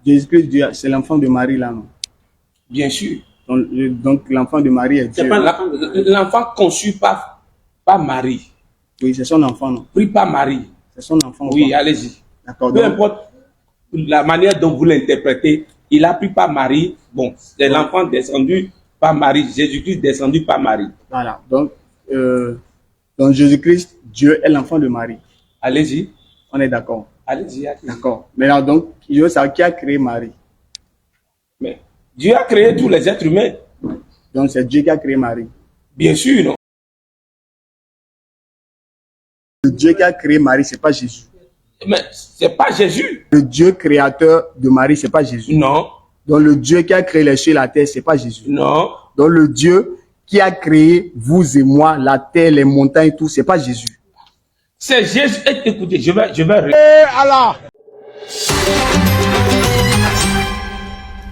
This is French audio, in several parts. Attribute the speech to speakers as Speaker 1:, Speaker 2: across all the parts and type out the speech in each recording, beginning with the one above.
Speaker 1: Jésus-Christ, c'est l'enfant de Marie là, non?
Speaker 2: Bien sûr.
Speaker 1: Donc l'enfant de Marie est Dieu.
Speaker 2: C'est pas l'enfant conçu par Marie.
Speaker 1: Oui, c'est son enfant, non?
Speaker 2: Pris par Marie.
Speaker 1: C'est son enfant.
Speaker 2: Oui, allez-y.
Speaker 1: D'accord.
Speaker 2: Peu importe la manière dont vous l'interprétez, il a pris par Marie. Bon, c'est l'enfant descendu par Marie. Jésus-Christ descendu par Marie.
Speaker 1: Voilà. Donc Jésus-Christ, Dieu est l'enfant de Marie.
Speaker 2: Allez-y.
Speaker 1: On est d'accord.
Speaker 2: Allez-y.
Speaker 1: D'accord. Maintenant, donc, je veux savoir qui a créé Marie.
Speaker 2: Mais Dieu a créé tous les êtres humains.
Speaker 1: Donc, c'est Dieu qui a créé Marie.
Speaker 2: Bien sûr, non.
Speaker 1: Le Dieu qui a créé Marie, c'est pas Jésus.
Speaker 2: Mais c'est pas Jésus.
Speaker 1: Le Dieu créateur de Marie, c'est pas Jésus.
Speaker 2: Non.
Speaker 1: Donc, le Dieu qui a créé les cieux et la terre, c'est pas Jésus.
Speaker 2: Non.
Speaker 1: Donc, le Dieu qui a créé vous et moi, la terre, les montagnes, tout, c'est pas Jésus.
Speaker 2: C'est Jésus. Écoutez, je vais.
Speaker 1: Allah.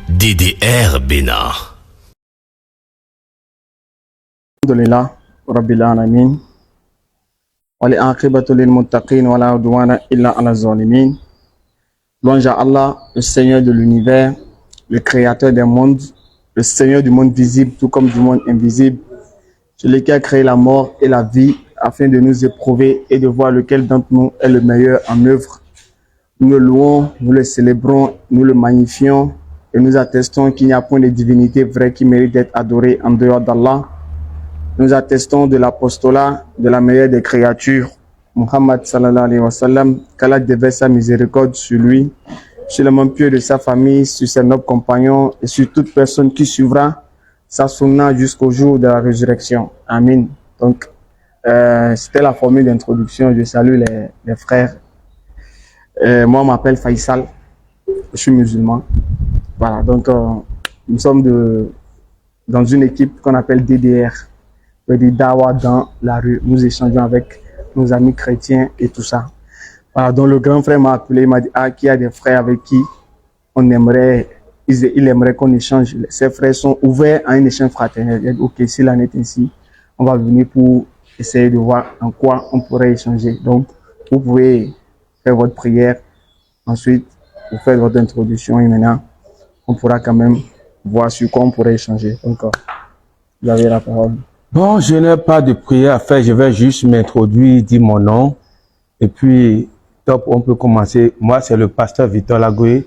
Speaker 3: DDR Bénin.
Speaker 1: Alhamdulillah, Rabbil Alamin. Wal-aqibatu lil-muttaqin wa la udwana illa ala zalimin. Louange à Allah, le Seigneur de l'univers, le créateur des mondes, le Seigneur du monde visible tout comme du monde invisible, celui qui a créé la mort et la vie afin de nous éprouver et de voir lequel d'entre nous est le meilleur en œuvre. Nous le louons, nous le célébrons, nous le magnifions et nous attestons qu'il n'y a point de divinité vraie qui mérite d'être adorée en dehors d'Allah. Nous attestons de l'apostolat de la meilleure des créatures, Muhammad sallallahu alayhi wa sallam, qu'Allah déverse sa miséricorde sur lui, sur le membre pieux de sa famille, sur ses nobles compagnons et sur toute personne qui suivra sa sunna jusqu'au jour de la résurrection. Amin. Donc, c'était la formule d'introduction. Je salue les frères. Moi, je m'appelle Faisal. Je suis musulman. Voilà, donc nous sommes dans une équipe qu'on appelle DDR, des Dawa dans la rue. Nous échangeons avec nos amis chrétiens et tout ça. Voilà, donc le grand frère m'a appelé, il m'a dit qu'il y a des frères avec qui il aimerait qu'on échange. Ces frères sont ouverts à un échange fraternel. Il dit, ok, si l'en est ainsi, on va venir pour essayer de voir en quoi on pourrait échanger. Donc, vous pouvez faire votre prière. Ensuite, vous faites votre introduction et maintenant, on pourra quand même voir sur quoi on pourrait échanger. Donc, vous avez la parole.
Speaker 2: Bon, je n'ai pas de prière à faire. Je vais juste m'introduire, dire mon nom. Et puis, top, on peut commencer. Moi, c'est le pasteur Victor Lagoé.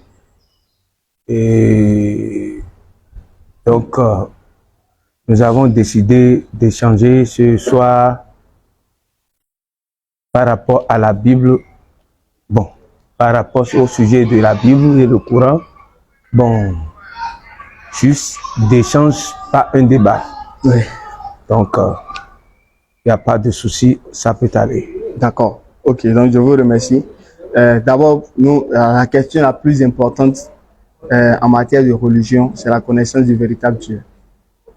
Speaker 2: Et donc, nous avons décidé d'échanger ce soir par rapport à la Bible. Bon, par rapport au sujet de la Bible et le Coran. Bon, juste d'échange, pas un débat.
Speaker 1: Oui.
Speaker 2: Donc, il n'y a pas de souci, ça peut aller.
Speaker 1: D'accord. Ok, donc je vous remercie. D'abord, la question la plus importante en matière de religion, c'est la connaissance du véritable Dieu.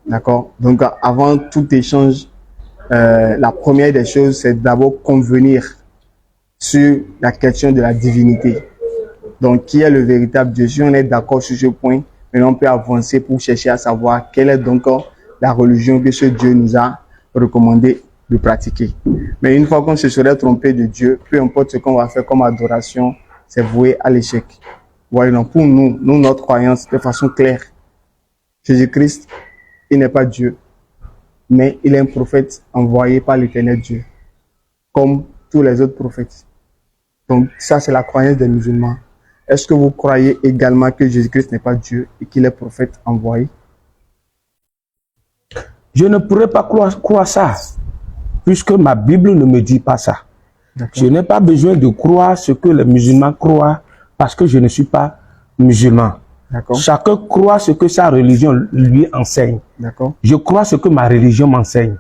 Speaker 1: D'accord. Donc, avant tout échange, la première des choses, c'est d'abord convenir sur la question de la divinité. Donc, qui est le véritable Dieu? Si on est d'accord sur ce point, maintenant on peut avancer pour chercher à savoir quelle est donc la religion que ce Dieu nous a recommandé de pratiquer. Mais une fois qu'on se serait trompé de Dieu, peu importe ce qu'on va faire comme adoration, c'est voué à l'échec. Voilà, donc pour nous, notre croyance, de façon claire, Jésus-Christ, il n'est pas Dieu, mais il est un prophète envoyé par l'Éternel Dieu, comme tous les autres prophètes. Donc ça, c'est la croyance des musulmans. Est-ce que vous croyez également que Jésus-Christ n'est pas Dieu et qu'il est prophète envoyé?
Speaker 2: Je ne pourrais pas croire ça, puisque ma Bible ne me dit pas ça. Je n'ai pas besoin de croire ce que les musulmans croient, parce que je ne suis pas musulman. Chacun croit ce que sa religion lui enseigne. Je crois ce que ma religion m'enseigne.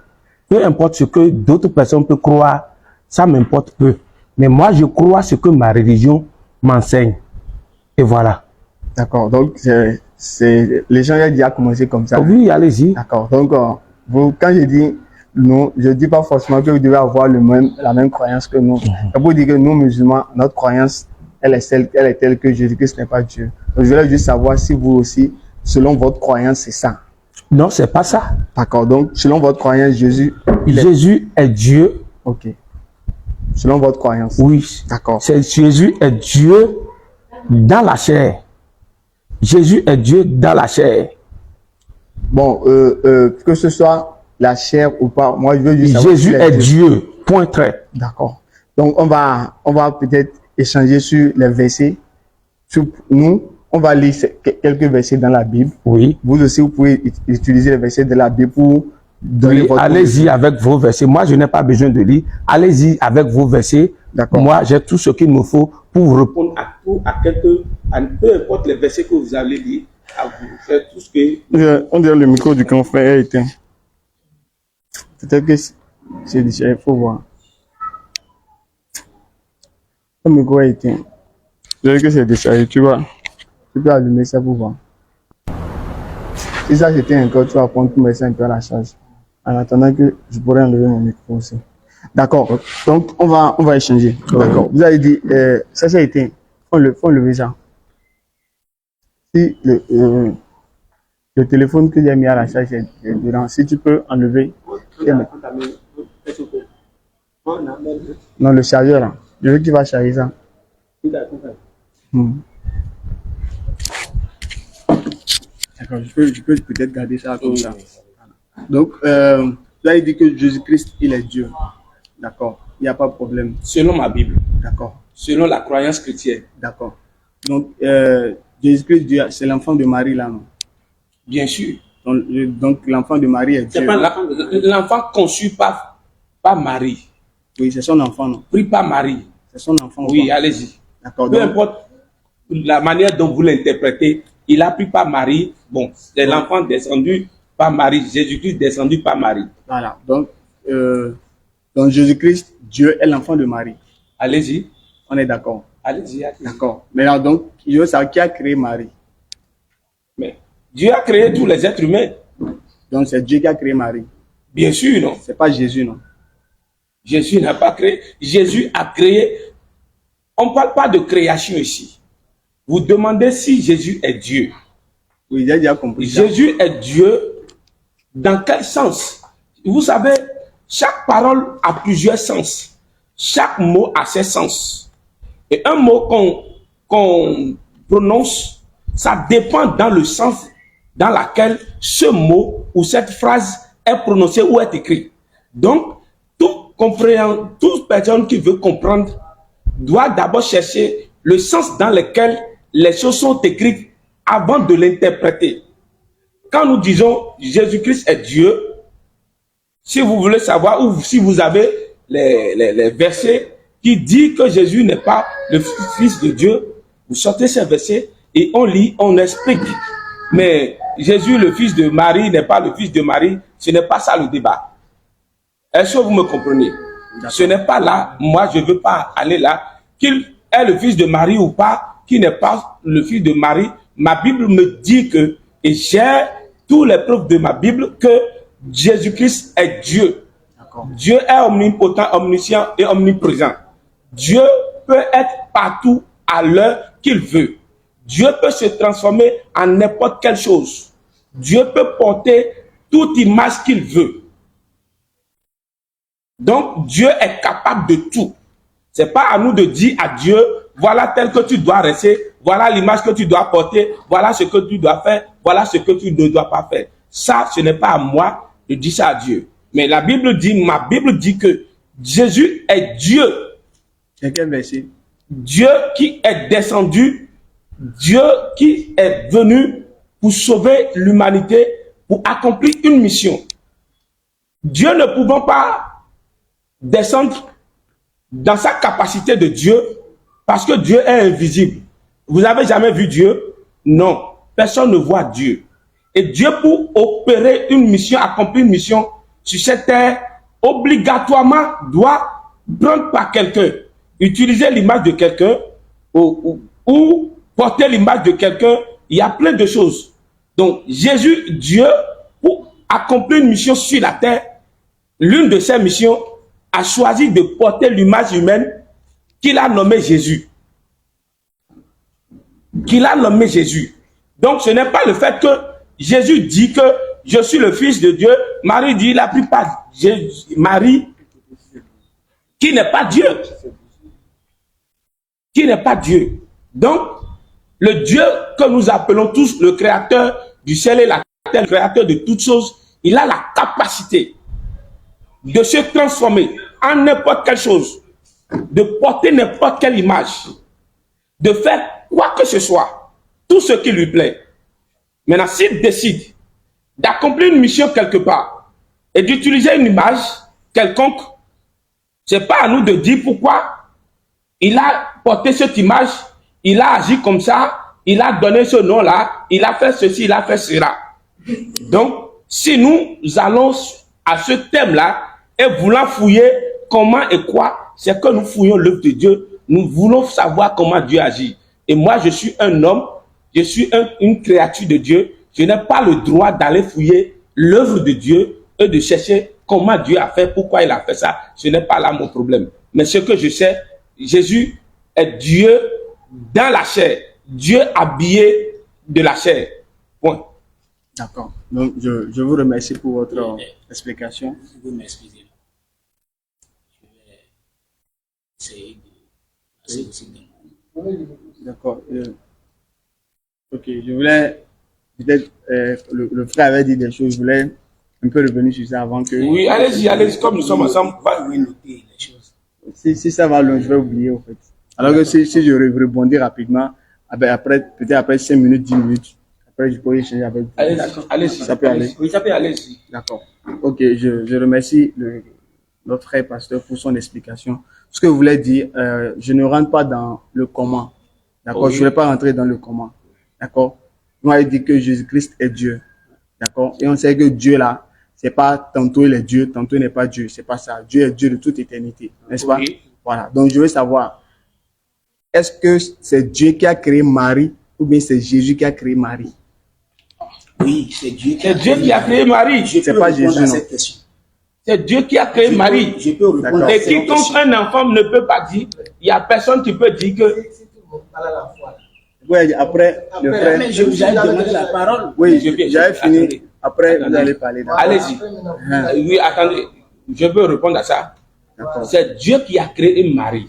Speaker 2: Peu importe ce que d'autres personnes peuvent croire, ça m'importe peu. Mais moi, je crois ce que ma religion m'enseigne. Et voilà.
Speaker 1: D'accord. Donc, l'échange a déjà commencé comme ça.
Speaker 2: Oui, allez-y.
Speaker 1: D'accord. Donc, quand je dis nous, je ne dis pas forcément que vous devez avoir la même croyance que nous. C'est pour dire que nous, musulmans, notre croyance, elle est telle que Jésus-Christ n'est pas Dieu. Donc, je voulais juste savoir si vous aussi, selon votre croyance, c'est ça.
Speaker 2: Non, c'est pas ça.
Speaker 1: D'accord. Donc, selon votre croyance, Jésus
Speaker 2: est Dieu.
Speaker 1: Ok. Selon votre croyance.
Speaker 2: Oui.
Speaker 1: D'accord.
Speaker 2: Jésus est Dieu dans la chair. Jésus est Dieu dans la chair.
Speaker 1: Bon, que ce soit la chair ou pas, moi je veux juste savoir
Speaker 2: Jésus
Speaker 1: s'il
Speaker 2: est Dieu. Point trait.
Speaker 1: D'accord. Donc on va peut-être échanger sur les versets. Nous, on va lire quelques versets dans la Bible.
Speaker 2: Oui.
Speaker 1: Vous aussi, vous pouvez utiliser les versets de la Bible pour donner
Speaker 2: Oui,
Speaker 1: votre
Speaker 2: allez-y avec vos versets. Moi, je n'ai pas besoin de lire. Allez-y avec vos versets.
Speaker 1: D'accord.
Speaker 2: Moi, j'ai tout ce qu'il me faut pour vous répondre peu importe les versets que vous allez lire, à vous faire tout ce que...
Speaker 1: On dirait le micro du grand frère est éteint. Peut-être que c'est déjà, il faut voir. Le micro est éteint. Je dirais que c'est déjà, tu vois. Tu peux allumer ça pour voir. Si ça c'était encore, tu vas prendre pour mettre ça un peu à la charge. En attendant que je pourrais enlever mon micro aussi. D'accord. Donc, on va échanger. D'accord. Vous avez dit, ça c'est éteint. Faut enlever ça. Si le téléphone que j'ai mis à la charge est dedans, si tu peux enlever. Non, le chargeur là. Je veux qu'il va charger ça. D'accord, je peux peut-être garder ça comme ça. Donc, vous avez dit que Jésus-Christ, il est Dieu. D'accord, il n'y a pas de problème.
Speaker 2: Selon ma Bible.
Speaker 1: D'accord.
Speaker 2: Selon la croyance chrétienne.
Speaker 1: D'accord. Donc, Jésus-Christ, Dieu, c'est l'enfant de Marie là, non?
Speaker 2: Bien sûr.
Speaker 1: Donc l'enfant de Marie est Dieu.
Speaker 2: C'est pas l'enfant conçu par Marie.
Speaker 1: Oui, c'est son enfant, non?
Speaker 2: Pris par Marie.
Speaker 1: C'est son enfant.
Speaker 2: Oui, allez-y.
Speaker 1: D'accord.
Speaker 2: Peu importe la manière dont vous l'interprétez, il a pris par Marie. Bon, c'est l'enfant descendu par Marie. Jésus-Christ descendu par Marie.
Speaker 1: Voilà. Donc Jésus-Christ, Dieu est l'enfant de Marie.
Speaker 2: Allez-y.
Speaker 1: On est d'accord.
Speaker 2: Allez-y.
Speaker 1: D'accord. Maintenant, donc, il veut savoir qui a créé Marie.
Speaker 2: Mais Dieu a créé tous les êtres humains.
Speaker 1: Donc, c'est Dieu qui a créé Marie.
Speaker 2: Bien sûr, non.
Speaker 1: C'est pas Jésus, non.
Speaker 2: Jésus n'a pas créé. Jésus a créé. On ne parle pas de création ici. Vous demandez si Jésus est Dieu.
Speaker 1: Oui, j'ai déjà compris.
Speaker 2: Jésus est Dieu. Dans quel sens? Vous savez, chaque parole a plusieurs sens. Chaque mot a ses sens. Et un mot qu'on prononce, ça dépend dans le sens dans lequel ce mot ou cette phrase est prononcée ou est écrite. Donc, toute personne qui veut comprendre doit d'abord chercher le sens dans lequel les choses sont écrites avant de l'interpréter. Quand nous disons Jésus-Christ est Dieu, si vous voulez savoir ou si vous avez les versets qui disent que Jésus n'est pas le Fils de Dieu, vous sortez ces versets et on lit, on explique. Mais Jésus, le Fils de Marie, n'est pas le Fils de Marie, ce n'est pas ça le débat. Est-ce que vous me comprenez? Ce n'est pas là, moi je ne veux pas aller là, qu'il est le Fils de Marie ou pas, qu'il n'est pas le Fils de Marie. Ma Bible me dit que, et j'ai tous les preuves de ma Bible, que Jésus-Christ est Dieu. Dieu est omnipotent, omniscient et omniprésent. Dieu peut être partout à l'heure qu'il veut. Dieu peut se transformer en n'importe quelle chose. Dieu peut porter toute image qu'il veut. Donc, Dieu est capable de tout. Ce n'est pas à nous de dire à Dieu, voilà tel que tu dois rester, voilà l'image que tu dois porter, voilà ce que tu dois faire, voilà ce que tu ne dois pas faire. Ça, ce n'est pas à moi de dire ça à Dieu. Mais la Bible dit, ma Bible dit que Jésus est Dieu.
Speaker 1: C'est quel verset?
Speaker 2: Dieu qui est descendu, Dieu qui est venu pour sauver l'humanité, pour accomplir une mission. Dieu ne pouvant pas descendre dans sa capacité de Dieu, parce que Dieu est invisible. Vous n'avez jamais vu Dieu? Non. Personne ne voit Dieu. Et Dieu, pour opérer une mission, accomplir une mission sur cette terre, obligatoirement doit prendre par quelqu'un, utiliser l'image de quelqu'un ou porter l'image de quelqu'un. Il y a plein de choses. Donc, Jésus, Dieu, pour accomplir une mission sur la terre, l'une de ses missions, a choisi de porter l'image humaine qu'il a nommée Jésus. Qu'il a nommé Jésus. Donc, ce n'est pas le fait que Jésus dit que je suis le Fils de Dieu. Marie dit, la plupart, Marie, qui n'est pas Dieu. Qui n'est pas Dieu. Donc, Le Dieu que nous appelons tous le créateur du ciel et la terre, le créateur de toutes choses, il a la capacité de se transformer en n'importe quelle chose, de porter n'importe quelle image, de faire quoi que ce soit, tout ce qui lui plaît. Maintenant, s'il décide d'accomplir une mission quelque part et d'utiliser une image quelconque, c'est pas à nous de dire pourquoi il a porté cette image, il a agi comme ça, il a donné ce nom-là, il a fait ceci, il a fait cela. Donc, si nous allons à ce thème-là et voulons fouiller comment et quoi, c'est que nous fouillons l'œuvre de Dieu. Nous voulons savoir comment Dieu agit. Et moi, je suis un homme, je suis une créature de Dieu. Je n'ai pas le droit d'aller fouiller l'œuvre de Dieu et de chercher comment Dieu a fait, pourquoi il a fait ça. Ce n'est pas là mon problème. Mais ce que je sais, Jésus est Dieu dans la chair, Dieu habillé de la chair. Point.
Speaker 1: D'accord. Donc, je vous remercie pour votre explication.
Speaker 3: Vous m'excusez. Je vais essayer de passer aussi d'un coup.
Speaker 1: D'accord. Ok, je voulais peut-être le frère avait dit des choses, je voulais un peu revenir sur ça avant que.
Speaker 2: Oui, allez-y, allez-y, comme nous sommes ensemble.
Speaker 3: Vous pouvez noter les choses.
Speaker 1: Si ça va loin, je vais oublier en fait. Alors que si je rebondis rapidement, après, peut-être après 5 minutes, 10 minutes, après je pourrais échanger avec vous.
Speaker 2: Allez-y, allez-y.
Speaker 1: Ça peut aller.
Speaker 2: Oui, ça peut aller. Allez-y.
Speaker 1: D'accord. Ok, je remercie notre frère pasteur pour son explication. Ce que vous voulez dire, je ne rentre pas dans le comment. D'accord,
Speaker 2: Oui.
Speaker 1: je ne vais pas rentrer dans le comment. D'accord. On a dit que Jésus-Christ est Dieu. D'accord. Et on sait que Dieu là, c'est pas tantôt il est Dieu, tantôt il n'est pas Dieu. C'est pas ça. Dieu est Dieu de toute éternité. N'est-ce pas?
Speaker 2: Oui.
Speaker 1: Voilà. Donc je veux savoir, est-ce que c'est Dieu qui a créé Marie ou bien c'est Jésus qui a créé Marie?
Speaker 3: Oui, c'est Dieu
Speaker 2: C'est Dieu qui a créé Marie.
Speaker 3: Je
Speaker 1: C'est
Speaker 3: peux
Speaker 1: pas
Speaker 3: répondre
Speaker 1: Jésus,
Speaker 3: à
Speaker 1: non.
Speaker 3: cette question.
Speaker 2: C'est Dieu qui a créé Marie.
Speaker 3: Je peux répondre
Speaker 1: D'accord.
Speaker 3: à
Speaker 2: Et
Speaker 3: cette
Speaker 2: quiconque
Speaker 3: question.
Speaker 2: un enfant ne peut pas dire, il n'y a personne qui peut dire que.
Speaker 1: Oui, après, le frère.
Speaker 3: Mais je vous ai demandé la parole.
Speaker 1: Oui,
Speaker 2: Je viens.
Speaker 1: j'avais fini.
Speaker 2: Attendez.
Speaker 1: Après, vous
Speaker 2: Attendez.
Speaker 1: allez parler. D'accord.
Speaker 2: Allez-y. Oui, attendez. Je peux répondre à ça.
Speaker 1: D'accord.
Speaker 2: C'est Dieu qui a créé Marie.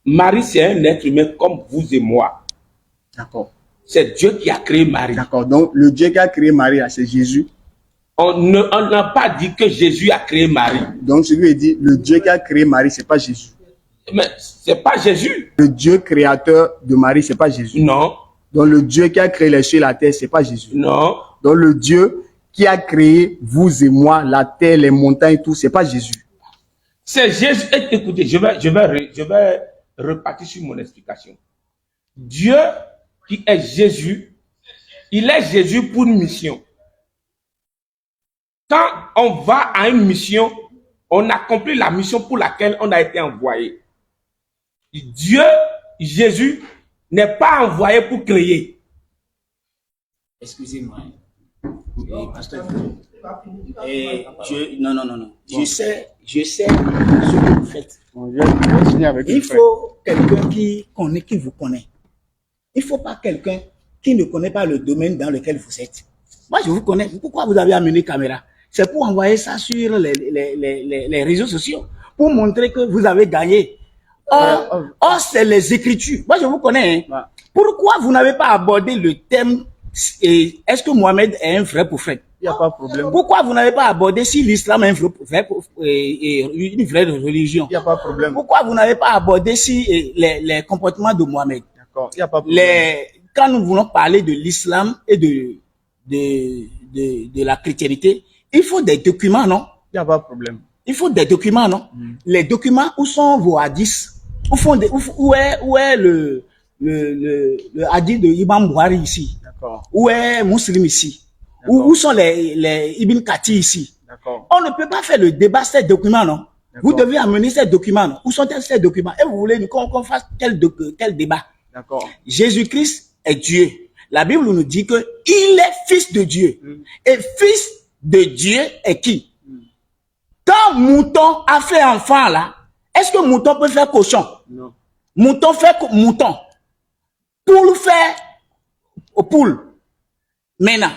Speaker 2: Marie, c'est un être humain comme vous et moi.
Speaker 1: D'accord.
Speaker 2: C'est Dieu qui a créé Marie.
Speaker 1: D'accord. Donc, le Dieu qui a créé Marie, là, c'est Jésus.
Speaker 2: On n'a pas dit que Jésus a créé Marie.
Speaker 1: Donc, celui qui dit le Dieu qui a créé Marie, c'est pas Jésus.
Speaker 2: Mais c'est pas Jésus.
Speaker 1: Le Dieu créateur de Marie, c'est pas Jésus.
Speaker 2: Non,
Speaker 1: Donc, le Dieu qui a créé les cieux et la terre, c'est pas Jésus.
Speaker 2: non.
Speaker 1: Donc, le Dieu qui a créé vous et moi, la terre, les montagnes, tout, c'est pas Jésus.
Speaker 2: C'est Jésus. Écoutez, je vais repartir sur mon explication. Dieu qui est Jésus, il est Jésus pour une mission. Quand on va à une mission, on accomplit la mission pour laquelle on a été envoyé. Dieu, Jésus, n'est pas envoyé pour créer.
Speaker 3: Excusez-moi. Pasteur. Non. Je sais ce que vous faites.
Speaker 1: Bon, je vais finir avec le
Speaker 3: Il
Speaker 1: frère.
Speaker 3: faut quelqu'un qui vous connaît. Il ne faut pas quelqu'un qui ne connaît pas le domaine dans lequel vous êtes. Moi, je vous connais. Pourquoi vous avez amené caméra? C'est pour envoyer ça sur les réseaux sociaux, pour montrer que vous avez gagné. Or, c'est les Écritures. Moi, je vous connais. Hein. Pourquoi vous n'avez pas abordé le thème est-ce que Mohamed est un vrai prophète?
Speaker 1: Il n'y a pas de problème.
Speaker 3: Pourquoi vous n'avez pas abordé si l'islam est une vraie religion?
Speaker 1: Il n'y a pas de problème.
Speaker 3: Pourquoi vous n'avez pas abordé si les comportements de Mohamed?
Speaker 1: D'accord. Il n'y a pas de problème.
Speaker 3: Quand nous voulons parler de l'islam et de la chrétienté, il faut des documents, non?
Speaker 1: Il n'y a pas de problème.
Speaker 3: Il faut des documents, non? Les documents, où sont vos hadiths? Où est le hadith de Ibn Buhari ici?
Speaker 1: D'accord.
Speaker 3: Où est Muslim ici? Où sont les Ibn Kathir ici?
Speaker 1: D'accord.
Speaker 3: On ne peut pas faire le débat ces documents, non? Vous devez amener ces documents, non? Où sont ces documents? Et vous voulez qu'on fasse quel débat?
Speaker 1: D'accord.
Speaker 3: Jésus-Christ est Dieu. La Bible nous dit que il est fils de Dieu. Et fils de Dieu est qui? Quand mouton a fait enfant là, est-ce que mouton peut faire cochon?
Speaker 1: Non.
Speaker 3: Mouton fait mouton. Poule fait poule. Maintenant,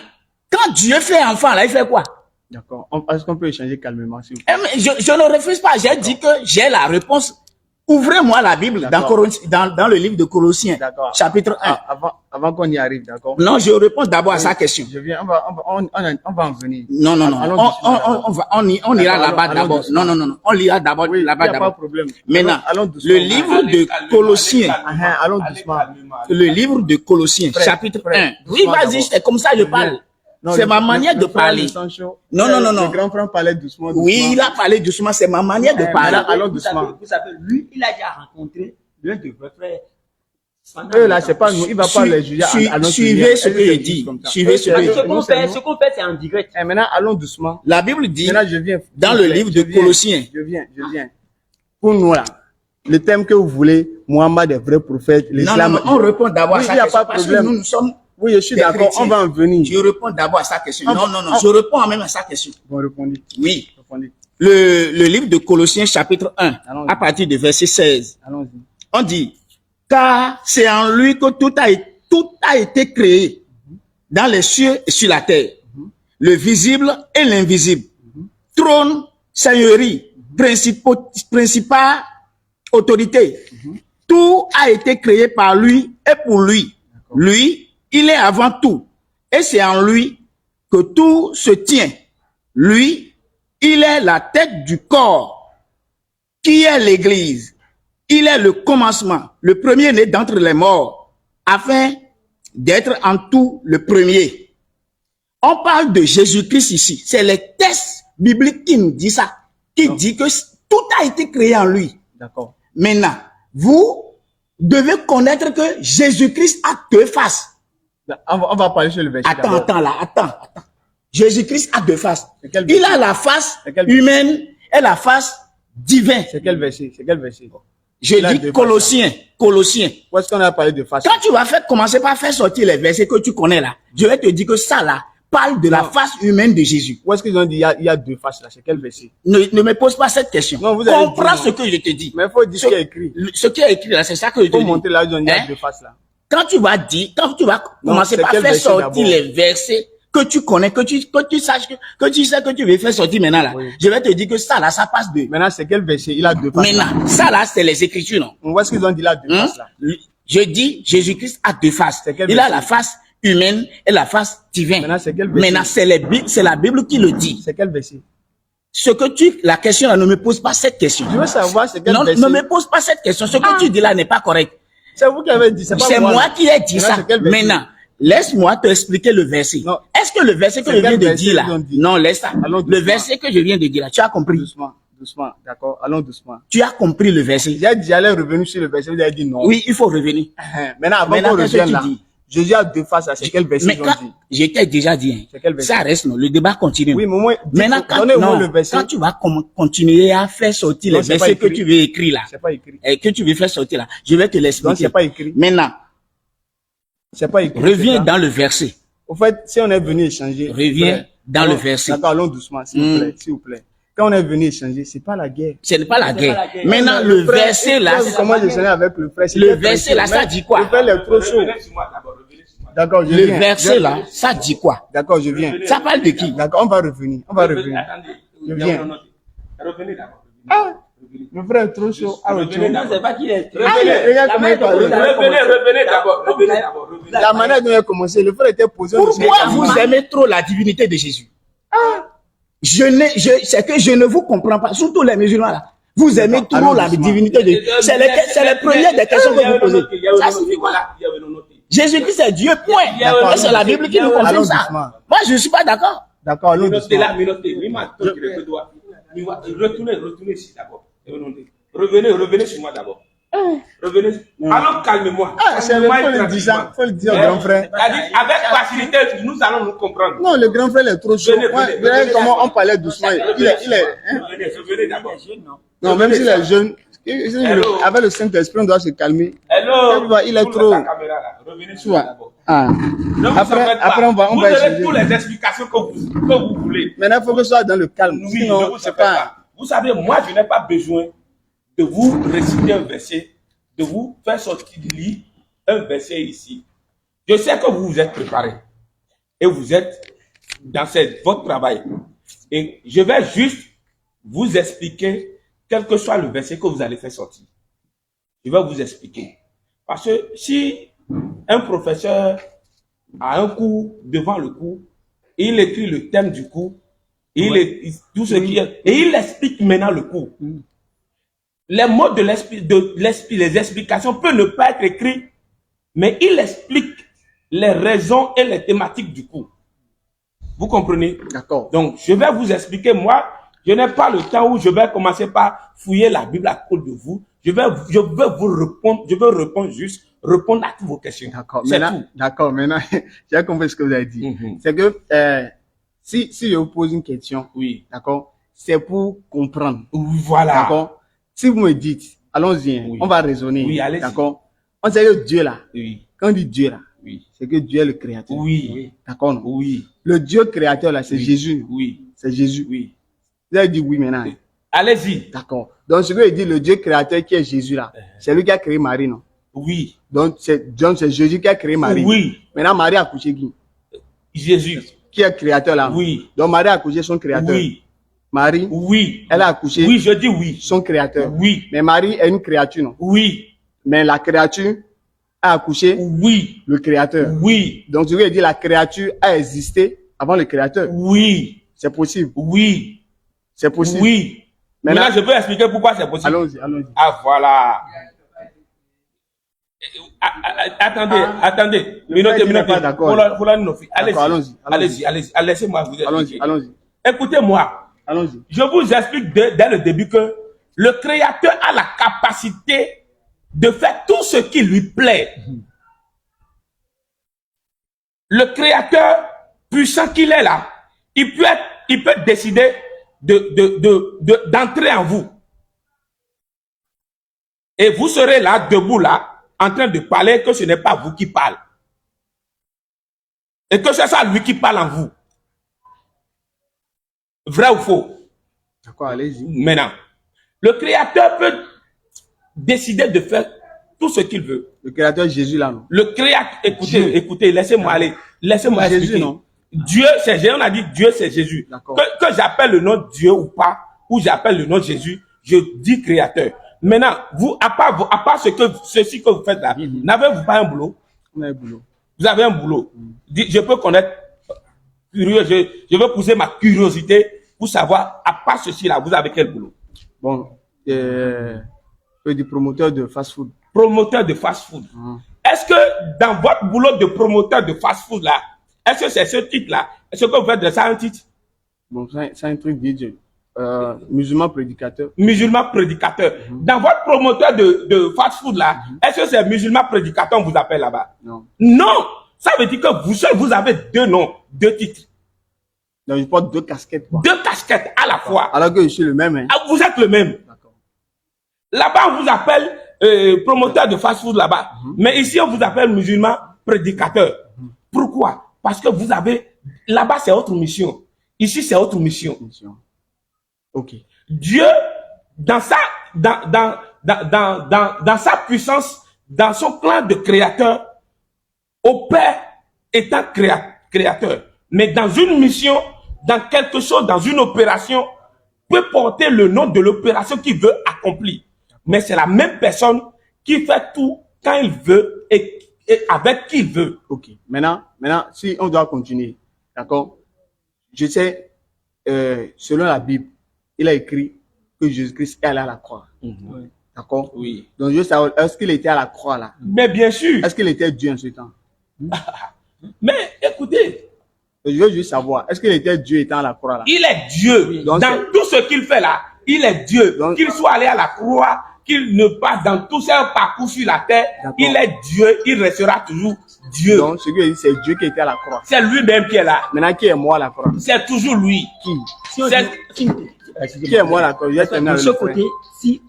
Speaker 3: quand Dieu fait enfant là, il fait quoi?
Speaker 1: D'accord. Est-ce qu'on peut échanger calmement, s'il vous plaît?
Speaker 3: Je ne refuse pas. J'ai dit que j'ai la réponse Ouvrez-moi la Bible dans le livre de Colossiens,
Speaker 1: D'accord.
Speaker 3: chapitre 1.
Speaker 1: Avant qu'on y arrive, d'accord?
Speaker 3: Non, je réponds d'abord à sa question.
Speaker 1: Je viens, on va en venir.
Speaker 3: Non.
Speaker 1: Allons doucement.
Speaker 3: On ira là-bas
Speaker 1: allons
Speaker 3: d'abord.
Speaker 1: doucement.
Speaker 3: Non. On ira d'abord
Speaker 1: Oui,
Speaker 3: là-bas
Speaker 1: il n'y a pas de
Speaker 3: d'abord.
Speaker 1: problème.
Speaker 3: Maintenant,
Speaker 1: Allons doucement.
Speaker 3: le livre de Colossiens,
Speaker 1: Allons doucement.
Speaker 3: le livre de Colossiens,
Speaker 1: Frère,
Speaker 3: chapitre
Speaker 1: frère,
Speaker 3: 1. Oui,
Speaker 1: doucement
Speaker 3: vas-y,
Speaker 1: d'abord.
Speaker 3: c'est comme ça que je parle.
Speaker 1: Non,
Speaker 3: C'est
Speaker 1: le-
Speaker 3: ma
Speaker 1: le-
Speaker 3: manière
Speaker 1: le
Speaker 3: de
Speaker 1: frère
Speaker 3: parler.
Speaker 1: le sang chaud.
Speaker 3: Non.
Speaker 1: Le grand frère parlait doucement.
Speaker 3: Oui, il a parlé doucement, c'est ma manière de parler.
Speaker 1: maintenant, allons doucement.
Speaker 4: Vous savez, lui, il a déjà rencontré l'un de vos frères.
Speaker 1: Eux là, c'est pas nous. Il va pas les juger.
Speaker 3: Suivez ce que je dis. Suivez ce que je
Speaker 4: Ce
Speaker 3: dis.
Speaker 4: qu'on fait, c'est en direct.
Speaker 1: Maintenant, allons doucement.
Speaker 3: La Bible dit,
Speaker 1: Maintenant, je viens.
Speaker 3: dans le livre de Colossiens,
Speaker 1: Je viens. Pour nous là, le thème que vous voulez, Mohammed est vrai prophète,
Speaker 3: non,
Speaker 1: l'islam.
Speaker 3: on répond d'abord à
Speaker 1: Oui,
Speaker 3: sa
Speaker 1: il n'y a
Speaker 3: question.
Speaker 1: pas de
Speaker 3: Parce que
Speaker 1: problème.
Speaker 3: nous sommes
Speaker 1: Oui, je suis
Speaker 3: des
Speaker 1: d'accord.
Speaker 3: chrétiens.
Speaker 1: On va en venir.
Speaker 3: Je réponds d'abord à sa question. Non,
Speaker 1: on-
Speaker 3: je réponds même à sa question.
Speaker 1: Bon, répondez.
Speaker 3: Oui.
Speaker 1: Répondez.
Speaker 3: Le livre de Colossiens, chapitre 1,
Speaker 1: Allons-y.
Speaker 3: à partir du verset 16,
Speaker 1: Allons-y.
Speaker 3: on dit, car c'est en lui que tout a été créé, dans les cieux et sur la terre, le visible et l'invisible, trône, seigneurie, principat, autorité. Tout a été créé par lui et pour lui. Lui, il est avant tout. Et c'est en lui que tout se tient. Lui, il est la tête du corps, qui est l'Église. Il est le commencement, le premier-né d'entre les morts, afin d'être en tout le premier. On parle de Jésus-Christ ici. C'est les textes bibliques qui nous disent ça, qui dit que tout a été créé en lui.
Speaker 1: D'accord.
Speaker 3: Maintenant, vous devez connaître que Jésus-Christ a deux faces.
Speaker 1: On va parler sur le verset.
Speaker 3: Attends. Jésus-Christ a deux faces.
Speaker 1: C'est quel
Speaker 3: Il
Speaker 1: verset?
Speaker 3: a la face
Speaker 1: C'est quel verset?
Speaker 3: humaine et la face divine.
Speaker 1: C'est quel verset?
Speaker 3: Je
Speaker 1: Il a
Speaker 3: dis
Speaker 1: deux
Speaker 3: Colossiens.
Speaker 1: Où est-ce qu'on a parlé de face?
Speaker 3: Quand tu vas commencer par faire sortir les versets que tu connais là, je vais te dire que ça là parle de la face humaine de Jésus.
Speaker 1: Où est-ce qu'ils ont dit il y a deux faces là? C'est quel verset?
Speaker 3: Ne me pose pas cette question.
Speaker 1: Non, vous avez
Speaker 3: Comprends
Speaker 1: dit,
Speaker 3: ce que je te dis.
Speaker 1: Mais il faut dire ce qui est écrit.
Speaker 3: Ce qui est écrit là, c'est ça que je
Speaker 1: Il
Speaker 3: te
Speaker 1: faut
Speaker 3: dis.
Speaker 1: montrer là où il y a
Speaker 3: Hein?
Speaker 1: deux faces là.
Speaker 3: Quand tu vas commencer
Speaker 1: c'est
Speaker 3: par
Speaker 1: quel
Speaker 3: faire
Speaker 1: verset
Speaker 3: sortir
Speaker 1: d'abord?
Speaker 3: les versets que tu connais, que tu saches que tu sais que tu veux faire sortir maintenant là,
Speaker 1: Oui.
Speaker 3: je vais te dire que ça là, ça passe de.
Speaker 1: Maintenant, c'est quel verset? Il a deux faces. là.
Speaker 3: Maintenant, ça là, c'est les Écritures, non?
Speaker 1: Où est-ce qu'ils ont dit là deux
Speaker 3: Hein?
Speaker 1: faces là?
Speaker 3: Je dis, Jésus-Christ a deux faces.
Speaker 1: C'est quel
Speaker 3: Il a
Speaker 1: verset?
Speaker 3: la face humaine et la face divine.
Speaker 1: Maintenant, c'est quel verset?
Speaker 3: Maintenant, c'est la Bible qui le dit.
Speaker 1: C'est quel verset?
Speaker 3: La question là, ne me pose pas cette question.
Speaker 1: Je veux savoir c'est quel
Speaker 3: Non,
Speaker 1: verset.
Speaker 3: ne me pose pas cette question. Ce que tu dis là n'est pas correct.
Speaker 1: C'est vous qui avez dit, c'est pas
Speaker 3: C'est
Speaker 1: moi.
Speaker 3: moi
Speaker 1: là.
Speaker 3: qui ai dit
Speaker 1: Maintenant,
Speaker 3: ça.
Speaker 1: c'est quel verset?
Speaker 3: Maintenant, laisse-moi te expliquer le verset.
Speaker 1: Non.
Speaker 3: Est-ce que le verset que
Speaker 1: C'est
Speaker 3: je viens
Speaker 1: quel
Speaker 3: de
Speaker 1: verset
Speaker 3: dire là,
Speaker 1: ils ont dit?
Speaker 3: non, laisse ça.
Speaker 1: Allons
Speaker 3: Le
Speaker 1: doucement.
Speaker 3: verset que je viens de dire là, tu as compris.
Speaker 1: Doucement, d'accord. Allons doucement.
Speaker 3: Tu as compris le verset.
Speaker 1: J'ai dit, j'allais revenir sur le verset, vous avez dit non.
Speaker 3: Oui, il faut revenir.
Speaker 1: Maintenant, avant
Speaker 3: Maintenant,
Speaker 1: qu'on
Speaker 3: qu'est-ce que
Speaker 1: revienne
Speaker 3: tu
Speaker 1: là,
Speaker 3: dis?
Speaker 1: Jésus a deux faces là, c'est quel verset
Speaker 3: Mais
Speaker 1: ils ont
Speaker 3: quand,
Speaker 1: dit?
Speaker 3: je t'ai déjà dit,
Speaker 1: C'est quel
Speaker 3: hein,
Speaker 1: verset?
Speaker 3: ça reste, non, le débat continue.
Speaker 1: Oui, mais moi,
Speaker 3: Maintenant,
Speaker 1: donnez-moi le verset.
Speaker 3: quand tu vas continuer à faire sortir
Speaker 1: Non,
Speaker 3: les
Speaker 1: c'est pas
Speaker 3: versets que
Speaker 1: écrit.
Speaker 3: tu veux écrire là,
Speaker 1: C'est pas écrit.
Speaker 3: et que tu veux faire sortir là, je vais te
Speaker 1: Donc,
Speaker 3: l'expliquer.
Speaker 1: c'est pas écrit.
Speaker 3: Maintenant,
Speaker 1: C'est pas écrit.
Speaker 3: reviens
Speaker 1: c'est ça?
Speaker 3: dans le verset.
Speaker 1: Au fait, si on est venu échanger.
Speaker 3: Reviens dans le verset.
Speaker 1: D'accord, allons doucement, s'il vous plaît, s'il vous plaît. Quand on est venu échanger, c'est pas la guerre.
Speaker 3: Ce n'est pas la guerre.
Speaker 4: la guerre.
Speaker 3: Maintenant, le verset là,
Speaker 1: Comment échanger avec le frère?
Speaker 3: le verset là, ça dit quoi?
Speaker 1: Le frère est trop chaud.
Speaker 4: Revenez sur moi d'abord.
Speaker 1: D'accord, je
Speaker 3: Le
Speaker 1: viens.
Speaker 3: verset là, ça dit quoi?
Speaker 1: D'accord, je viens.
Speaker 3: Ça parle de qui?
Speaker 1: D'accord, on va revenir.
Speaker 4: Attendez.
Speaker 1: Je viens.
Speaker 4: Revenez d'abord.
Speaker 1: Ah, le frère est trop chaud. Ah, ouais, tu
Speaker 4: Non,
Speaker 1: vois.
Speaker 4: c'est pas qu'il est.
Speaker 1: Regarde comment il parle.
Speaker 4: Revenez d'abord. Revenez d'abord.
Speaker 1: La manière dont il a commencé, le frère était posé.
Speaker 3: Pourquoi vous aimez trop la divinité de Jésus? C'est que je ne vous comprends pas. Surtout les musulmans là. Vous aimez trop
Speaker 1: allons
Speaker 3: la
Speaker 1: doucement.
Speaker 3: divinité de Jésus. C'est les premières des questions que vous posez. Ça signifie quoi? Jésus-Christ est Dieu, point.
Speaker 1: D'accord,
Speaker 3: Et c'est la Bible qui nous
Speaker 1: allons
Speaker 3: confirme ça.
Speaker 1: doucement.
Speaker 3: Moi, je ne suis pas d'accord.
Speaker 1: D'accord, allons doucement.
Speaker 4: Retournez ici d'abord. Revenez sur moi d'abord. Revenez. Alors calmez-moi.
Speaker 1: Ah, c'est le faut le dire ça. Faut le dire au grand frère.
Speaker 4: Avec facilité, nous allons nous comprendre.
Speaker 1: Non, le grand frère est trop chaud.
Speaker 4: Venez,
Speaker 1: Ouais,
Speaker 4: venez,
Speaker 1: regardez
Speaker 4: venez,
Speaker 1: comment
Speaker 4: venez.
Speaker 1: on parlait doucement. Il est, hein?
Speaker 4: Revenez d'abord.
Speaker 1: Non, même s'il est jeune, avec le Saint-Esprit, on doit se calmer.
Speaker 4: Hello.
Speaker 1: Il est
Speaker 4: Pour
Speaker 1: trop.
Speaker 4: la caméra, là. Revenez sur moi d'abord.
Speaker 1: Ah.
Speaker 4: Ne vous
Speaker 1: Après,
Speaker 4: embêtez pas.
Speaker 1: après, on va
Speaker 4: Vous aurez
Speaker 1: échanger.
Speaker 4: toutes les explications que vous voulez.
Speaker 1: Maintenant, il faut que ce soit dans le calme.
Speaker 4: Oui, ne
Speaker 1: Sinon,
Speaker 4: vous
Speaker 1: c'est
Speaker 4: embêtez
Speaker 1: pas.
Speaker 4: pas. Vous savez, moi, je n'ai pas besoin de vous réciter un verset, de vous faire sortir du lit un verset ici. Je sais que vous vous êtes préparé et vous êtes dans votre travail. Et je vais juste vous expliquer quel que soit le verset que vous allez faire sortir. Je vais vous expliquer. Parce que si un professeur a un cours devant le cours, il écrit le thème du cours, tout ce qui est, et il explique maintenant le cours. Les mots de les explications peuvent ne pas être écrits, mais il explique les raisons et les thématiques du cours. Vous comprenez?
Speaker 1: D'accord.
Speaker 4: Donc, je vais vous expliquer, moi, je n'ai pas le temps où je vais commencer par fouiller la Bible à cause de vous. Je vais vous répondre, je vais répondre à toutes vos questions.
Speaker 1: D'accord.
Speaker 4: C'est
Speaker 1: Maintenant,
Speaker 4: tout.
Speaker 1: d'accord. Maintenant, j'ai compris ce que vous avez dit. C'est que si je vous pose une question,
Speaker 4: Oui.
Speaker 1: d'accord, c'est pour comprendre.
Speaker 4: Voilà.
Speaker 1: D'accord. Si vous me dites, allons-y,
Speaker 4: Oui.
Speaker 1: on va raisonner.
Speaker 4: Oui, allez-y.
Speaker 1: D'accord. On sait que Dieu là,
Speaker 4: Oui.
Speaker 1: quand on dit Dieu là,
Speaker 4: Oui.
Speaker 1: c'est que Dieu est le créateur.
Speaker 4: Oui.
Speaker 1: D'accord, non?
Speaker 4: Oui.
Speaker 1: Le Dieu créateur là, c'est
Speaker 4: Oui.
Speaker 1: Jésus.
Speaker 4: Oui.
Speaker 1: C'est Jésus.
Speaker 4: Oui.
Speaker 1: Vous avez dit oui maintenant.
Speaker 4: Allez-y.
Speaker 1: D'accord. Donc, ce que il dit, le Dieu créateur qui est Jésus là, c'est lui qui a créé Marie, non?
Speaker 4: Oui.
Speaker 1: Donc, c'est Jésus qui a créé Marie.
Speaker 4: Oui.
Speaker 1: Maintenant, Marie a accouché qui?
Speaker 4: Jésus.
Speaker 1: Qui est créateur là?
Speaker 4: Oui.
Speaker 1: Donc, Marie a accouché son créateur.
Speaker 4: Oui.
Speaker 1: Marie,
Speaker 4: Oui.
Speaker 1: elle a accouché
Speaker 4: Oui, je dis oui.
Speaker 1: son créateur.
Speaker 4: Oui.
Speaker 1: Mais Marie est une créature, non?
Speaker 4: Oui.
Speaker 1: Mais la créature a accouché
Speaker 4: Oui.
Speaker 1: le créateur.
Speaker 4: Oui.
Speaker 1: Donc, ce que il dit, la créature a existé avant le créateur.
Speaker 4: Oui.
Speaker 1: C'est possible.
Speaker 4: Oui.
Speaker 1: C'est possible.
Speaker 4: Oui. Maintenant, je peux expliquer pourquoi c'est possible.
Speaker 1: Allons-y, allons-y.
Speaker 4: Ah, voilà. Attendez. Minute.
Speaker 1: pas d'accord.
Speaker 4: Allez-y. Laissez-moi vous expliquer.
Speaker 1: Allons-y.
Speaker 4: Écoutez-moi.
Speaker 1: Allons-y.
Speaker 4: Je vous explique dès le début que le Créateur a la capacité de faire tout ce qui lui plaît. Le Créateur, puissant qu'il est là, il peut décider d'entrer en vous. Et vous serez là, debout là, en train de parler que ce n'est pas vous qui parlez. Et que c'est ça lui qui parle en vous. Vrai ou faux?
Speaker 1: D'accord, allez-y.
Speaker 4: Maintenant, le Créateur peut décider de faire tout ce qu'il veut.
Speaker 1: Le créateur Jésus là, non?
Speaker 4: Le Créateur, écoutez, laissez-moi aller. Laissez-moi
Speaker 1: Jésus,
Speaker 4: expliquer.
Speaker 1: non?
Speaker 4: Dieu, c'est Jésus, on a dit Dieu, c'est Jésus.
Speaker 1: D'accord.
Speaker 4: Que j'appelle le nom de Dieu ou pas, ou j'appelle le nom de Jésus, je dis Créateur. Maintenant, vous, à part ceci que vous faites là, n'avez-vous pas un boulot?
Speaker 1: On a un boulot.
Speaker 4: Vous avez un boulot. Je peux connaître, curieux, je veux pousser ma curiosité pour savoir, à part ceci là, vous avez quel boulot?
Speaker 1: Bon, du promoteur de fast-food.
Speaker 4: Promoteur de fast-food. Est-ce que dans votre boulot de promoteur de fast-food là, est-ce que c'est ce titre là? Est-ce que vous faites de ça un titre?
Speaker 1: Bon, c'est un truc DJ. Musulman prédicateur.
Speaker 4: Musulman prédicateur. Dans votre promoteur de fast-food là, est-ce que c'est musulman prédicateur on vous appelle là-bas?
Speaker 1: Non.
Speaker 4: Non! Ça veut dire que vous seul, vous avez deux noms, deux titres.
Speaker 1: Donc, je porte deux casquettes, quoi.
Speaker 4: Deux casquettes à la fois.
Speaker 1: Alors que je suis le même, hein.
Speaker 4: Ah, vous êtes le même.
Speaker 1: D'accord.
Speaker 4: Là-bas, on vous appelle promoteur de fast-food là-bas. Mais ici, on vous appelle musulman prédicateur. Pourquoi? Parce que vous avez... Là-bas, c'est autre mission. Ici, c'est autre mission.
Speaker 1: Ok.
Speaker 4: Dieu, dans sa puissance, dans son plan de créateur, opère étant créateur. Mais dans une mission, dans quelque chose, dans une opération, peut porter le nom de l'opération qu'il veut accomplir. Mais c'est la même personne qui fait tout quand il veut et avec qui il veut.
Speaker 1: Ok. Maintenant, si on doit continuer, d'accord? Je sais, selon la Bible, il a écrit que Jésus-Christ est allé à la croix. D'accord?
Speaker 4: Oui.
Speaker 1: Donc, je veux savoir, est-ce qu'il était à la croix là?
Speaker 4: Mais bien sûr.
Speaker 1: Est-ce qu'il était Dieu en ce temps?
Speaker 4: Mais écoutez,
Speaker 1: Je veux juste savoir, est-ce qu'il était Dieu étant à la croix là?
Speaker 4: il est Dieu.
Speaker 1: Donc,
Speaker 4: dans tout ce qu'il fait là, il est Dieu.
Speaker 1: Donc,
Speaker 4: qu'il soit allé à la croix, qu'il ne passe dans tout ce parcours sur la terre, il est Dieu, il restera toujours Dieu.
Speaker 1: Donc, ce que je dis, c'est Dieu qui était à la croix.
Speaker 4: C'est lui-même qui est là.
Speaker 1: Maintenant, qui est mort à la croix?
Speaker 4: C'est toujours lui.
Speaker 1: Qui?
Speaker 5: Qui
Speaker 1: Qui est mort à la croix? Je vais terminer
Speaker 5: de
Speaker 1: avec
Speaker 5: ce
Speaker 1: le frère.
Speaker 5: côté, si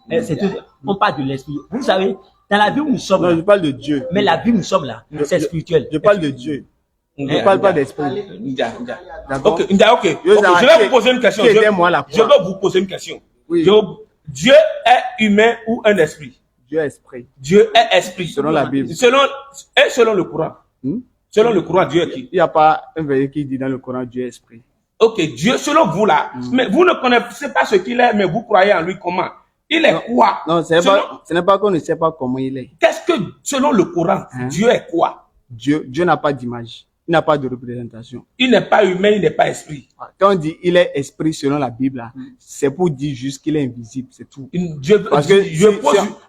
Speaker 5: on parle de l'esprit, vous savez, dans la vie où nous sommes,
Speaker 1: Non,
Speaker 5: là,
Speaker 1: je parle de Dieu.
Speaker 5: mais la vie où nous sommes là, c'est spirituel.
Speaker 1: Je parle de Dieu. Je ne parle pas d'esprit. D'accord?
Speaker 4: Ok, je vais vous poser une question.
Speaker 1: Qui était mort à la
Speaker 4: Je
Speaker 1: croix?
Speaker 4: vais vous poser une question.
Speaker 1: Oui.
Speaker 4: Dieu est humain ou un esprit?
Speaker 1: Dieu est esprit.
Speaker 4: Dieu est esprit.
Speaker 1: Selon la Bible.
Speaker 4: Selon le Coran. Selon le Coran, Dieu est qui?
Speaker 1: Il n'y a pas un verset qui dit dans le Coran Dieu est esprit.
Speaker 4: Ok, Dieu, selon vous là, mais vous ne connaissez pas ce qu'il est, mais vous croyez en lui comment? Il est quoi?
Speaker 1: Non, ce n'est pas qu'on ne sait pas comment il est.
Speaker 4: Qu'est-ce que, selon le Coran, Dieu est quoi?
Speaker 1: Dieu n'a pas d'image. Il n'a pas de représentation.
Speaker 4: Il n'est pas humain, il n'est pas esprit.
Speaker 1: Quand on dit il est esprit selon la Bible, c'est pour dire juste qu'il est invisible, c'est tout.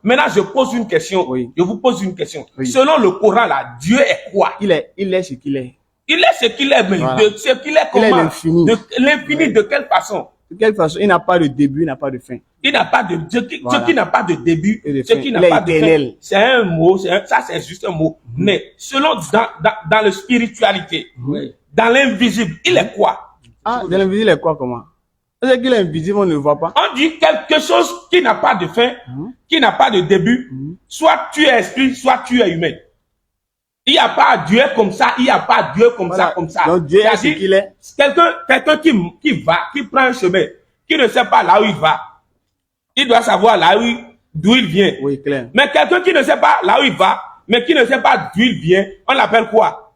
Speaker 4: Maintenant, je pose une question.
Speaker 1: Oui.
Speaker 4: Je vous pose une question.
Speaker 1: Oui.
Speaker 4: Selon le Coran, là, Dieu est quoi?
Speaker 1: Il est ce qu'il est.
Speaker 4: Il est ce qu'il est, mais
Speaker 1: Voilà.
Speaker 4: ce qu'il est
Speaker 1: Il est
Speaker 4: comment?
Speaker 1: l'infini.
Speaker 4: L'infini, de quelle façon?
Speaker 1: De quelle façon? Il n'a pas de début, il n'a pas de fin.
Speaker 4: Il n'a pas de,
Speaker 1: Voilà.
Speaker 4: ce qui n'a pas de début,
Speaker 1: Et de
Speaker 4: ce
Speaker 1: fin.
Speaker 4: qui
Speaker 1: Il
Speaker 4: n'a
Speaker 1: est
Speaker 4: pas de fin.
Speaker 1: éternel.
Speaker 4: C'est un mot, ça c'est juste un mot. Mais selon, dans la spiritualité, dans l'invisible, il est quoi?
Speaker 1: Ah, dans l'invisible, il est quoi, comment? C'est qu'il est invisible, on ne le voit pas.
Speaker 4: On dit quelque chose qui n'a pas de fin, qui n'a pas de début. Soit tu es esprit, soit tu es humain. Il n'y a pas Dieu comme ça, il n'y a pas Dieu comme
Speaker 1: Voilà.
Speaker 4: ça, comme ça.
Speaker 1: Donc Dieu est ce
Speaker 4: C'est-à-dire,
Speaker 1: qu'il est.
Speaker 4: Quelqu'un qui prend un chemin, qui ne sait pas là où il va, il doit savoir d'où il vient.
Speaker 1: Oui, clair.
Speaker 4: Mais quelqu'un qui ne sait pas là où il va, mais qui ne sait pas d'où il vient, on l'appelle quoi?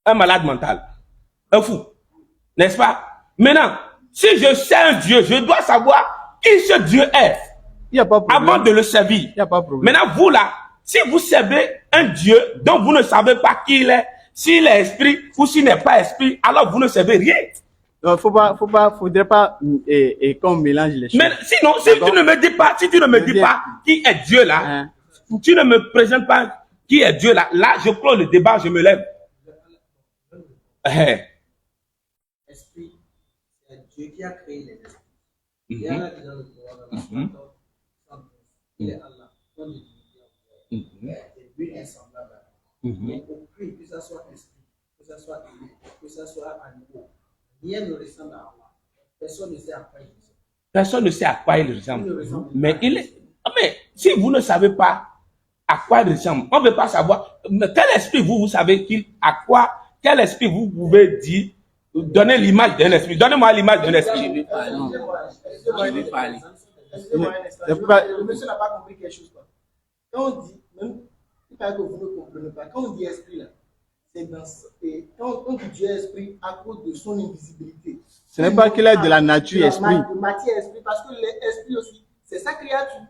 Speaker 4: Un malade mental. Un fou. N'est-ce pas? Maintenant, si je sais un Dieu, je dois savoir qui ce Dieu est
Speaker 1: Il n'y a pas de problème.
Speaker 4: avant de le servir.
Speaker 1: Il n'y a pas de problème.
Speaker 4: Maintenant, vous là, si vous servez un Dieu dont vous ne savez pas qui il est, s'il est esprit ou s'il n'est pas esprit, alors vous ne savez rien.
Speaker 1: Non, faudrait pas qu'on mélange les choses.
Speaker 4: Mais sinon, si tu ne me dis pas, qui est Dieu là, tu ne me présentes pas qui est Dieu là, là je clôt le débat, je me lève.
Speaker 6: Esprit, c'est Dieu qui a créé les esprits. Il y a là dans le Coran, il est Allah, non de divinité, et Dieu est semblable à lui. Mais aucun, que ce soit esprit, que ce soit humain, que ce soit animal, rien ne ressemble à Allah. Personne ne sait à quoi il ressemble.
Speaker 4: Personne ne sait à quoi il ressemble. Mais si vous ne savez pas à quoi il ressemble, on ne veut pas savoir. Mais quel esprit vous savez quel esprit vous pouvez dire, donnez l'image d'un esprit. Donnez-moi l'image d'un esprit.
Speaker 6: Le monsieur n'a pas compris quelque chose. Quand on dit, même, il paraît que vous ne comprenez pas, quand on dit esprit là, c'est dans, et quand on dit Dieu est esprit à cause de son invisibilité.
Speaker 1: Ce n'est pas qu'il est de la nature esprit.
Speaker 6: De matière esprit, parce que l'esprit aussi, c'est sa créature.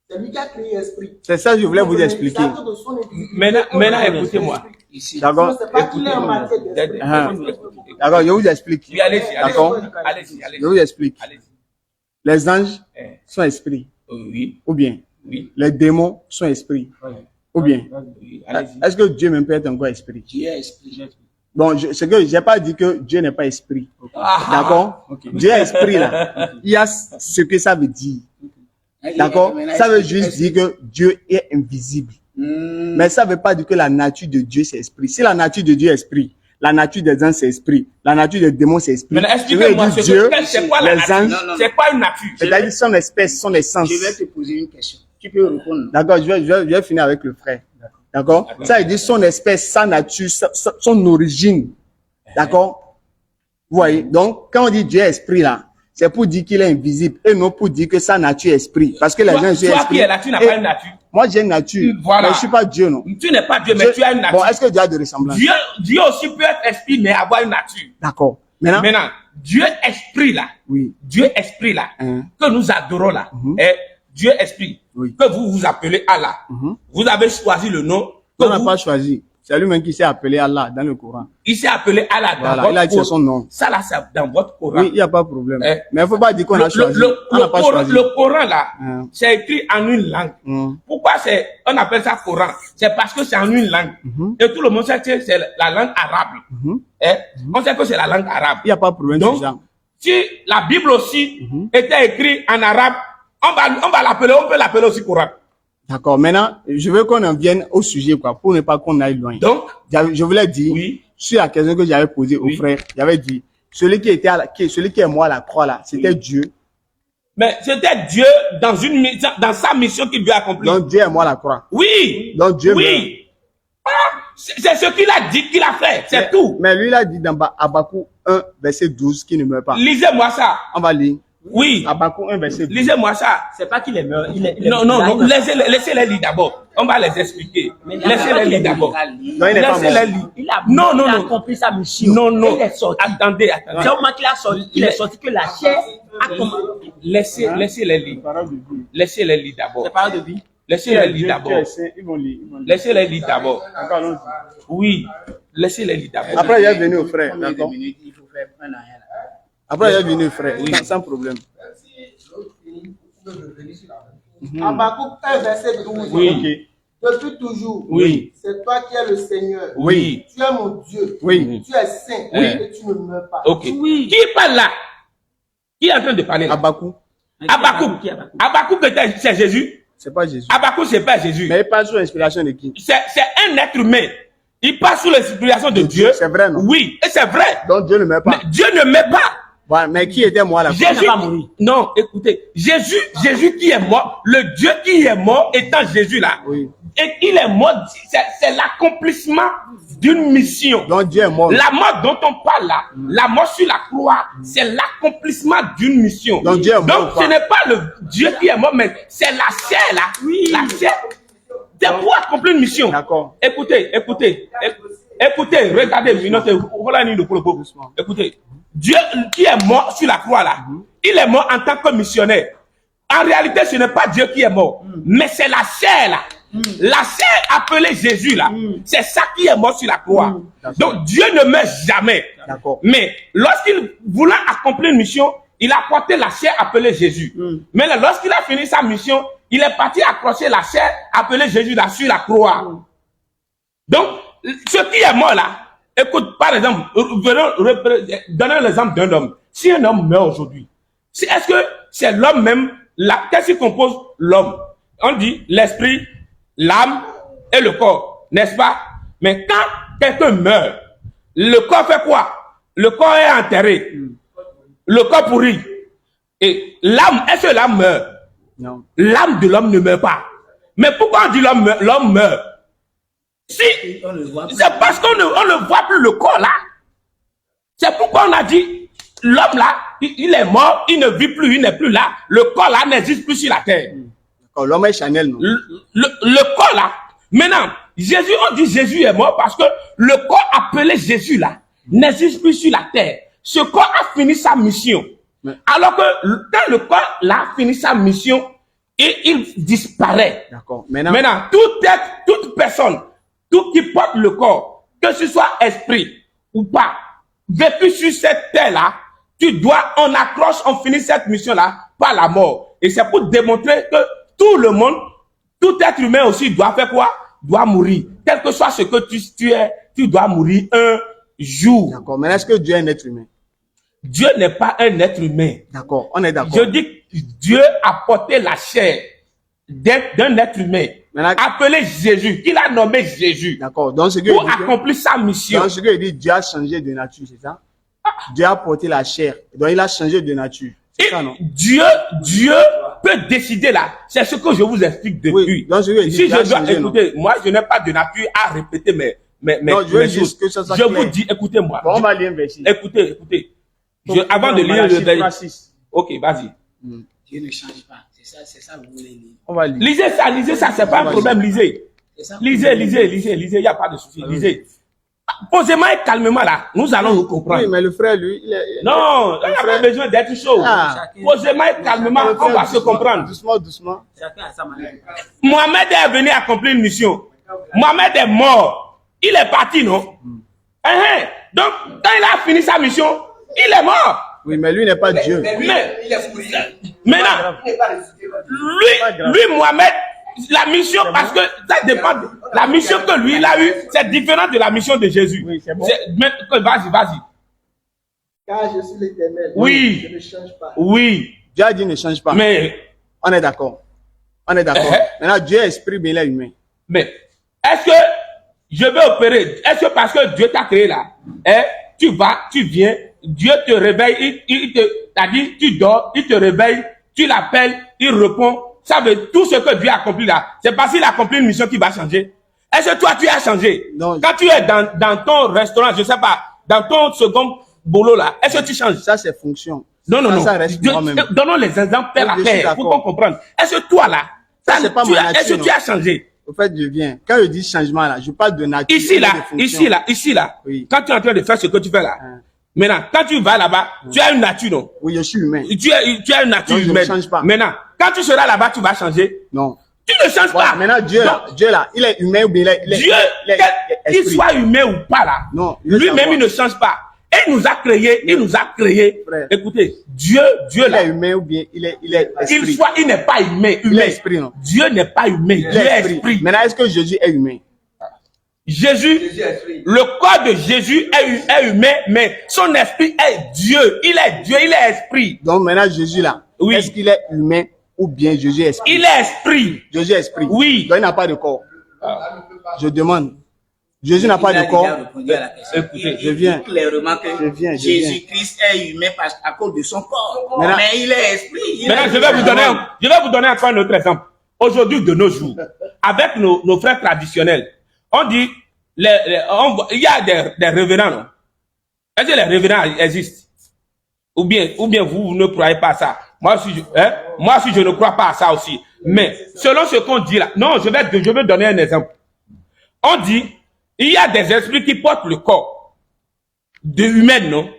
Speaker 6: C'est lui qui a créé l'esprit.
Speaker 1: C'est ça que je voulais vous expliquer.
Speaker 6: C'est à cause de son invisibilité.
Speaker 4: Maintenant, écoutez-moi.
Speaker 1: D'accord?
Speaker 6: C'est pas qu'il est en matière d'esprit.
Speaker 1: D'accord, je vous explique.
Speaker 4: Oui, allez-y,
Speaker 1: D'accord?
Speaker 4: allez-y.
Speaker 1: Je vous explique.
Speaker 4: Allez-y.
Speaker 1: Les anges sont esprits.
Speaker 4: Oui,
Speaker 1: Ou bien,
Speaker 4: oui,
Speaker 1: les démons sont esprits. Ou bien,
Speaker 4: oui, allez-y.
Speaker 1: est-ce que Dieu même peut être encore esprit?
Speaker 6: Dieu est esprit.
Speaker 1: Bon, c'est que j'ai pas dit que Dieu n'est pas esprit.
Speaker 4: Ah,
Speaker 1: D'accord? Dieu est esprit là. Il y a ce que ça veut dire. D'accord? Ça veut juste dire que Dieu est invisible. Mais ça veut pas dire que la nature de Dieu c'est esprit. Si la nature de Dieu est esprit, la nature des anges c'est esprit, la nature des démons c'est esprit.
Speaker 4: Maintenant,
Speaker 1: Je vais
Speaker 4: expliquez-moi
Speaker 1: dire Dieu,
Speaker 4: c'est quoi la
Speaker 1: les
Speaker 4: nature?
Speaker 1: anges,
Speaker 4: C'est quoi une nature?
Speaker 1: c'est-à-dire son espèce, son essence.
Speaker 6: Je vais te poser une question. Tu peux répondre.
Speaker 1: D'accord, je vais finir avec le frère. D'accord? Ça veut dire son espèce, sa nature, son origine. D'accord? Vous voyez? Donc, quand on dit Dieu est esprit là, c'est pour dire qu'il est invisible et non pour dire que sa nature est esprit. Parce que les gens sont
Speaker 4: Toi
Speaker 1: esprit.
Speaker 4: qui es là, tu n'as pas une nature.
Speaker 1: Moi, j'ai une nature.
Speaker 4: Voilà.
Speaker 1: Mais je suis pas Dieu, non?
Speaker 4: Tu n'es pas Dieu, mais
Speaker 1: Dieu-
Speaker 4: tu as une nature.
Speaker 1: Bon, est-ce que Dieu a de ressemblance?
Speaker 4: Dieu aussi peut être esprit, mais avoir une nature.
Speaker 1: D'accord. Maintenant?
Speaker 4: Maintenant, Dieu esprit là,
Speaker 1: Oui.
Speaker 4: Dieu esprit là, que nous adorons là, est Dieu esprit,
Speaker 1: Oui.
Speaker 4: que vous vous appelez Allah. Vous avez choisi le nom que
Speaker 1: On n'a
Speaker 4: vous,
Speaker 1: pas choisi. C'est lui-même qui s'est appelé Allah dans le Coran.
Speaker 4: il s'est appelé Allah dans
Speaker 1: Voilà, il a
Speaker 4: votre
Speaker 1: dit
Speaker 4: Coran.
Speaker 1: son nom.
Speaker 4: Ça là, c'est dans votre Coran.
Speaker 1: Oui, il n'y a pas de problème.
Speaker 4: Eh.
Speaker 1: Mais il ne faut pas dire qu'on a choisi. On n'a pas choisi.
Speaker 4: Le Coran là,
Speaker 1: Hein.
Speaker 4: c'est écrit en une langue. Pourquoi on appelle ça Coran? C'est parce que c'est en une langue. Et tout le monde sait que c'est la langue arabe. On sait que c'est la langue arabe.
Speaker 1: Il n'y a pas de problème
Speaker 4: Donc,
Speaker 1: sur ça.
Speaker 4: si la Bible aussi était écrite en arabe, on peut l'appeler aussi Coran.
Speaker 1: D'accord. Maintenant, je veux qu'on en vienne au sujet, quoi, pour ne pas qu'on aille loin.
Speaker 4: Donc,
Speaker 1: Je voulais dire,
Speaker 4: oui,
Speaker 1: sur la question que j'avais posée au
Speaker 4: Oui.
Speaker 1: frère, j'avais dit, celui qui est mort à la croix là, c'était Dieu.
Speaker 4: mais c'était Dieu dans sa mission qu'il devait accomplir.
Speaker 1: Donc Dieu est mort à la croix.
Speaker 4: Oui,
Speaker 1: Donc Dieu
Speaker 4: oui. Ah, c'est ce qu'il a dit qu'il a fait, c'est tout.
Speaker 1: Mais lui, il a dit dans Habakkuk 1, verset 12, qu'il ne meurt pas.
Speaker 4: Lisez-moi ça.
Speaker 1: On va lire.
Speaker 4: Oui.
Speaker 1: Habakkuk 1, verset 12.
Speaker 4: Lisez-moi ça.
Speaker 5: C'est pas qu'il est mort.
Speaker 4: Non, laissez-les lire d'abord. On va les expliquer. Laissez-les lire d'abord.
Speaker 1: Non, il n'est pas
Speaker 4: Laissez-les
Speaker 1: mort.
Speaker 4: lire.
Speaker 5: Il a
Speaker 4: Non.
Speaker 5: accompli sa mission.
Speaker 4: Non.
Speaker 5: Il est sorti.
Speaker 4: Attendez.
Speaker 5: C'est au moment qu'il a sorti, il est sorti que la chair a commencé.
Speaker 4: Laissez-les lire.
Speaker 1: Parole de Dieu.
Speaker 4: Laissez-les lire d'abord.
Speaker 5: C'est parole de vie.
Speaker 4: Laissez-les
Speaker 1: Dieu
Speaker 4: lire d'abord.
Speaker 1: est saint, ils vont lire.
Speaker 4: Laissez-les lire d'abord.
Speaker 1: D'accord, allons-y.
Speaker 4: Oui. Laissez-les lire d'abord.
Speaker 1: Après, il est venu au frère,
Speaker 3: Combien de
Speaker 1: d'accord?
Speaker 3: minutes il faut faire un an là?
Speaker 1: Après, il est venu au frère, sans problème.
Speaker 6: Habakkuk 1, verset 12.
Speaker 4: Oui.
Speaker 6: Depuis toujours,
Speaker 4: Oui.
Speaker 6: c'est toi qui es le Seigneur.
Speaker 4: Oui.
Speaker 6: Tu es mon Dieu.
Speaker 1: Oui.
Speaker 6: Tu es saint et tu ne meurs pas.
Speaker 4: Ok.
Speaker 5: Oui.
Speaker 4: Qui parle là? Qui est en train de parler là?
Speaker 1: Habakkuk,
Speaker 4: Habakkuk. Habakkuk, c'est Jésus.
Speaker 1: c'est pas Jésus.
Speaker 4: Habakkuk, c'est pas Jésus.
Speaker 1: Mais il parle sous l'inspiration de qui?
Speaker 4: C'est un être humain. Il passe sous l'inspiration de Dieu.
Speaker 1: C'est vrai, non?
Speaker 4: Oui, et c'est vrai.
Speaker 1: Donc Dieu ne meurt pas.
Speaker 4: Mais Dieu ne met pas.
Speaker 1: Voilà, mais qui était moi là?
Speaker 4: Jésus,
Speaker 5: pas mouru.
Speaker 4: non, écoutez, Jésus qui est mort, le Dieu qui est mort étant Jésus là,
Speaker 1: Oui.
Speaker 4: et il est mort, c'est l'accomplissement d'une mission.
Speaker 1: Donc Dieu est mort.
Speaker 4: La mort dont on parle là, la mort sur la croix, c'est l'accomplissement d'une mission.
Speaker 1: Donc Dieu est mort
Speaker 4: Donc
Speaker 1: ou pas?
Speaker 4: ce n'est pas le Dieu qui est mort, mais c'est la chair là.
Speaker 5: Oui.
Speaker 4: La chair. C'est pour accomplir une mission.
Speaker 1: D'accord.
Speaker 4: Écoutez, regardez, voilà le propos. Écoutez, Dieu qui est mort sur la croix là, il est mort en tant que missionnaire. En réalité, ce n'est pas Dieu qui est mort, mais c'est la chair là. La chair appelée Jésus là, c'est ça qui est mort sur la croix. Donc Dieu ne meurt jamais.
Speaker 1: D'accord.
Speaker 4: Mais lorsqu'il voulait accomplir une mission, il a porté la chair appelée Jésus. Mais là, lorsqu'il a fini sa mission, il est parti accrocher la chair appelée Jésus là sur la croix. Donc, ce qui est mort là, écoute, par exemple, donnez l'exemple d'un homme. Si un homme meurt aujourd'hui, est-ce que c'est l'homme même, qu'est-ce qui compose l'homme? On dit l'esprit, l'âme et le corps, n'est-ce pas? Mais quand quelqu'un meurt, le corps fait quoi? Le corps est enterré. Le corps pourrit. Et l'âme, est-ce que l'âme meurt?
Speaker 1: Non.
Speaker 4: L'âme de l'homme ne meurt pas. Mais pourquoi on dit l'homme meurt? Si,
Speaker 3: On le voit plus.
Speaker 4: c'est parce qu'on ne voit plus le corps là. C'est pourquoi on a dit, l'homme là, il est mort, il ne vit plus, il n'est plus là. Le corps là n'existe plus sur la terre.
Speaker 1: D'accord. L'homme est Chanel, non?
Speaker 4: Le corps là, maintenant, Jésus, on dit Jésus est mort parce que le corps appelé Jésus là, n'existe plus sur la terre. Ce corps a fini sa mission.
Speaker 1: Mais-
Speaker 4: Alors que quand le corps là a fini sa mission, et il disparaît.
Speaker 1: D'accord. Maintenant,
Speaker 4: Toute personne, tout qui porte le corps, que ce soit esprit ou pas, vécu sur cette terre-là, on accroche, on finit cette mission-là par la mort. Et c'est pour démontrer que tout le monde, tout être humain aussi doit faire quoi? Doit mourir. Quel que soit ce que tu es, tu dois mourir un jour.
Speaker 1: d'accord. Maintenant, est-ce que Dieu est un être humain?
Speaker 4: Dieu n'est pas un être humain.
Speaker 1: D'accord. On est d'accord.
Speaker 4: Je dis que Dieu a porté la chair d'un être humain,
Speaker 1: Maintenant-
Speaker 4: appelé Jésus, qu'il a nommé Jésus,
Speaker 1: D'accord. Donc, ce que
Speaker 4: pour
Speaker 1: il dit,
Speaker 4: accomplir sa mission.
Speaker 1: dans ce que il dit, Dieu a changé de nature, c'est ça? Dieu a porté la chair. Donc, il a changé de nature. C'est
Speaker 4: Et
Speaker 1: ça, non?
Speaker 4: Dieu peut décider là. C'est ce que je vous explique depuis.
Speaker 1: Oui, donc, ce que il dit,
Speaker 4: Si
Speaker 1: Dieu
Speaker 4: je
Speaker 1: a
Speaker 4: dois
Speaker 1: changé, non?
Speaker 4: écouter, moi je n'ai pas de nature à répéter
Speaker 1: Non, je veux
Speaker 4: mes
Speaker 1: juste
Speaker 4: choses.
Speaker 1: que ça soit
Speaker 4: Je
Speaker 1: clair.
Speaker 4: vous dis, écoutez-moi.
Speaker 1: Bon, on va lire un verset.
Speaker 4: Écoutez. Avant de lire le
Speaker 1: verset.
Speaker 4: verset. Ok, vas-y.
Speaker 3: Dieu ne change pas. C'est ça que vous voulez lire.
Speaker 1: On va lire.
Speaker 4: Lisez ça, c'est pas un problème, lisez.
Speaker 3: C'est ça.
Speaker 4: Lisez, il n'y a pas de souci, lisez. Posément et calmement là, nous allons nous comprendre.
Speaker 1: Oui, mais le frère, lui, il est...
Speaker 4: Non, il n'y a pas besoin d'être chaud.
Speaker 1: Ah.
Speaker 4: Posément et calmement,
Speaker 1: Le
Speaker 4: on
Speaker 1: frère,
Speaker 4: va se
Speaker 1: doucement,
Speaker 4: comprendre.
Speaker 1: Doucement.
Speaker 5: Chacun a sa manière.
Speaker 4: Mohamed est venu accomplir une mission. Mohamed est mort. Il est parti, non? Donc, quand il a fini sa mission, il est mort.
Speaker 1: Oui, mais lui n'est pas Dieu.
Speaker 4: Mais,
Speaker 6: Il est fouillé.
Speaker 4: maintenant,
Speaker 6: Il n'est pas ressuscité.
Speaker 4: lui, Mohamed, la mission, parce que ça dépend. La mission que lui, il a eue, c'est différent de la mission de Jésus.
Speaker 1: Oui, c'est bon.
Speaker 4: Vas-y.
Speaker 6: Car je suis l'Éternel.
Speaker 4: Oui.
Speaker 6: Je ne change pas.
Speaker 4: Oui,
Speaker 1: Dieu a dit ne change pas.
Speaker 4: mais
Speaker 1: On est d'accord. Maintenant, Dieu est esprit, mais il est humain.
Speaker 4: Mais est-ce que je vais opérer? Est-ce que parce que Dieu t'a créé là, tu viens, Dieu te réveille, t'as dit, tu dors, il te réveille, tu l'appelles, il répond. Ça veut tout ce que Dieu a accompli là, c'est parce qu'il a accompli une mission qui va changer. Est-ce que toi tu as changé?
Speaker 1: Non.
Speaker 4: Quand tu es dans ton restaurant, je sais pas, dans ton second boulot là, est-ce que tu changes?
Speaker 1: Ça, c'est fonction.
Speaker 4: Non.
Speaker 1: Ça reste moi-même.
Speaker 4: Donnons les exemples pair à
Speaker 1: Je suis
Speaker 4: pair pour
Speaker 1: d'accord.
Speaker 4: qu'on comprenne. Est-ce que toi là,
Speaker 1: Ça, c'est pas ma nature,
Speaker 4: est-ce que tu
Speaker 1: non.
Speaker 4: as changé?
Speaker 1: Au fait, je viens. Quand je dis changement là, je parle de nature.
Speaker 4: Ici
Speaker 1: et de
Speaker 4: là,
Speaker 1: fonction.
Speaker 4: ici là.
Speaker 1: Oui.
Speaker 4: Quand tu es en train de faire ce que tu fais là, maintenant, quand tu vas là-bas, tu as une nature, non?
Speaker 1: Oui, je suis humain.
Speaker 4: Tu as une nature
Speaker 1: Non, je ne
Speaker 4: humaine.
Speaker 1: change pas.
Speaker 4: Maintenant, quand tu seras là-bas, tu vas changer.
Speaker 1: Non.
Speaker 4: Tu ne changes
Speaker 1: Voilà,
Speaker 4: pas.
Speaker 1: maintenant, Dieu là, il est humain ou bien il est
Speaker 4: Dieu, qu'il
Speaker 1: esprit.
Speaker 4: soit humain ou pas là,
Speaker 1: Non, il veut
Speaker 4: lui-même
Speaker 1: savoir.
Speaker 4: il ne change pas. Et il nous a créé.
Speaker 1: Frère.
Speaker 4: Écoutez, Dieu
Speaker 1: Il
Speaker 4: là,
Speaker 1: est humain ou bien il est esprit.
Speaker 4: il n'est pas humain.
Speaker 1: Il est esprit, non?
Speaker 4: Dieu n'est pas humain.
Speaker 1: Il
Speaker 4: Dieu
Speaker 1: est
Speaker 4: est
Speaker 1: esprit.
Speaker 4: esprit.
Speaker 1: Maintenant, est-ce que Jésus est humain?
Speaker 4: Jésus, le corps de Jésus est humain, mais son esprit est Dieu. Il est Dieu, il est esprit.
Speaker 1: Donc maintenant, Jésus là,
Speaker 4: Oui.
Speaker 1: est-ce qu'il est humain ou bien Jésus est esprit?
Speaker 4: Il est esprit.
Speaker 1: Jésus est esprit.
Speaker 4: Oui.
Speaker 1: Donc il n'a pas de corps. Je demande. Jésus n'a pas
Speaker 3: Il a
Speaker 1: de corps.
Speaker 3: déjà répondu à la question.
Speaker 4: Écoutez,
Speaker 1: je viens.
Speaker 3: Il dit clairement que
Speaker 1: Je viens.
Speaker 3: Jésus-Christ est humain à cause de son corps.
Speaker 1: Maintenant-
Speaker 3: Mais il est esprit.
Speaker 4: Maintenant, je vais vous donner encore un autre exemple. Aujourd'hui, de nos jours, avec nos frères traditionnels, on dit, il y a des révérends, non? Est-ce que les révérends existent? Ou bien vous ne croyez pas à ça? Moi aussi, je ne crois pas à ça aussi. Mais, selon ce qu'on dit là, non, je vais donner un exemple. On dit, il y a des esprits qui portent le corps de humain, non?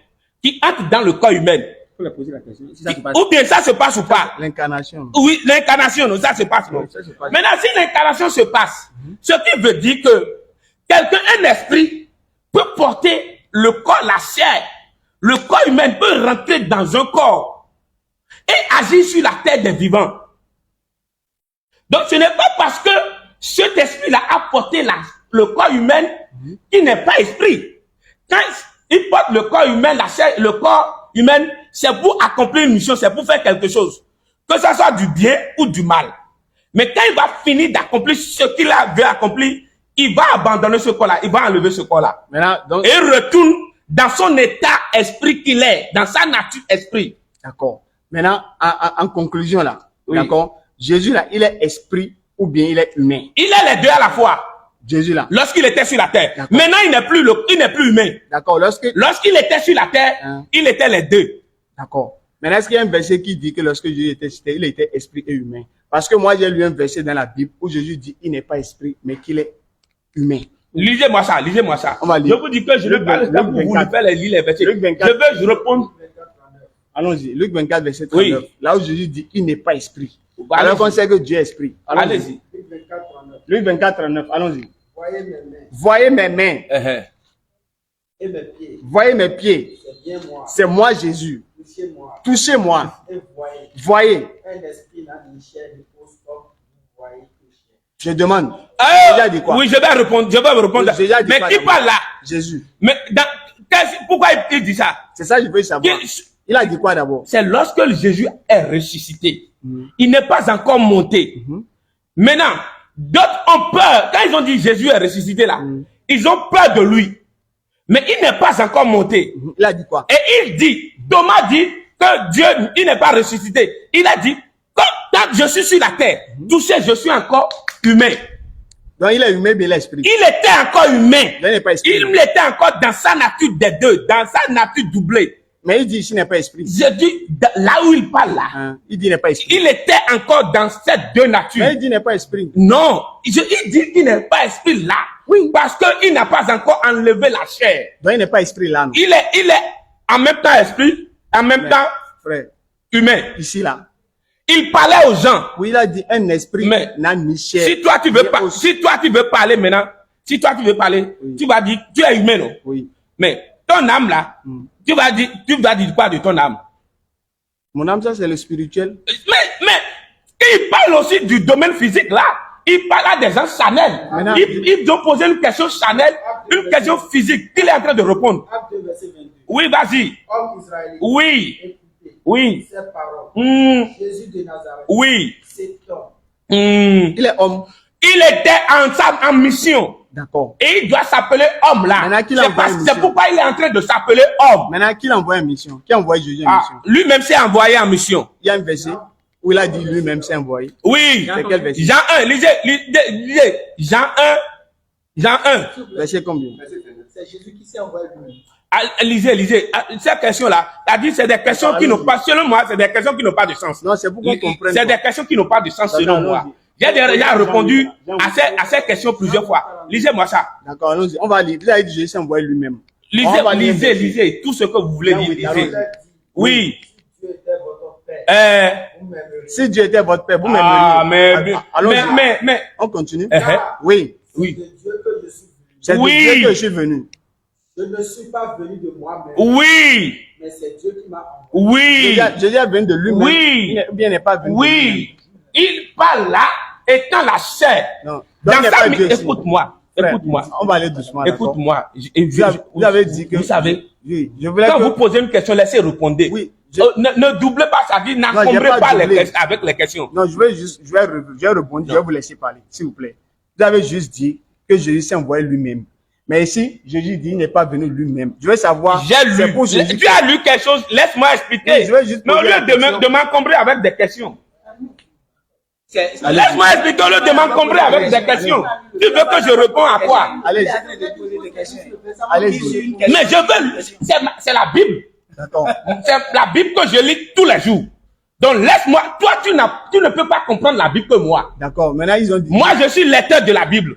Speaker 4: Qui entrent dans le corps humain. Ou bien ça se passe ou pas?
Speaker 1: L'incarnation.
Speaker 4: Oui, l'incarnation, non, ça se passe. Non.
Speaker 1: Ça se passe.
Speaker 4: Maintenant, si l'incarnation se passe, ce qui veut dire que quelqu'un, un esprit, peut porter le corps, la chair. Le corps humain peut rentrer dans un corps et agir sur la terre des vivants. Donc, ce n'est pas parce que cet esprit-là a porté le corps humain qu'il n'est pas esprit. Quand il porte le corps humain, la chair, le corps humain, c'est pour accomplir une mission, c'est pour faire quelque chose. Que ça soit du bien ou du mal. Mais quand il va finir d'accomplir ce qu'il veut accomplir, il va abandonner ce corps-là, il va enlever ce corps-là.
Speaker 1: Maintenant, donc,
Speaker 4: Et il retourne dans son état esprit qu'il est, dans sa nature esprit.
Speaker 1: d'accord. Maintenant, en conclusion là,
Speaker 4: Oui.
Speaker 1: d'accord, Jésus là, il est esprit ou bien il est humain.
Speaker 4: Il est les deux à la fois.
Speaker 1: Jésus là.
Speaker 4: Lorsqu'il était sur la terre.
Speaker 1: D'accord.
Speaker 4: Maintenant, il n'est plus humain.
Speaker 1: D'accord.
Speaker 4: Lorsqu'il était sur la terre, il était les deux.
Speaker 1: D'accord. Maintenant, est-ce qu'il y a un verset qui dit que lorsque Jésus était cité, il était esprit et humain? Parce que moi, j'ai lu un verset dans la Bible où Jésus dit il n'est pas esprit, mais qu'il est humain.
Speaker 4: Lisez-moi ça.
Speaker 1: On va lire.
Speaker 4: Je vous dis que je ne parle pas pour vous faire lire les versets.
Speaker 1: Luc 24.
Speaker 4: Je répondre.
Speaker 1: Allons-y. Luc 24, verset 39.
Speaker 4: Oui.
Speaker 1: Là où Jésus dit il n'est pas esprit.
Speaker 4: Bah,
Speaker 1: Alors
Speaker 4: allez-y.
Speaker 1: qu'on sait que Dieu est esprit.
Speaker 4: Allez-y.
Speaker 1: Luc 24, 39. Allons-y.
Speaker 6: Voyez mes mains
Speaker 1: Voyez mes mains.
Speaker 6: et mes pieds.
Speaker 1: Voyez mes pieds.
Speaker 6: C'est bien moi.
Speaker 1: C'est moi, Jésus.
Speaker 6: Touchez-moi
Speaker 1: Touchez-moi.
Speaker 6: et voyez.
Speaker 1: Voyez.
Speaker 6: Un esprit n'a ni chair ni os comme vous voyez que chair.
Speaker 1: Je demande.
Speaker 4: Ah,
Speaker 1: Jésus a dit quoi?
Speaker 4: oui, je vais répondre.
Speaker 1: Jésus a dit
Speaker 4: Mais
Speaker 1: quoi
Speaker 4: qui
Speaker 1: d'abord?
Speaker 4: parle là?
Speaker 1: Jésus.
Speaker 4: Mais pourquoi il dit ça?
Speaker 1: C'est ça que je veux savoir. Il a dit quoi d'abord?
Speaker 4: C'est lorsque Jésus est ressuscité. Il n'est pas encore monté. Maintenant, d'autres ont peur. Quand ils ont dit Jésus est ressuscité là, ils ont peur de lui. Mais il n'est pas encore monté.
Speaker 1: Il a dit quoi?
Speaker 4: Et il dit, Thomas dit que Dieu, il n'est pas ressuscité. Il a dit, quand je suis sur la terre, touché, je suis encore humain.
Speaker 1: Donc il est humain, mais il est esprit.
Speaker 4: Il était encore humain.
Speaker 1: Il n'est pas esprit.
Speaker 4: Il était encore dans sa nature des deux, dans sa nature doublée.
Speaker 1: Mais il dit ici il n'est pas esprit.
Speaker 4: Je dis, là où il parle là,
Speaker 1: Il dit il n'est pas esprit.
Speaker 4: il était encore dans ces deux natures.
Speaker 1: Mais il dit il n'est pas esprit.
Speaker 4: Non, il dit qu'il n'est pas esprit là. Oui. Parce qu'il n'a pas encore enlevé la chair.
Speaker 1: Donc il n'est pas esprit là, non?
Speaker 4: Il est en même temps esprit, en même temps
Speaker 1: Frère,
Speaker 4: humain.
Speaker 1: ici là.
Speaker 4: Il parlait aux gens.
Speaker 1: Oui, il a dit un esprit
Speaker 4: Mais
Speaker 1: n'a ni chair.
Speaker 4: Si toi tu veux parler maintenant, tu vas dire, tu es humain, non?
Speaker 1: Oui.
Speaker 4: Mais ton âme là, tu vas dire quoi de ton âme?
Speaker 1: Mon âme, ça c'est le spirituel.
Speaker 4: Mais il parle aussi du domaine physique là. Il parle à des gens charnels.
Speaker 1: Maintenant,
Speaker 4: Ils ont posé une question charnelle, une question physique. Il est en train de répondre.
Speaker 6: Acte 2, verset 22.
Speaker 4: Oui, vas-y.
Speaker 6: Homme israélite,
Speaker 4: Oui.
Speaker 6: écoutez
Speaker 4: Oui.
Speaker 6: ces paroles. Jésus de Nazareth,
Speaker 4: Oui.
Speaker 6: cet homme,
Speaker 1: il est homme.
Speaker 4: Il était en mission.
Speaker 1: D'accord.
Speaker 4: Et il doit s'appeler homme là.
Speaker 1: Maintenant qu'il a envoyé une
Speaker 4: C'est
Speaker 1: mission.
Speaker 4: pourquoi il est en train de s'appeler homme.
Speaker 1: Maintenant, qui l'a envoyé en mission? Qui a envoyé Jésus en
Speaker 4: Ah,
Speaker 1: mission?
Speaker 4: lui-même s'est envoyé en mission.
Speaker 1: Il y a un verset où il a dit lui-même s'est envoyé.
Speaker 4: Oui.
Speaker 1: C'est quel verset?
Speaker 4: Jean 1, lisez. Jean 1.
Speaker 1: Verset combien?
Speaker 6: c'est Jésus qui s'est envoyé lui-même.
Speaker 4: Lisez. Ces questions-là, c'est des questions qui n'ont pas, selon moi, c'est des questions qui n'ont pas de sens.
Speaker 1: Non, c'est pour qu'on comprenne.
Speaker 4: C'est des questions qui n'ont pas de sens selon moi. J'ai déjà répondu à ces questions plusieurs fois. Lisez-moi ça.
Speaker 1: D'accord, allons-y. On va lire. Il a dit Jésus s'est envoyé lui-même.
Speaker 4: Lisez. Tout ce que vous voulez lire, lisez. Oui.
Speaker 6: Dieu était votre père. Vous m'aimeriez.
Speaker 1: Si Dieu était votre père, vous m'aimeriez.
Speaker 4: Ah, mais.
Speaker 1: On continue. Oui.
Speaker 6: C'est de Dieu que je suis venu.
Speaker 1: C'est de Dieu que je suis venu.
Speaker 6: Je ne suis pas venu de moi-même.
Speaker 4: Oui.
Speaker 6: Mais c'est Dieu qui m'a envoyé.
Speaker 4: Oui.
Speaker 1: Jésus est venu de lui-même.
Speaker 4: Oui.
Speaker 1: Ou bien il n'est pas venu de lui-même.
Speaker 4: Oui. Il parle là, étant la chair.
Speaker 1: Non.
Speaker 4: Dans
Speaker 1: Donc,
Speaker 4: sa
Speaker 1: Dieu ici.
Speaker 4: Écoute-moi.
Speaker 1: Frère,
Speaker 4: Écoute-moi.
Speaker 1: On va aller doucement. d'accord?
Speaker 4: Écoute-moi.
Speaker 1: Vous avez dit que.
Speaker 4: Vous savez,
Speaker 1: Oui, je voulais
Speaker 4: quand
Speaker 1: que.
Speaker 4: vous posez une question, laissez répondre.
Speaker 1: Oui.
Speaker 4: Ne doublez pas ça, dit
Speaker 1: j'ai
Speaker 4: n'encombrez
Speaker 1: pas
Speaker 4: pas
Speaker 1: doublé.
Speaker 4: avec les questions.
Speaker 1: Non, je vais répondre, je vais vous laisser parler, s'il vous plaît. Vous avez juste dit que Jésus s'est envoyé lui-même. Mais ici, Jésus dit qu'il n'est pas venu lui-même. Je veux savoir.
Speaker 4: J'ai
Speaker 1: c'est
Speaker 4: lu.
Speaker 1: pour Jésus
Speaker 4: Tu as lu quelque chose, laisse-moi expliquer.
Speaker 1: Oui, je vais juste
Speaker 4: Mais au
Speaker 1: poser la
Speaker 4: lieu
Speaker 1: question.
Speaker 4: de m'encombrer avec des questions.
Speaker 1: Allez-y.
Speaker 4: Laisse-moi expliquer au lieu de m'encombrer avec des questions. Tu veux que je réponde à quoi?
Speaker 1: Allez-y. Allez-y.
Speaker 4: Mais je veux. C'est la Bible.
Speaker 1: D'accord.
Speaker 4: C'est la Bible que je lis tous les jours. Donc laisse-moi. Toi, tu ne peux pas comprendre la Bible que moi.
Speaker 1: D'accord. Maintenant, ils ont dit.
Speaker 4: Moi, je suis lecteur de la Bible.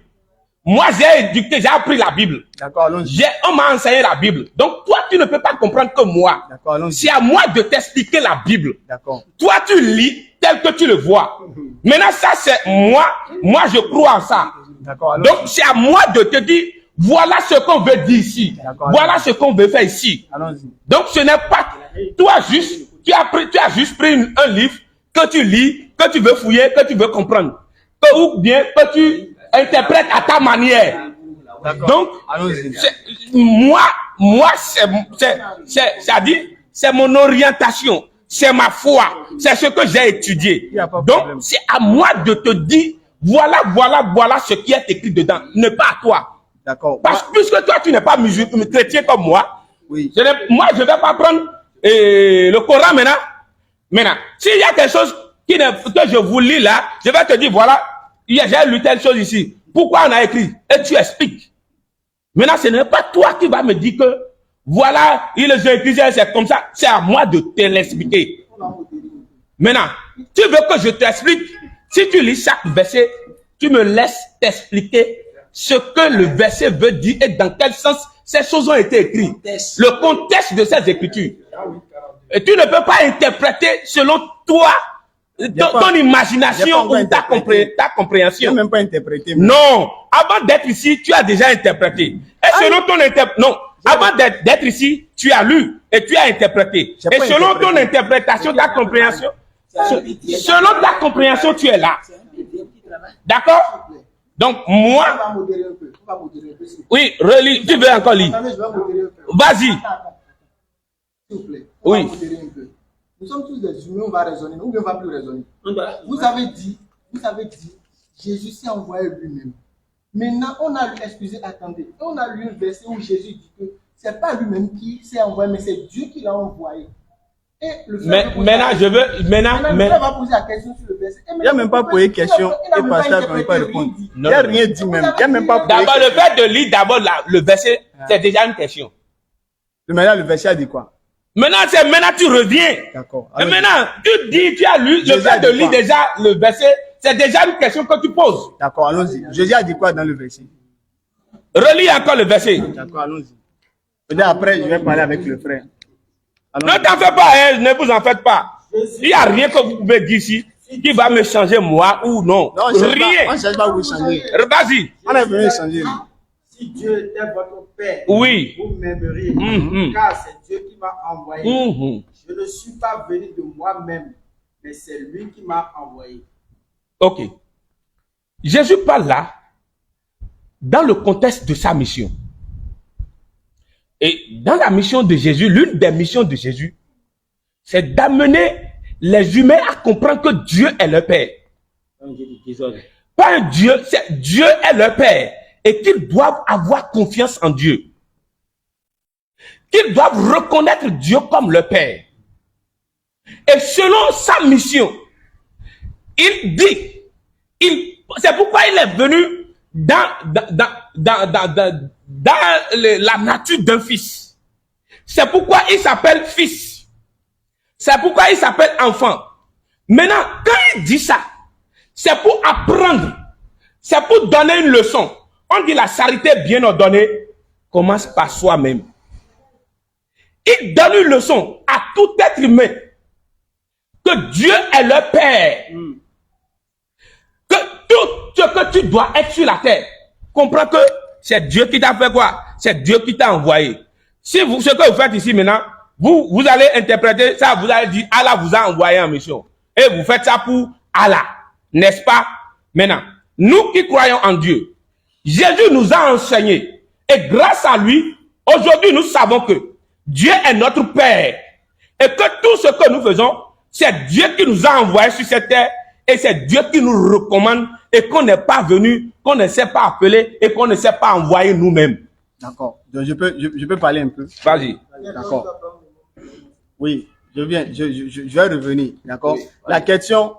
Speaker 4: Moi, j'ai éduqué, j'ai appris la Bible.
Speaker 1: D'accord, allons-y.
Speaker 4: On m'a enseigné la Bible. Donc toi, tu ne peux pas comprendre que moi.
Speaker 1: D'accord, allons-y.
Speaker 4: C'est à moi de t'expliquer la Bible.
Speaker 1: D'accord.
Speaker 4: Toi, tu lis tel que tu le vois. Maintenant, ça, c'est moi. Moi, je crois en ça.
Speaker 1: D'accord, allons-y.
Speaker 4: Donc, c'est à moi de te dire, voilà ce qu'on veut dire ici.
Speaker 1: D'accord.
Speaker 4: Voilà ce qu'on veut faire ici.
Speaker 1: Allons-y.
Speaker 4: Donc, ce n'est pas toi juste, tu as juste pris un livre que tu lis, que tu veux fouiller, que tu veux comprendre. Ou bien que tu interprètes à ta manière.
Speaker 1: D'accord.
Speaker 4: Donc,
Speaker 1: Allons-y.
Speaker 4: moi, c'est mon orientation, c'est ma foi, c'est ce que j'ai étudié.
Speaker 1: Il y a pas de problème.
Speaker 4: Donc, c'est à moi de te dire, voilà ce qui est écrit dedans, ne pas à toi.
Speaker 1: D'accord.
Speaker 4: Parce que puisque toi, tu n'es pas musulman, chrétien comme moi,
Speaker 1: Oui.
Speaker 4: moi, je ne vais pas prendre le Coran maintenant. Maintenant, s'il y a quelque chose que je vous lis là, je vais te dire, voilà, j'ai lu telle chose ici. Pourquoi on a écrit? Et tu expliques. Maintenant, ce n'est pas toi qui vas me dire que, voilà, ils ont écrit, c'est comme ça. C'est à moi de te l'expliquer. Maintenant, tu veux que je t'explique? Si tu lis chaque verset, tu me laisses t'expliquer ce que le verset veut dire et dans quel sens ces choses ont été écrites. Le contexte de ces écritures. Et tu ne peux pas interpréter selon toi, ton imagination ou ta compréhension.
Speaker 1: Je n'ai même pas interprété.
Speaker 4: Non, avant d'être ici, tu as déjà interprété. Et selon ton avant d'être ici, tu as lu et tu as interprété. Et selon ton interprétation, ta compréhension, selon ta compréhension, tu es là. D'accord? Donc, moi,
Speaker 6: On va modérer un peu. On va modérer un peu. S'il
Speaker 4: oui, relis, tu veux encore lire.
Speaker 6: Attendez, je vais modérer un peu.
Speaker 4: Vas-y.
Speaker 6: S'il vous plaît. On
Speaker 4: Oui.
Speaker 6: va modérer un peu. Nous sommes tous des humains, on va raisonner. Ou bien on va plus raisonner. Vous avez dit, Jésus s'est envoyé lui-même. Maintenant, on a lu, excusez, attendez, on a lu un verset où Jésus dit que c'est pas lui-même qui s'est envoyé, mais c'est Dieu qui l'a envoyé. Et le frère va poser la question sur le verset.
Speaker 1: Il n'a même pas posé question et pasteur ne peut pas répondre. Il n'a rien dit même. Il n'a même pas posé
Speaker 4: D'abord, le
Speaker 1: question.
Speaker 4: fait de lire d'abord le verset, c'est déjà une question.
Speaker 1: Maintenant, le verset a dit quoi?
Speaker 4: Maintenant, tu reviens.
Speaker 1: D'accord.
Speaker 4: Et
Speaker 1: Allons-y.
Speaker 4: maintenant, tu as lu, le
Speaker 1: Jésus
Speaker 4: fait
Speaker 1: a
Speaker 4: de
Speaker 1: dit
Speaker 4: lire
Speaker 1: quoi?
Speaker 4: déjà le verset, c'est déjà une question que tu poses.
Speaker 1: D'accord, allons-y. Jésus a dit quoi dans le verset?
Speaker 4: Relis encore le verset.
Speaker 1: D'accord, allons-y. Peut-être après, je vais parler avec le frère.
Speaker 4: Ne t'en fais pas, hein, ne vous en faites pas. Il n'y a rien que vous pouvez dire ici qui va me changer moi ou non.
Speaker 1: Non, on ne
Speaker 4: Rien.
Speaker 1: cherche pas à vous changer.
Speaker 4: Vas-y.
Speaker 1: On est venu changer.
Speaker 6: Si Dieu était votre père,
Speaker 4: Oui.
Speaker 6: vous m'aimeriez,
Speaker 4: Mhm.
Speaker 6: car c'est Dieu qui m'a envoyé.
Speaker 4: Mhm.
Speaker 6: Je ne suis pas venu de moi-même, mais c'est lui qui m'a envoyé.
Speaker 4: Ok. Jésus parle là dans le contexte de sa mission. Et dans la mission de Jésus, l'une des missions de Jésus, c'est d'amener les humains à comprendre que Dieu est leur Père. Pas un Dieu, c'est Dieu est leur Père. Et qu'ils doivent avoir confiance en Dieu. Qu'ils doivent reconnaître Dieu comme leur Père. Et selon sa mission, il dit, c'est pourquoi il est venu dans la nature d'un fils. C'est pourquoi il s'appelle fils. C'est pourquoi il s'appelle enfant. Maintenant, quand il dit ça, c'est pour apprendre. C'est pour donner une leçon. On dit la charité bien ordonnée commence par soi-même. Il donne une leçon à tout être humain que Dieu est le Père. Que tout ce que tu dois être sur la terre, comprends que c'est Dieu qui t'a fait quoi? C'est Dieu qui t'a envoyé. Si vous, ce que vous faites ici maintenant, vous allez interpréter ça, vous allez dire Allah vous a envoyé en mission. Et vous faites ça pour Allah. N'est-ce pas? Maintenant, nous qui croyons en Dieu, Jésus nous a enseigné. Et grâce à lui, aujourd'hui nous savons que Dieu est notre Père. Et que tout ce que nous faisons, c'est Dieu qui nous a envoyés sur cette terre. Et c'est Dieu qui nous recommande et qu'on n'est pas venu, qu'on ne s'est pas appelé et qu'on ne s'est pas envoyé nous-mêmes.
Speaker 1: D'accord. Donc je peux parler un peu.
Speaker 4: Vas-y.
Speaker 1: D'accord. Oui, je vais revenir. D'accord. Oui, la question,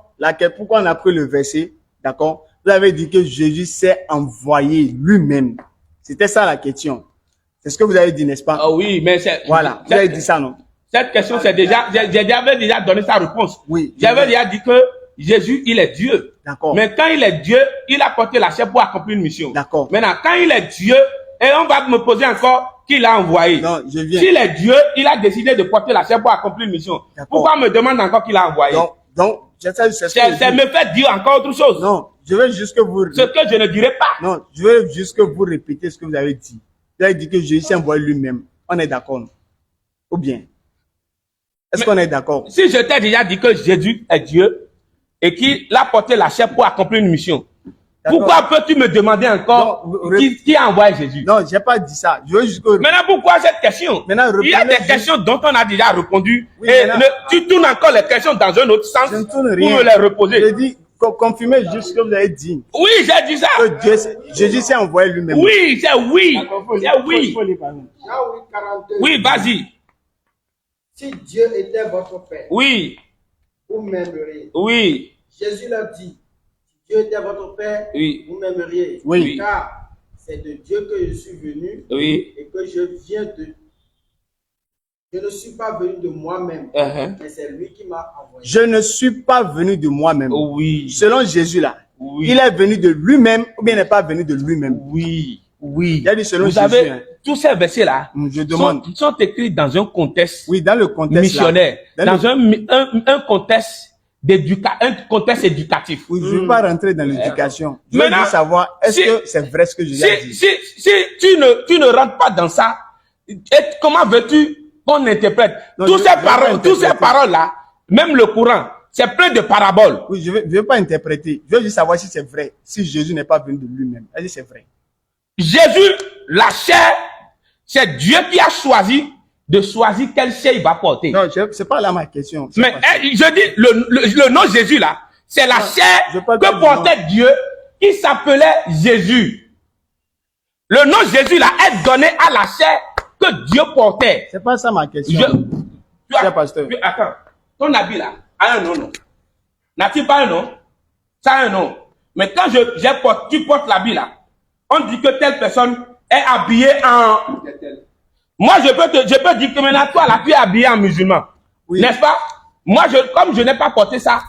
Speaker 1: pourquoi on a pris le verset, d'accord. Vous avez dit que Jésus s'est envoyé lui-même. C'était ça la question. C'est ce que vous avez dit, n'est-ce pas?
Speaker 4: Ah oui, mais c'est...
Speaker 1: Voilà, vous avez dit ça, non?
Speaker 4: Cette question, c'est déjà... J'avais déjà donné sa réponse.
Speaker 1: Oui.
Speaker 4: J'avais déjà dit que Jésus, il est Dieu.
Speaker 1: D'accord.
Speaker 4: Mais quand il est Dieu, il a porté la chair pour accomplir une mission.
Speaker 1: D'accord.
Speaker 4: Maintenant, quand il est Dieu, et on va me poser encore qui l'a envoyé.
Speaker 1: Non, je viens.
Speaker 4: S'il est Dieu, il a décidé de porter la chair pour accomplir une mission. Pourquoi on me demande encore qui l'a envoyé?
Speaker 1: Donc, c'est
Speaker 4: me fait dire encore autre chose.
Speaker 1: Non, je veux juste que vous...
Speaker 4: Ce que je ne dirai pas.
Speaker 1: Non, je veux juste que vous répétez ce que vous avez dit. Vous avez dit que Jésus s'est envoyé lui-même. On est d'accord? Ou bien? Est-ce qu'on est d'accord?
Speaker 4: Si je t'ai déjà dit que Jésus est Dieu et qu'il a porté la chair pour accomplir une mission, pourquoi peux-tu me demander encore qui a envoyé Jésus?
Speaker 1: Non, j'ai pas dit ça. Je veux juste que...
Speaker 4: Maintenant, pourquoi cette question? Il y a des questions dont on a déjà répondu. Oui, et tu tournes encore les questions dans un autre sens pour me les reposer.
Speaker 1: Je dis, confirmez juste ce que vous avez dit.
Speaker 4: Oui, j'ai dit ça.
Speaker 1: Que Jésus s'est envoyé lui-même.
Speaker 4: Oui, c'est oui. C'est oui. Oui, vas-y.
Speaker 6: Si Dieu était votre Père,
Speaker 4: oui,
Speaker 6: vous m'aimeriez.
Speaker 4: Oui.
Speaker 6: Jésus l'a dit. Si Dieu était votre Père,
Speaker 4: oui,
Speaker 6: vous m'aimeriez.
Speaker 1: Oui.
Speaker 6: Car c'est de Dieu que je suis venu.
Speaker 4: Oui.
Speaker 6: Et que je viens de... Je ne suis pas venu de moi-même, mais c'est lui qui m'a envoyé.
Speaker 1: Je ne suis pas venu de moi-même.
Speaker 4: Oui.
Speaker 1: Selon Jésus là,
Speaker 4: oui,
Speaker 1: il est venu de lui-même ou bien il n'est pas venu de lui-même.
Speaker 4: Oui. Oui.
Speaker 1: Il a dit selon
Speaker 4: Vous
Speaker 1: Jésus.
Speaker 4: Savez, tous ces versets-là sont écrits dans un contexte,
Speaker 1: oui, dans le contexte
Speaker 4: missionnaire, là, dans un contexte éducatif.
Speaker 1: Oui, je ne veux pas rentrer dans l'éducation. Je veux juste savoir, est-ce que c'est vrai ce que Jésus a dit?
Speaker 4: Si tu ne rentres pas dans ça, comment veux-tu qu'on interprète? Toutes ces paroles-là, même le Coran, c'est plein de paraboles.
Speaker 1: Oui, je ne veux pas interpréter. Je veux juste savoir si c'est vrai. Si Jésus n'est pas venu de lui-même. Est-ce que c'est vrai?
Speaker 4: Jésus, la chair, c'est Dieu qui a choisi de choisir quelle chair il va porter.
Speaker 1: Non, c'est pas là ma question.
Speaker 4: Mais je dis, le nom Jésus là, c'est la chair que portait Dieu qui s'appelait Jésus. Le nom Jésus là est donné à la chair que Dieu portait.
Speaker 1: C'est pas ça ma question. Pasteur.
Speaker 4: Attends, ton habit là a un nom, non? N'a-t-il pas un nom? Ça a un nom. Mais quand tu portes l'habit là, on dit que telle personne est habillée en... Moi, je peux dire que maintenant, toi, là, tu es habillé en musulman. Oui. N'est-ce pas? Moi, comme je n'ai pas porté ça,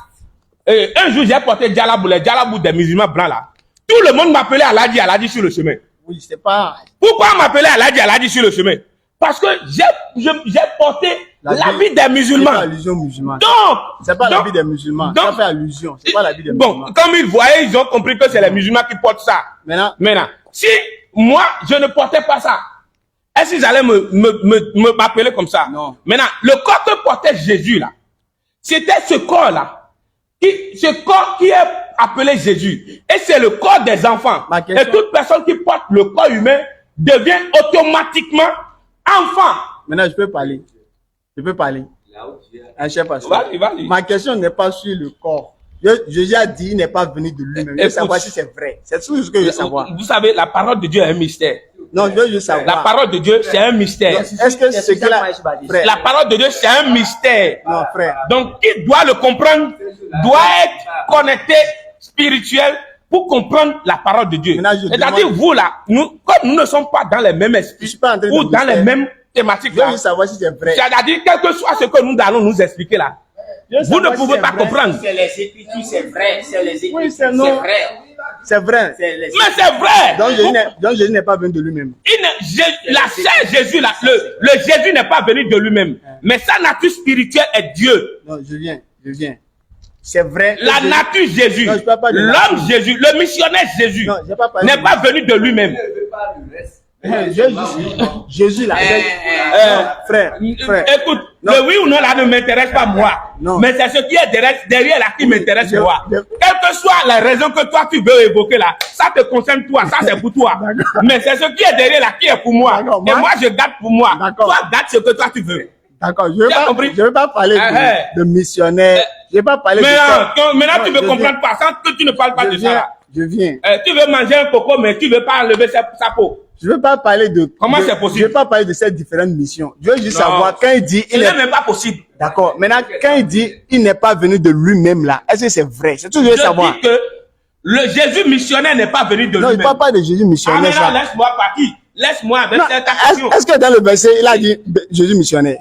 Speaker 4: un jour, j'ai porté les djalabou des musulmans blancs, là. Tout le monde m'appelait Aladi sur le chemin.
Speaker 1: Oui, c'est pas...
Speaker 4: Pourquoi on m'appelait Aladi sur le chemin? Parce que j'ai porté l'habit des musulmans.
Speaker 1: C'est pas allusion musulmane.
Speaker 4: Donc,
Speaker 1: c'est pas l'habit des musulmans. Ça fait allusion. C'est pas l'habit des musulmans.
Speaker 4: Bon, comme ils voyaient, ils ont compris que c'est les musulmans qui portent ça. Maintenant, si moi, je ne portais pas ça, est-ce qu'ils allaient m'appeler comme ça?
Speaker 1: Non.
Speaker 4: Maintenant, le corps que portait Jésus là, c'était ce corps-là. Ce corps qui est appelé Jésus. Et c'est le corps des enfants. Et toute personne qui porte le corps humain devient automatiquement enfant.
Speaker 1: Maintenant, je peux parler. Cher pasteur.
Speaker 4: Vas-y.
Speaker 1: Ma question n'est pas sur le corps. Jésus a dit, il n'est pas venu de lui-même. Je veux savoir si c'est vrai. C'est tout ce que je veux savoir.
Speaker 4: Vous savez, la parole de Dieu est un mystère.
Speaker 1: Non, je veux juste savoir.
Speaker 4: La parole de Dieu, c'est un mystère.
Speaker 1: Est-ce que c'est que
Speaker 4: la parole de Dieu, c'est un mystère.
Speaker 1: Non, frère.
Speaker 4: Donc, qui doit le comprendre doit être connecté spirituel pour comprendre la parole de Dieu.
Speaker 1: Maintenant, je
Speaker 4: C'est-à-dire,
Speaker 1: demande-
Speaker 4: vous là, comme nous ne sommes pas dans les mêmes
Speaker 1: Je
Speaker 4: esprits
Speaker 1: suis pas en train de
Speaker 4: ou
Speaker 1: vous
Speaker 4: dans les
Speaker 1: faire-
Speaker 4: mêmes thématiques
Speaker 1: Je veux
Speaker 4: là,
Speaker 1: juste savoir si c'est vrai.
Speaker 4: c'est-à-dire, quel que soit ce que nous allons nous expliquer là,
Speaker 1: Je veux
Speaker 4: vous ne
Speaker 1: savoir si
Speaker 4: pouvez
Speaker 1: c'est
Speaker 4: pas
Speaker 1: vrai.
Speaker 4: comprendre.
Speaker 3: C'est les Écritures, c'est vrai. C'est les Écritures,
Speaker 1: Oui, c'est
Speaker 3: c'est
Speaker 1: non.
Speaker 3: vrai.
Speaker 1: C'est vrai.
Speaker 3: C'est les
Speaker 4: Mais c'est vrai.
Speaker 1: Donc Jésus n'est pas venu de lui-même.
Speaker 4: La chair Jésus, là, le Jésus n'est pas venu de lui-même. Mais sa nature spirituelle est Dieu.
Speaker 1: Non, je viens. C'est vrai. que
Speaker 4: La
Speaker 1: Jésus-
Speaker 4: nature Jésus,
Speaker 1: Non, je parle pas de
Speaker 4: l'homme
Speaker 1: nature.
Speaker 4: Jésus, le missionnaire Jésus
Speaker 1: Non, j'ai pas parlé
Speaker 4: n'est
Speaker 1: de
Speaker 4: pas venu de lui-même.
Speaker 1: Jésus là. Frère.
Speaker 4: Écoute,
Speaker 1: Non.
Speaker 4: le oui ou non là ne m'intéresse pas moi.
Speaker 1: Non.
Speaker 4: Mais c'est ce qui est derrière là qui m'intéresse
Speaker 1: je-
Speaker 4: moi.
Speaker 1: je-
Speaker 4: Quelle que soit la raison que toi tu veux évoquer là, ça te concerne toi, ça c'est pour toi.
Speaker 1: D'accord.
Speaker 4: Mais c'est ce qui est derrière là qui est pour moi.
Speaker 1: D'accord,
Speaker 4: Et
Speaker 1: moi-
Speaker 4: moi je garde pour moi.
Speaker 1: D'accord.
Speaker 4: Toi garde ce que toi tu veux.
Speaker 1: D'accord, je
Speaker 4: Tu as compris?
Speaker 1: veux pas parler de missionnaire. Je veux pas parler de ça.
Speaker 4: Maintenant
Speaker 1: Non,
Speaker 4: tu veux
Speaker 1: je
Speaker 4: comprendre pas sans que tu ne parles pas de ça là.
Speaker 1: Je viens.
Speaker 4: Tu veux manger un coco mais tu veux pas enlever sa peau.
Speaker 1: Je veux pas parler de.
Speaker 4: Comment
Speaker 1: de-
Speaker 4: c'est possible?
Speaker 1: Je veux pas parler de ces différentes missions. Je veux juste
Speaker 4: Non.
Speaker 1: savoir quand il dit
Speaker 4: Ce
Speaker 1: il
Speaker 4: n'est
Speaker 1: est.
Speaker 4: même pas possible.
Speaker 1: D'accord. Maintenant, quand il dit il n'est pas venu de lui-même là, est-ce que c'est vrai? C'est tout ce que je veux
Speaker 4: Je
Speaker 1: savoir.
Speaker 4: dis que le Jésus missionnaire n'est pas venu de
Speaker 1: Non, il
Speaker 4: lui-même.
Speaker 1: parle pas de Jésus
Speaker 4: Ah,
Speaker 1: missionnaire.
Speaker 4: maintenant,
Speaker 1: ça.
Speaker 4: laisse-moi partir. Laisse-moi avec
Speaker 1: Non,
Speaker 4: cette question.
Speaker 1: est-ce que dans le verset, il a dit Jésus missionnaire?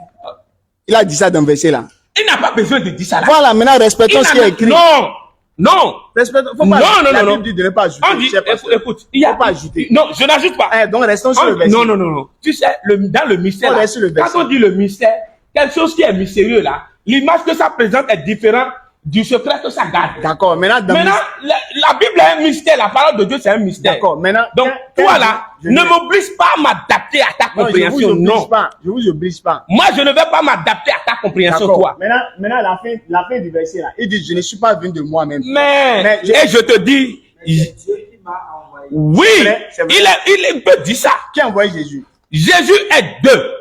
Speaker 1: Il a dit ça dans le verset là.
Speaker 4: Il n'a pas besoin de dire ça là.
Speaker 1: Voilà, maintenant respectons
Speaker 4: Il
Speaker 1: ce qui est
Speaker 4: n'a-
Speaker 1: écrit.
Speaker 4: Non, non.
Speaker 1: Respectons. Faut
Speaker 4: Non,
Speaker 1: pas,
Speaker 4: non,
Speaker 1: la
Speaker 4: non,
Speaker 1: Bible dit de ne pas ajouter.
Speaker 4: On dit,
Speaker 1: cher pasteur.
Speaker 4: écoute, il y a
Speaker 1: Faut pas ajouter.
Speaker 4: Non, je n'ajoute pas.
Speaker 1: Donc restons sur le verset.
Speaker 4: Non, non, non, non. Tu sais, dans le mystère,
Speaker 1: On
Speaker 4: là,
Speaker 1: reste sur le verset.
Speaker 4: quand on dit le mystère, quelque chose qui est mystérieux là, l'image que ça présente est différente du secret que ça garde.
Speaker 1: D'accord. Maintenant,
Speaker 4: Maintenant, la Bible est un mystère, la parole de Dieu c'est un mystère.
Speaker 1: D'accord. Maintenant,
Speaker 4: Donc,
Speaker 1: quand
Speaker 4: toi
Speaker 1: je-
Speaker 4: là,
Speaker 1: je
Speaker 4: ne
Speaker 1: viens-
Speaker 4: m'oblige pas à m'adapter à ta
Speaker 1: Non, je
Speaker 4: compréhension,
Speaker 1: vous
Speaker 4: non.
Speaker 1: oblige pas. Je vous oblige pas.
Speaker 4: Moi, je ne vais pas m'adapter à ta compréhension,
Speaker 1: D'accord.
Speaker 4: toi.
Speaker 1: Maintenant, la fin du verset là, il dit je ne suis pas venu de moi-même.
Speaker 4: Mais,
Speaker 1: je-
Speaker 4: et je te dis,
Speaker 6: Dieu qui m'a envoyé.
Speaker 4: oui,
Speaker 1: C'est vrai.
Speaker 4: il peut dire ça.
Speaker 1: Qui a envoyé Jésus?
Speaker 4: Jésus est deux.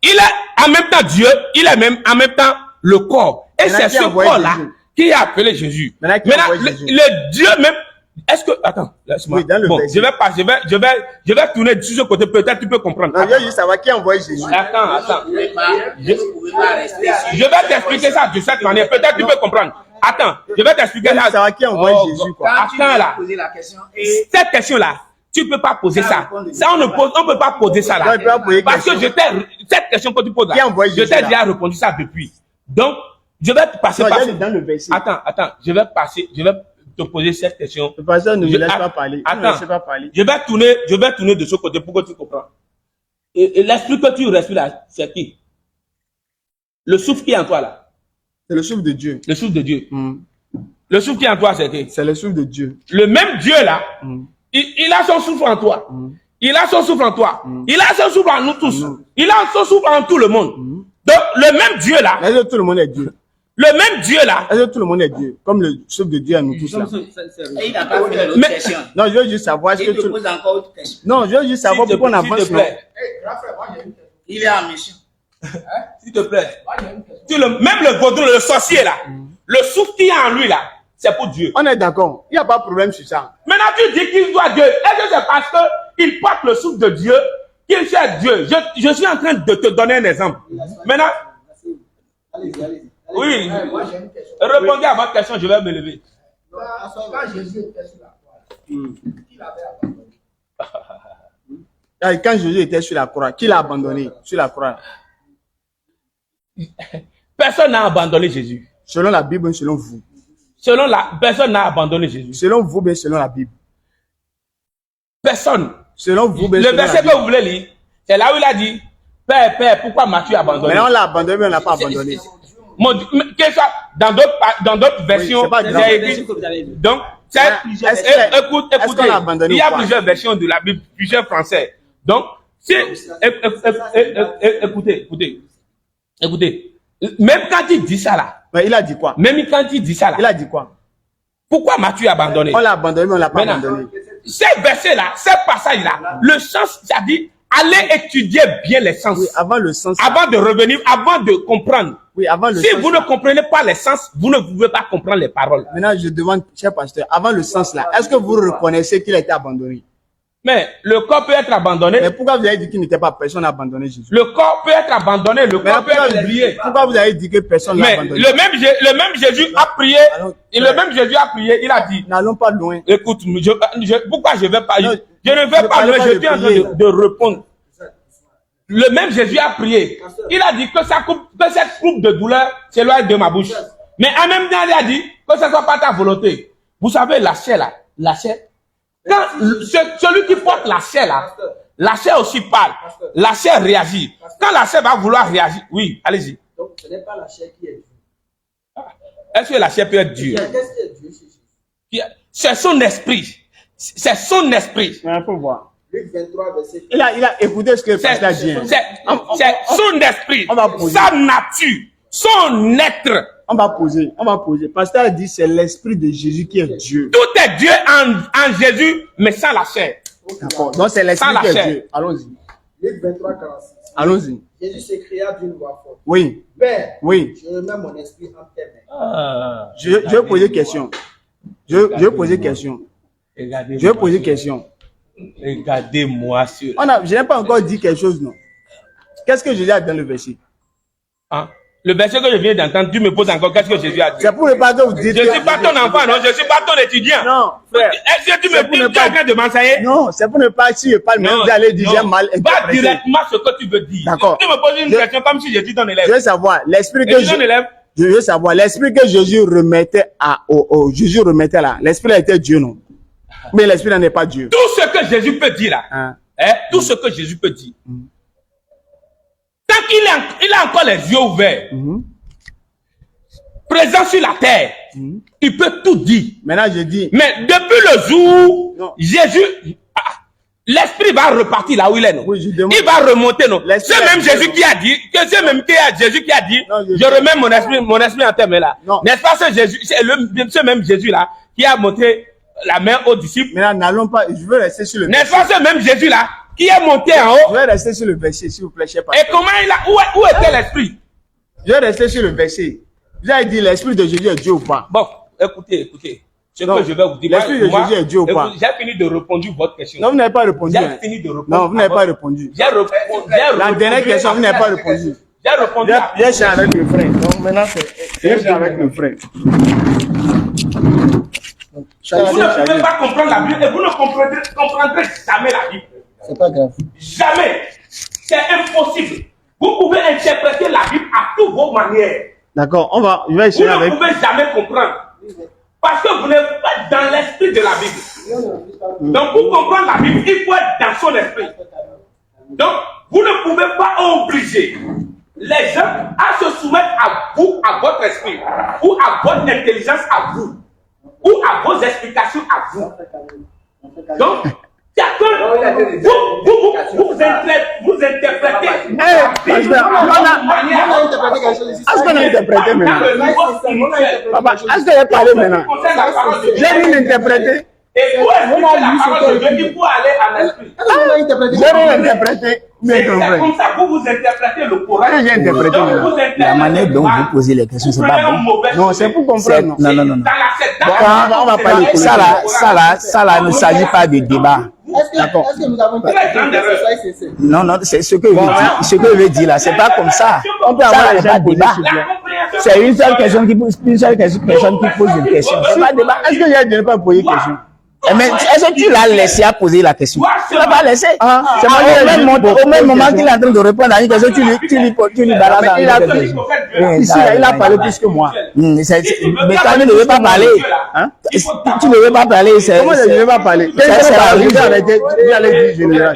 Speaker 4: Il est en même temps Dieu, il est même en même temps le corps. Et
Speaker 1: Maintenant,
Speaker 4: c'est
Speaker 1: qui a
Speaker 4: ce
Speaker 1: envoyé
Speaker 4: corps-là
Speaker 1: Jésus?
Speaker 4: qui a appelé Jésus.
Speaker 1: Maintenant, qui a envoyé
Speaker 4: le,
Speaker 1: Jésus?
Speaker 4: le Dieu même. Est-ce que. Attends, laisse-moi.
Speaker 1: Oui, dans le
Speaker 4: Bon,
Speaker 1: verset.
Speaker 4: je vais tourner sur ce côté, peut-être tu peux comprendre.
Speaker 1: Non, je veux juste savoir qui a envoyé Jésus.
Speaker 4: Attends.
Speaker 3: Vous ne pouvez pas rester sur.
Speaker 4: Je vais t'expliquer ça de cette manière. Peut-être tu peux comprendre. Attends, je vais t'expliquer
Speaker 1: Je veux
Speaker 4: ça.
Speaker 1: juste savoir qui a envoyé
Speaker 4: Oh,
Speaker 1: Jésus, quoi.
Speaker 3: Quand tu
Speaker 4: Attends
Speaker 3: viens
Speaker 4: là.
Speaker 3: poser la question et
Speaker 4: Cette question-là, tu peux pas poser ça. Ça, on peut pas poser ça
Speaker 1: Non,
Speaker 4: là.
Speaker 1: il peut pas poser
Speaker 4: Parce que
Speaker 1: question.
Speaker 4: cette question que tu poses
Speaker 1: Qui a
Speaker 4: là,
Speaker 1: envoyé
Speaker 4: je
Speaker 1: Jésus,
Speaker 4: t'ai
Speaker 1: là?
Speaker 4: déjà répondu ça depuis. Donc, je vais te passer
Speaker 1: Non,
Speaker 4: par.
Speaker 1: il y a dans le verset.
Speaker 4: Attends, je vais te poser cette question.
Speaker 1: Le pasteur ne me
Speaker 4: Je-
Speaker 1: laisse
Speaker 4: att-
Speaker 1: pas parler. Il ne me
Speaker 4: Attends,
Speaker 1: laisse pas parler.
Speaker 4: je vais tourner de ce côté pour que tu comprennes. Et l'esprit que tu respires là, c'est qui? Le souffle qui est en toi là.
Speaker 1: C'est le souffle de Dieu.
Speaker 4: Le souffle de Dieu.
Speaker 1: Hmm.
Speaker 4: Le souffle qui est en toi, c'est qui?
Speaker 1: C'est le souffle de Dieu.
Speaker 4: Le même Dieu là, il a son souffle en toi. Il a son souffle en toi. Il a son souffle en nous tous. Il a son souffle en tout le monde. Donc, le même Dieu là,
Speaker 1: Est-ce que tout le monde est Dieu?
Speaker 4: le même Dieu là,
Speaker 1: Est-ce que tout le monde est Dieu? Comme le souffle de Dieu à nous tous là.
Speaker 3: il n'a pas fait l'autre
Speaker 4: Mais-
Speaker 3: question.
Speaker 1: Non, je veux juste savoir est-ce
Speaker 3: Il
Speaker 1: que
Speaker 3: te
Speaker 1: tout...
Speaker 3: pose encore autre question.
Speaker 1: Non, je veux juste savoir
Speaker 4: s'il te-
Speaker 1: pourquoi on
Speaker 4: s'il te
Speaker 1: avance. non?
Speaker 4: plaît,
Speaker 3: Il est en mission.
Speaker 4: s'il te plaît. Même le vaudou, le sorcier là, le souffle qui est en lui là, c'est pour Dieu.
Speaker 1: On est d'accord. Il n'y a pas de problème sur ça.
Speaker 4: Maintenant, tu dis qu'il doit Dieu. Est-ce que c'est parce qu'il porte le souffle de Dieu qu'il fait Dieu? Je suis en train de te donner un exemple. Maintenant,
Speaker 6: Allez-y.
Speaker 4: oui,
Speaker 6: Moi, j'ai une question.
Speaker 4: répondez à votre question, je vais me lever.
Speaker 6: Quand Jésus était sur la croix, qui l'avait abandonné?
Speaker 1: Et quand Jésus était sur la croix, qui l'a abandonné sur la croix?
Speaker 4: Personne n'a abandonné Jésus.
Speaker 1: Selon la Bible, selon vous.
Speaker 4: Personne n'a abandonné Jésus.
Speaker 1: Selon vous, bien selon la Bible.
Speaker 4: Personne.
Speaker 1: Selon vous, bien
Speaker 4: Le
Speaker 1: selon la
Speaker 4: verset
Speaker 1: Bible.
Speaker 4: que vous voulez lire, c'est là où il a dit, Père, pourquoi m'as-tu abandonné?
Speaker 1: Maintenant, on l'a abandonné, mais on ne l'a pas abandonné.
Speaker 4: Mon Dieu, mais quel soit, dans d'autres versions,
Speaker 1: c'est pas grave.
Speaker 4: c'est écrit. Donc, c'est,
Speaker 1: Est-ce que-
Speaker 4: écoute,
Speaker 1: est-ce qu'on l'a abandonné
Speaker 4: il y a
Speaker 1: ou pas?
Speaker 4: plusieurs versions de la Bible, plusieurs français. Donc, écoutez, même quand il dit ça là,
Speaker 1: Mais il a dit quoi?
Speaker 4: il a dit quoi? Pourquoi m'as-tu abandonné?
Speaker 1: On l'a abandonné, mais on ne l'a pas
Speaker 4: Maintenant,
Speaker 1: abandonné.
Speaker 4: ces versets-là, ces passages-là, le sens, c'est-à-dire, allez étudier bien les sens.
Speaker 1: Oui, avant le sens.
Speaker 4: Avant de revenir, avant de comprendre.
Speaker 1: Oui, avant le
Speaker 4: Si
Speaker 1: sens.
Speaker 4: vous ne comprenez pas les sens, vous ne pouvez pas comprendre les paroles.
Speaker 1: Maintenant, je demande, cher pasteur, avant le sens là, est-ce que vous reconnaissez qu'il a été abandonné?
Speaker 4: Mais le corps peut être abandonné.
Speaker 1: Mais pourquoi vous avez dit qu'il n'était pas personne n'a abandonné Jésus?
Speaker 4: Le corps peut être abandonné, le corps peut être oublié.
Speaker 1: Pourquoi vous avez dit que personne n'a
Speaker 4: Mais
Speaker 1: abandonné?
Speaker 4: le même Jésus a prié. Et le même Jésus a prié, il a dit.
Speaker 1: N'allons pas loin.
Speaker 4: Écoute, pourquoi je vais pas?
Speaker 1: Non,
Speaker 4: je ne vais pas loin, je suis en train
Speaker 1: prier.
Speaker 4: de répondre. Le même Jésus a prié. Il a dit que cette coupe de douleur s'éloigne de ma bouche. Mais en même temps, il a dit que ce ne soit pas ta volonté. Vous savez, la chair là, la chair. Quand celui qui porte la chair là, la chair aussi parle. La chair réagit. Quand la chair va vouloir réagir, oui, allez-y.
Speaker 6: Donc, ce n'est pas la chair qui est dure.
Speaker 4: Est-ce que la chair peut être dure?
Speaker 6: Qu'est-ce qui est dur chez Jésus?
Speaker 4: C'est son esprit. C'est son esprit.
Speaker 1: Il faut voir.
Speaker 6: Luc 23, verset 4.
Speaker 1: Il a écouté ce que le
Speaker 4: C'est
Speaker 1: pasteur dit.
Speaker 4: c'est son esprit,
Speaker 1: on va poser.
Speaker 4: sa nature, son être.
Speaker 1: On va poser. Pasteur dit c'est l'esprit de Jésus qui est Dieu.
Speaker 4: Tout est Dieu en Jésus, mais sans la chair.
Speaker 1: D'accord. Donc c'est l'esprit
Speaker 4: Sans la
Speaker 1: qui est
Speaker 4: chair.
Speaker 1: Dieu. Allons-y.
Speaker 6: Luc 23, 46.
Speaker 1: Allons-y.
Speaker 6: Jésus s'écria d'une voix forte.
Speaker 1: Oui.
Speaker 6: Père,
Speaker 1: Oui.
Speaker 6: je remets mon esprit en tes mains.
Speaker 1: Je vais poser question. Je vais poser question.
Speaker 4: Regardez-moi sur.
Speaker 1: Je n'ai pas encore dit quelque chose, non. Qu'est-ce que Jésus a dit dans le verset?
Speaker 4: Hein? Le verset que je viens d'entendre, tu me poses encore qu'est-ce que Jésus a dit.
Speaker 1: C'est pour ne pas que vous dites.
Speaker 4: Je ne suis pas ton enfant, non, je ne suis pas ton étudiant.
Speaker 1: Non, frère.
Speaker 4: Est-ce que tu
Speaker 1: C'est
Speaker 4: me
Speaker 1: pour
Speaker 4: dis
Speaker 1: ne
Speaker 4: que tu es en train de m'enseigner?
Speaker 1: Non, c'est pour ne pas, si je parle, même vous allez dire j'ai mal
Speaker 4: Pas
Speaker 1: interprété.
Speaker 4: directement ce que tu veux dire.
Speaker 1: D'accord.
Speaker 4: Tu me poses une question comme si j'étais ton
Speaker 1: Je
Speaker 4: élève.
Speaker 1: veux savoir, l'esprit
Speaker 4: Et
Speaker 1: que
Speaker 4: tu es ton élève?
Speaker 1: je veux savoir, l'esprit que Jésus remettait Jésus remettait là, l'esprit a été Dieu, non? Mais l'esprit n'en est pas Dieu.
Speaker 4: Tout ce que Jésus peut dire là,
Speaker 1: Hein?
Speaker 4: tout ce que Jésus peut dire, tant qu'il a encore les yeux ouverts, présent sur la terre, il peut tout dire.
Speaker 1: Maintenant, je dis,
Speaker 4: Mais depuis le jour,
Speaker 1: Non.
Speaker 4: Jésus, l'esprit va repartir là où il est. Non?
Speaker 1: Oui, je demande.
Speaker 4: Il va remonter. Non?
Speaker 1: L'esprit
Speaker 4: C'est
Speaker 1: a
Speaker 4: même
Speaker 1: dit,
Speaker 4: Jésus
Speaker 1: non.
Speaker 4: qui a dit, Jésus qui a dit,
Speaker 1: Non,
Speaker 4: je remets mon esprit en terre là.
Speaker 1: Non.
Speaker 4: N'est-ce pas ce même Jésus là qui a montré la main aux disciples?
Speaker 1: maintenant, n'allons pas, je veux rester sur le
Speaker 4: N'est-ce
Speaker 1: verset.
Speaker 4: pas ce même Jésus là qui est monté en
Speaker 1: Je
Speaker 4: haut?
Speaker 1: vais rester sur le verset, s'il vous plaît, cher
Speaker 4: Et
Speaker 1: pasteur.
Speaker 4: comment où était l'esprit?
Speaker 1: Je vais rester sur le verset. Vous avez dit l'esprit de Jésus est Dieu ou pas?
Speaker 4: Bon, écoutez. Ce
Speaker 1: Non.
Speaker 4: que je vais vous dire.
Speaker 1: L'esprit de Jésus est Dieu ou pas?
Speaker 4: J'ai fini de répondre votre question.
Speaker 1: Non, vous n'avez pas répondu.
Speaker 4: J'ai
Speaker 1: hein.
Speaker 4: fini de répondre.
Speaker 1: Non, vous n'avez
Speaker 4: à
Speaker 1: pas
Speaker 4: votre-
Speaker 1: répondu.
Speaker 4: J'ai répondu.
Speaker 1: La dernière question, vous n'avez pas répondu.
Speaker 4: J'ai répondu.
Speaker 1: J'ai cherché avec le frère. Donc maintenant, j'ai cherché avec le frère.
Speaker 4: Vous ne pouvez pas comprendre la Bible et vous ne comprendrez jamais la Bible.
Speaker 6: C'est pas grave.
Speaker 4: Jamais. C'est impossible. Vous pouvez interpréter la Bible à toutes vos manières.
Speaker 1: D'accord, je vais
Speaker 4: Vous
Speaker 1: essayer
Speaker 4: ne
Speaker 1: avec.
Speaker 4: pouvez jamais comprendre. Parce que vous n'êtes pas dans l'esprit de la Bible. Donc, pour comprendre la Bible, il faut être dans son esprit. Donc, vous ne pouvez pas obliger les gens à se soumettre à vous, à votre esprit, ou à votre intelligence à vous, ou à vos explications à vous. Donc, c'est que vous interprétez.
Speaker 1: pasteur, est-ce qu'on a interprété maintenant? Papa, est-ce que j'ai parlé maintenant? J'ai rien interprété.
Speaker 4: Et pour expliquer la parole de Dieu, il faut aller à l'esprit.
Speaker 1: J'ai rien interprété. Mais
Speaker 4: C'est
Speaker 1: ton frère.
Speaker 4: comme ça que vous interprétez le Coran.
Speaker 1: J'ai interprété
Speaker 4: Donc,
Speaker 1: maintenant.
Speaker 4: vous interprétez
Speaker 5: La manière dont
Speaker 4: le Coran.
Speaker 5: vous posez les questions, c'est
Speaker 4: Vous
Speaker 5: pas
Speaker 4: prenez un
Speaker 5: bon.
Speaker 4: mauvais
Speaker 1: Non, c'est pour comprendre. non.
Speaker 5: Non, non, non, non.
Speaker 1: on va parler de
Speaker 5: Ça là, ne s'agit pas de débat.
Speaker 6: Est-ce que nous avons pas soyez sincères.
Speaker 5: Non, non, c'est ce que je veux dire là. C'est pas comme ça.
Speaker 1: On peut
Speaker 5: Ça
Speaker 1: avoir
Speaker 5: là
Speaker 1: les
Speaker 5: n'est pas
Speaker 1: gens posés,
Speaker 5: débat.
Speaker 1: s'il vous plaît.
Speaker 5: C'est une seule personne qui pose une question. C'est pas débat.
Speaker 1: Est-ce que j'ai pas posé question?
Speaker 5: Mais est-ce que tu l'as laissé à poser la question? Tu l'as pas laissé.
Speaker 1: c'est moi qui
Speaker 5: Au même moment qu'il est en train de répondre à une question, tu lui balances
Speaker 1: Mais il a-
Speaker 5: quelque chose.
Speaker 1: Ici, il a parlé plus que moi.
Speaker 5: Mais quand tu ne veux pas parler,
Speaker 1: Hein?
Speaker 5: tu ne veux pas parler, c'est.
Speaker 1: Comment je ne vais pas parler?
Speaker 5: C'est la
Speaker 1: Je vais
Speaker 5: religion.
Speaker 1: arrêter, je vais aller dire général.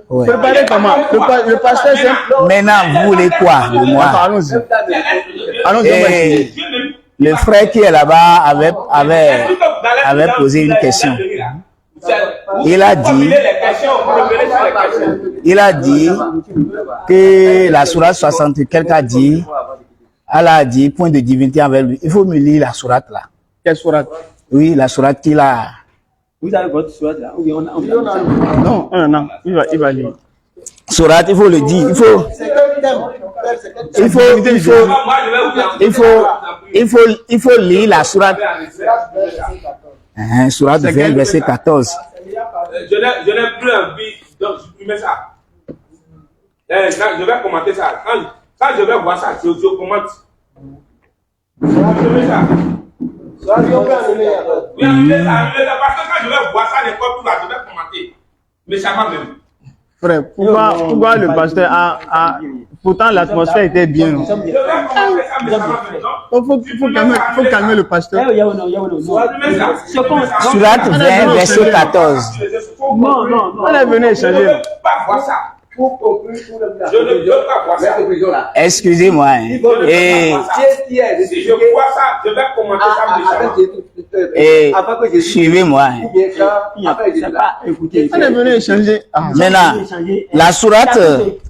Speaker 5: Ouais.
Speaker 1: Préparez comment? Le pasteur, c'est.
Speaker 5: Maintenant, vous voulez quoi de moi?
Speaker 1: Allons-y. Allons-y, on va essayer.
Speaker 5: Le frère qui est là-bas avait posé une question. Il a dit que la sourate 60 quelqu'un a dit, elle a dit point de divinité envers lui. Il faut me lire la sourate là.
Speaker 1: Quelle sourate?
Speaker 5: Oui, la sourate qu'il a. Vous avez votre sourate là? Oui, on a.
Speaker 1: Non, non, il va lire.
Speaker 5: Sourate, il faut le dire. Il faut lire la sourate. Sourate 20, verset 14.
Speaker 4: Je n'ai plus envie de supprimer ça. Je vais commenter ça. Quand je vais voir ça, je commente. Je vais supprimer ça. Oui, annulez ça, parce que quand je vais voir ça, n'importe où là, je vais commenter. Mais ça va même.
Speaker 1: Frère, pourquoi le pasteur a... Pourtant, l'atmosphère était bien.
Speaker 4: Je vais commenter ça, mais ça va même.
Speaker 1: Faut calmer le pasteur.
Speaker 5: Sourate 20, verset 14.
Speaker 4: Non.
Speaker 1: On est venu échanger.
Speaker 4: Je ne veux pas voir ça. Je ne veux pas voir ça.
Speaker 5: Excusez-moi. Et
Speaker 4: Si je vois ça, je vais commenter ça méchamment.
Speaker 5: suivez-moi.
Speaker 1: On est venu échanger.
Speaker 5: Maintenant, la sourate...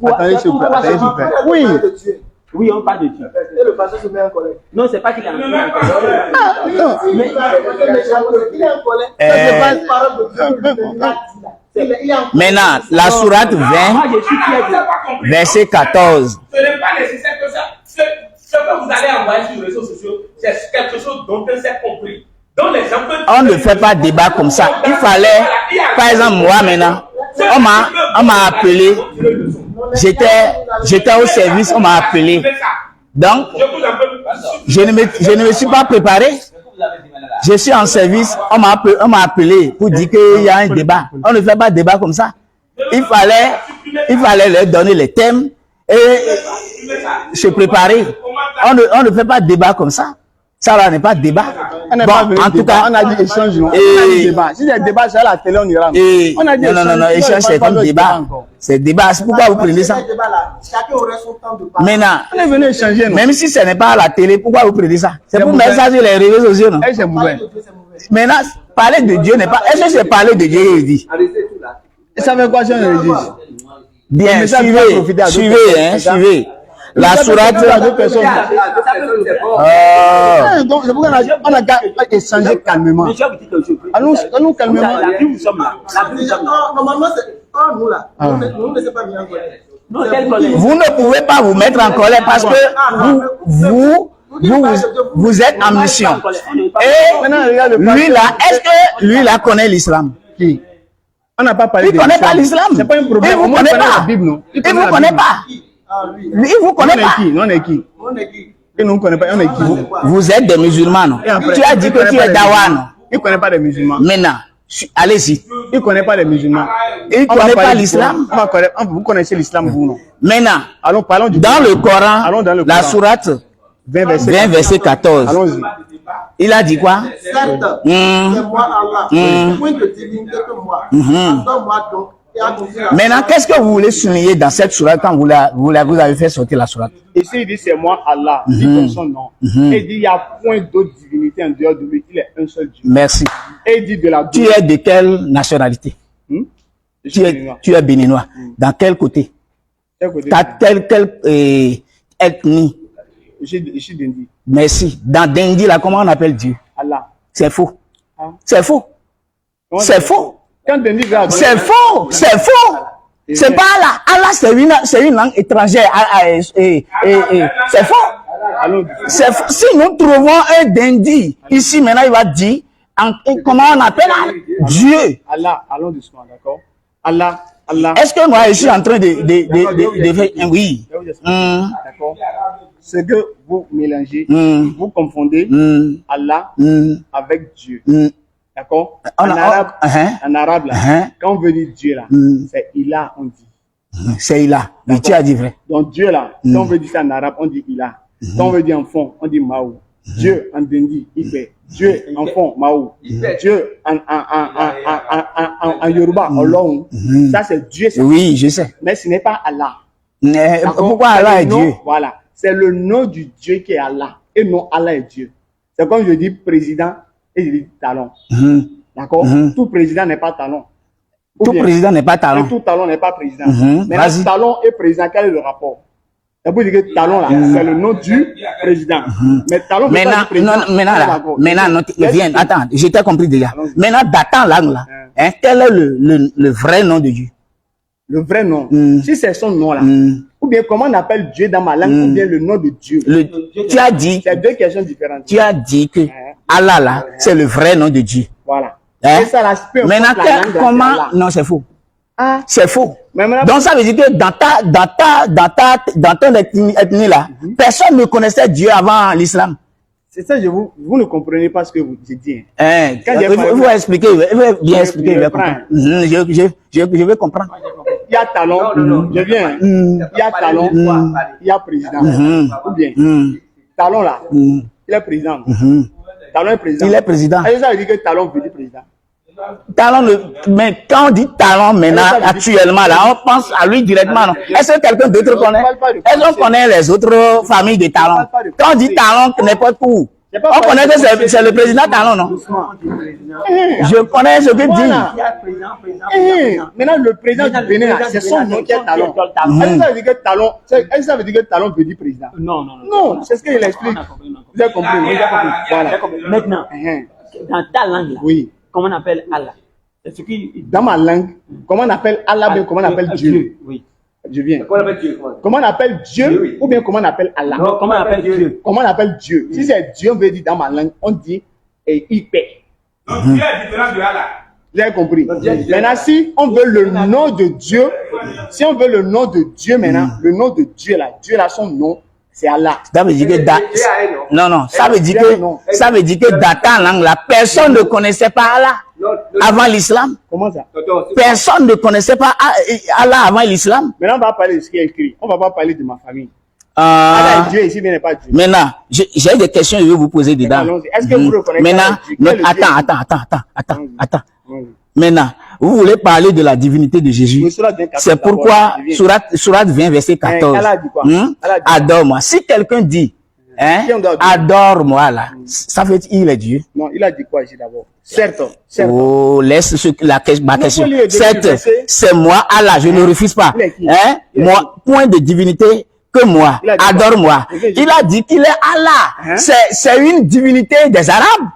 Speaker 1: Attendez, s'il vous plaît. Oui.
Speaker 3: Oui, on parle de Dieu.
Speaker 6: Et le pasteur se met en colère.
Speaker 3: Non, c'est pas qu'il est en
Speaker 4: Ne
Speaker 3: colère.
Speaker 4: mets pas en colère.
Speaker 6: Il est en colère. Il est en colère.
Speaker 5: Maintenant, la sourate 20,
Speaker 3: Moi, je suis fier
Speaker 4: Vous n'avez pas compris.
Speaker 5: verset 14.
Speaker 4: Ce n'est pas nécessaire que ça. Ce que vous allez envoyer sur les réseaux sociaux, c'est quelque chose dont on s'est compris. Donc les gens peuvent...
Speaker 5: On ne fait pas débat comme ça. Il fallait, par exemple, moi maintenant, on m'a appelé. J'étais au service, on m'a appelé. Donc, je ne me suis pas préparé. Je suis en service, on m'a appelé pour dire qu'il y a un débat. On ne fait pas débat comme ça. Il fallait leur donner les thèmes et se préparer. On ne fait pas débat comme ça. Ça là n'est pas débat. Bon, en tout cas,
Speaker 1: on a dit échange. On a dit débat. Si c'est débat, c'est à la télé, on ira. On a dit
Speaker 5: non, échange, c'est comme débat. C'est débat. C'est pourquoi vous prenez ça?
Speaker 6: Chacun aurait son temps de parler.
Speaker 5: Maintenant,
Speaker 1: On est venu échanger.
Speaker 5: même si ce n'est pas à la télé, pourquoi vous prenez ça? C'est pour mettre ça sur les réseaux sociaux, non?
Speaker 1: C'est mauvais.
Speaker 5: Maintenant, parler de Dieu n'est pas... Est-ce que c'est parler de Dieu, il dit?
Speaker 1: Et ça veut quoi si on le dit?
Speaker 5: Bien,
Speaker 1: Mais ça peut profiter à d'autres personnes, c'est ça?
Speaker 5: suivez. La sourate...
Speaker 1: à d'autres personnes. Donc, c'est pourquoi on a qu'à échanger calmement.
Speaker 3: Mais je vais vous dire quelque chose.
Speaker 1: Allons calmement.
Speaker 3: La vie, nous sommes là. La vie, nous sommes là.
Speaker 6: Normalement, c'est nous là. Nous ne sommes pas mis en colère.
Speaker 3: Non, quelle colère?
Speaker 5: Vous ne pouvez pas vous mettre en colère parce que vous êtes en mission. Et
Speaker 1: Maintenant, regarde le
Speaker 5: lui là, est-ce que lui là connaît l'islam?
Speaker 1: Qui? On n'a pas parlé
Speaker 5: Il ne connaît pas l'islam.
Speaker 1: C'est pas un problème.
Speaker 5: Il
Speaker 1: Au
Speaker 5: vous
Speaker 1: moins,
Speaker 5: connaît
Speaker 1: on connaît
Speaker 5: pas.
Speaker 1: la Bible, non?
Speaker 5: Il vous connaît pas. Lui, il vous connaît pas.
Speaker 1: Nous, on est qui?
Speaker 6: On est qui?
Speaker 1: Et nous, on ne connaît pas. On est qui?
Speaker 5: Vous êtes des musulmans, non?
Speaker 1: Et après,
Speaker 5: Tu as dit que tu es dawa, non?
Speaker 1: Il ne connaît pas les musulmans.
Speaker 5: Maintenant, allez-y.
Speaker 1: Il ne connaît pas les musulmans.
Speaker 5: Il ne
Speaker 1: On va
Speaker 5: connaît pas
Speaker 1: parler du
Speaker 5: l'islam.
Speaker 1: Coran. Vous connaissez l'islam, vous, non?
Speaker 5: Maintenant,
Speaker 1: Allons, parlons du
Speaker 5: dans
Speaker 1: Coran.
Speaker 5: le Coran,
Speaker 1: Allons dans le
Speaker 5: la
Speaker 1: Coran.
Speaker 5: sourate
Speaker 1: 20
Speaker 5: 20, verset 14,
Speaker 1: Allons-y.
Speaker 5: il a dit quoi?
Speaker 6: Certes, c'est moi Allah. Point de divinité que moi. Donne-moi donc. Et accomplis la
Speaker 5: Maintenant, qu'est-ce que vous voulez souligner dans cette sourate quand vous avez fait sortir la sourate?
Speaker 1: Ici, il dit c'est moi Allah. Il dit comme son nom. Et il dit il n'y a point d'autre divinité en dehors de lui. Il est un seul Dieu.
Speaker 5: Merci.
Speaker 1: Et il dit de la
Speaker 5: Tu es de quelle nationalité?
Speaker 1: Je suis béninois.
Speaker 5: Tu es béninois. Dans quel côté?
Speaker 1: Quel côté?
Speaker 5: T'as quelle ethnie?
Speaker 1: Je suis Dendi.
Speaker 5: Merci. Dans Dendi, là, comment on appelle Dieu?
Speaker 1: Allah.
Speaker 5: C'est faux.
Speaker 1: Ah.
Speaker 5: C'est faux.
Speaker 1: Comment
Speaker 5: C'est
Speaker 1: on dit?
Speaker 5: faux.
Speaker 1: Quand Dendi va adorer,
Speaker 5: C'est faux. C'est faux. C'est pas Allah. Allah, c'est une langue étrangère. C'est faux.
Speaker 1: allons.
Speaker 5: C'est faux. Si nous trouvons un Dendi, ici, maintenant, il va dire, comment on appelle Dieu?
Speaker 1: Allah, allons doucement, d'accord? Allah, Allah.
Speaker 5: Est-ce que moi, je suis en train de faire... Oui.
Speaker 1: D'accord? Ce que vous mélangez, vous confondez Allah avec Dieu. D'accord? En arabe, là, quand on veut dire Dieu, là, c'est Ilah, on dit.
Speaker 5: C'est Ilah. Mais tu as dit vrai.
Speaker 1: Donc Dieu, là, quand on veut dire ça en arabe, on dit Ilah. Quand on veut dire enfant, on dit Mao. Dieu en Dendi, Ipe. Dieu enfant, Mao. Dieu en Yoruba, Olong. Ça, c'est Dieu.
Speaker 5: Oui, je sais.
Speaker 1: Mais ce n'est pas Allah.
Speaker 5: Pourquoi Allah est Dieu?
Speaker 1: Voilà. C'est le nom du Dieu qui est Allah. Et non Allah est Dieu. C'est comme je dis président et je dis talon. D'accord? Tout président n'est pas talon.
Speaker 5: Tout président n'est pas talon.
Speaker 1: Tout talon n'est pas président. Mais
Speaker 5: Vas-y.
Speaker 1: talon et président, quel est le rapport? C'est pour dire que talon, là, c'est le nom du président. Mais talon,
Speaker 5: maintenant, viens, attends, j'ai compris déjà. Maintenant, dans ta langue, là, quel est le vrai nom de Dieu?
Speaker 1: Le vrai nom. Si c'est son nom, là. Ou bien comment on appelle Dieu dans ma langue, ou bien le nom de Dieu.
Speaker 5: Tu as dit,
Speaker 1: c'est deux questions différentes.
Speaker 5: tu as dit que Allah, là, c'est le vrai nom de Dieu.
Speaker 3: Voilà.
Speaker 5: Hein?
Speaker 3: Et ça, là, peu importe
Speaker 5: Maintenant,
Speaker 3: la langue de
Speaker 5: comment...
Speaker 3: Allah.
Speaker 5: Non, c'est faux.
Speaker 3: Ah,
Speaker 5: C'est faux.
Speaker 3: mais maintenant,
Speaker 5: Donc ça veut dire que dans ton ethnie là, personne ne connaissait Dieu avant l'islam.
Speaker 3: c'est ça, vous ne comprenez pas ce que vous dites.
Speaker 5: Hein?
Speaker 3: Quand j'ai
Speaker 5: Il
Speaker 3: parlé-
Speaker 5: faut expliquer, il faut bien expliquer.
Speaker 3: je
Speaker 5: Je vais
Speaker 3: comprends.
Speaker 5: comprendre. Je vais comprendre.
Speaker 3: Il y a talon, je viens. Il y a talon, il y a président. Ou bien, talon là, il est président. Talon est président.
Speaker 5: Il est président.
Speaker 3: Et ça veut dire que talon veut dire président.
Speaker 5: Talent, mais quand on dit talent maintenant,
Speaker 3: ça veut dire-
Speaker 5: actuellement, là, on pense à lui directement. Non? Est-ce que quelqu'un d'autre
Speaker 3: Non,
Speaker 5: connaît?
Speaker 3: je parle pas de
Speaker 5: Est-ce qu'on
Speaker 3: penser.
Speaker 5: connaît les autres familles de talents?
Speaker 3: parle pas de
Speaker 5: Quand on dit
Speaker 3: penser.
Speaker 5: talent, n'importe où.
Speaker 3: J'ai pas
Speaker 5: On
Speaker 3: parlé
Speaker 5: connaît
Speaker 3: de
Speaker 5: que
Speaker 3: penser.
Speaker 5: c'est le président talent, non? Je connais ce que
Speaker 3: Voilà.
Speaker 5: dit.
Speaker 3: Maintenant, le président du Bénin, là, c'est son nom qui est talon. Est-ce que ça veut dire que talon, est-ce que ça veut dire que talon veut dire président?
Speaker 7: Non, non,
Speaker 3: Non, c'est ce qu'il explique. Vous avez compris? Vous avez compris. Voilà.
Speaker 7: Maintenant, dans ta langue là,
Speaker 3: Oui.
Speaker 7: comment on appelle Allah? C'est ce qui.
Speaker 3: Dans ma langue, comment on appelle Allah, bien comment on appelle Dieu?
Speaker 7: Oui.
Speaker 3: Je viens.
Speaker 6: Comment on appelle Dieu?
Speaker 3: Comment on appelle Dieu ou bien comment on appelle Allah?
Speaker 7: Non, comment on appelle Dieu?
Speaker 3: Comment on appelle Dieu? Si c'est Dieu, on veut dire dans ma langue, on dit IP.
Speaker 4: Donc Dieu est différent de Allah.
Speaker 3: Vous avez compris?
Speaker 6: Dieu.
Speaker 3: Maintenant, si on veut le nom de Dieu, si on veut le nom de Dieu maintenant, le nom de Dieu là, son nom, c'est Allah.
Speaker 5: Ça veut dire que non, non, ça veut dire que dans ta langue là, personne ne connaissait pas Allah avant l'islam.
Speaker 3: Comment ça?
Speaker 5: Personne ne connaissait pas Allah avant l'islam.
Speaker 3: Maintenant, on va parler de ce qui est écrit. On va pas parler de ma famille. Allah est Dieu ici, mais n'est pas Dieu.
Speaker 5: Maintenant, j'ai des questions que je vais vous poser dedans.
Speaker 3: Allons-y. Est-ce que vous reconnaissez
Speaker 5: Maintenant,
Speaker 3: Dieu?
Speaker 5: non,
Speaker 3: Quel est Dieu?
Speaker 5: attends.
Speaker 3: Oui.
Speaker 5: Maintenant, vous voulez parler de la divinité de Jésus.
Speaker 3: Oui, Surat 24,
Speaker 5: C'est pourquoi Surat 20, verset 14.
Speaker 3: Allah dit quoi? Allah dit quoi?
Speaker 5: Adore-moi. Si quelqu'un dit, hein,
Speaker 3: Qui on doit dire?
Speaker 5: adore-moi là, ça veut dire il est Dieu.
Speaker 3: Non, il a dit quoi ici d'abord? Certes.
Speaker 5: Oh, laisse ma question.
Speaker 3: faut lire le
Speaker 5: Certes,
Speaker 3: verset.
Speaker 5: c'est moi, Allah, je ne refuse pas.
Speaker 3: Il est qui?
Speaker 5: Hein?
Speaker 3: Il est
Speaker 5: Moi, point de divinité que moi.
Speaker 3: Il a dit quoi?
Speaker 5: Adore-moi.
Speaker 3: Il
Speaker 5: Il a dit qu'il est Allah.
Speaker 3: Hein?
Speaker 5: C'est une divinité des Arabes.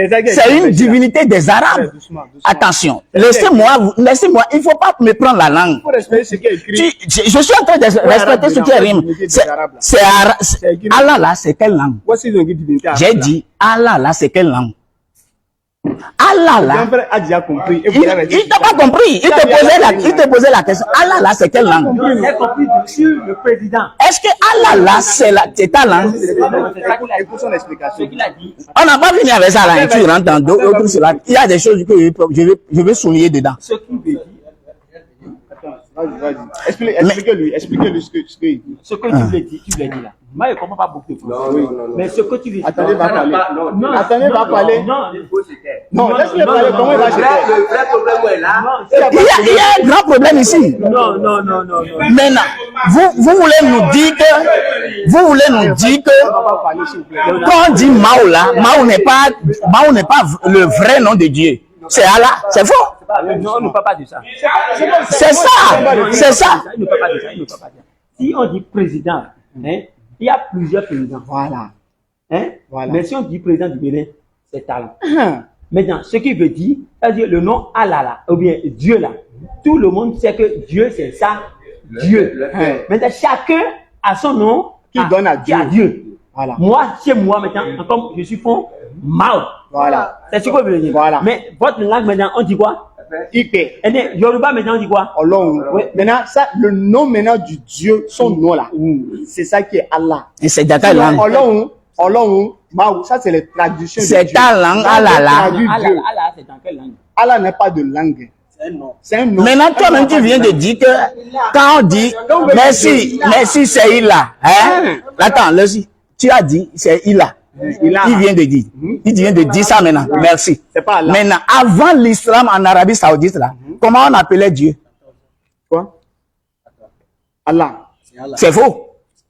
Speaker 5: C'est une divinité des Arabes.
Speaker 3: Doucement.
Speaker 5: Attention, laissez-moi, il faut pas me prendre la langue.
Speaker 3: Il faut respecter ce qui est écrit.
Speaker 5: Je suis en train de respecter ce qui est rime. Allah là, c'est quelle langue?
Speaker 3: Voici le divinité.
Speaker 5: J'ai dit, Allah là, c'est quelle langue? Allah là,
Speaker 3: Mon frère a déjà compris. Et vous
Speaker 5: il
Speaker 3: avez dit-
Speaker 5: t'a pas compris. Il te posait la question. Allah là, c'est quelle langue?
Speaker 7: J'ai compris sur le président.
Speaker 5: Est-ce que Allah là, c'est ta langue?
Speaker 3: Écoute son explication.
Speaker 7: Ce qu'il a dit,
Speaker 5: On n'a pas fini avec ça là. Et tu rentres dans d'autres choses là. Il y a des choses que je vais souligner dedans.
Speaker 7: ce qu'il veut dire,
Speaker 3: Vas-y. Expliquez-lui ce qu'il dit.
Speaker 7: ce que tu l'as dit, là. Moi, je ne comprends pas beaucoup de français. Mais ce que tu veux dire.
Speaker 3: Attendez, va parler.
Speaker 7: Non,
Speaker 3: Attendez, va parler.
Speaker 7: Non,
Speaker 3: Non, laisse-le parler. Comment il va se faire?
Speaker 6: Le vrai problème est là.
Speaker 5: Il y a un grand problème ici.
Speaker 7: non.
Speaker 5: Maintenant, vous voulez nous dire que
Speaker 3: On va parler, s'il vous plaît.
Speaker 5: quand on dit Mao là, Mao n'est pas le vrai nom de Dieu. C'est Allah, c'est faux.
Speaker 7: Non, on ne parle pas de ça.
Speaker 5: C'est ça.
Speaker 7: Il ne parle pas de ça. Si on dit président, hein, il y a plusieurs présidents.
Speaker 3: Voilà.
Speaker 7: Hein?
Speaker 3: Voilà.
Speaker 7: Mais si on dit président du Bénin, c'est talent.
Speaker 3: Hein.
Speaker 7: Maintenant, ce qui veut dire, c'est-à-dire le nom Allah là, ou bien Dieu là, tout le monde sait que Dieu c'est ça, Dieu.
Speaker 3: Hein.
Speaker 7: Maintenant, chacun a son nom
Speaker 3: Qui donne à Dieu. Voilà.
Speaker 7: Moi, chez moi maintenant, comme je suis fond, Mao.
Speaker 3: Voilà.
Speaker 7: C'est ce que je veux dire.
Speaker 3: Voilà.
Speaker 7: Mais votre langue maintenant, on dit quoi?
Speaker 3: IP.
Speaker 7: Et bien, Yoruba maintenant, on dit quoi?
Speaker 3: Ọlọ́run. Maintenant, ça, le nom maintenant du Dieu, son nom là, c'est ça qui est Allah.
Speaker 5: Et c'est dans ta
Speaker 3: Sinon,
Speaker 5: langue.
Speaker 3: Ọlọ́run, Mao, ça c'est les traductions.
Speaker 5: C'est
Speaker 3: de Dieu.
Speaker 5: ta langue,
Speaker 3: Ça,
Speaker 5: Allah
Speaker 3: c'est
Speaker 5: là.
Speaker 3: traduit Dieu.
Speaker 7: Allah, c'est dans quelle langue?
Speaker 3: Allah n'est pas de langue. C'est un nom.
Speaker 5: Maintenant, toi-même, tu viens de dire que quand on dit merci, c'est Ilah. Hein? Attends, laisse-y. Tu as dit c'est Ilah.
Speaker 3: Ilah.
Speaker 5: Il vient de dire. Il vient de dire ça maintenant. Merci.
Speaker 3: C'est pas Allah.
Speaker 5: Maintenant, avant l'islam en Arabie Saoudite, là, comment on appelait Dieu?
Speaker 3: Quoi? Allah.
Speaker 5: C'est faux.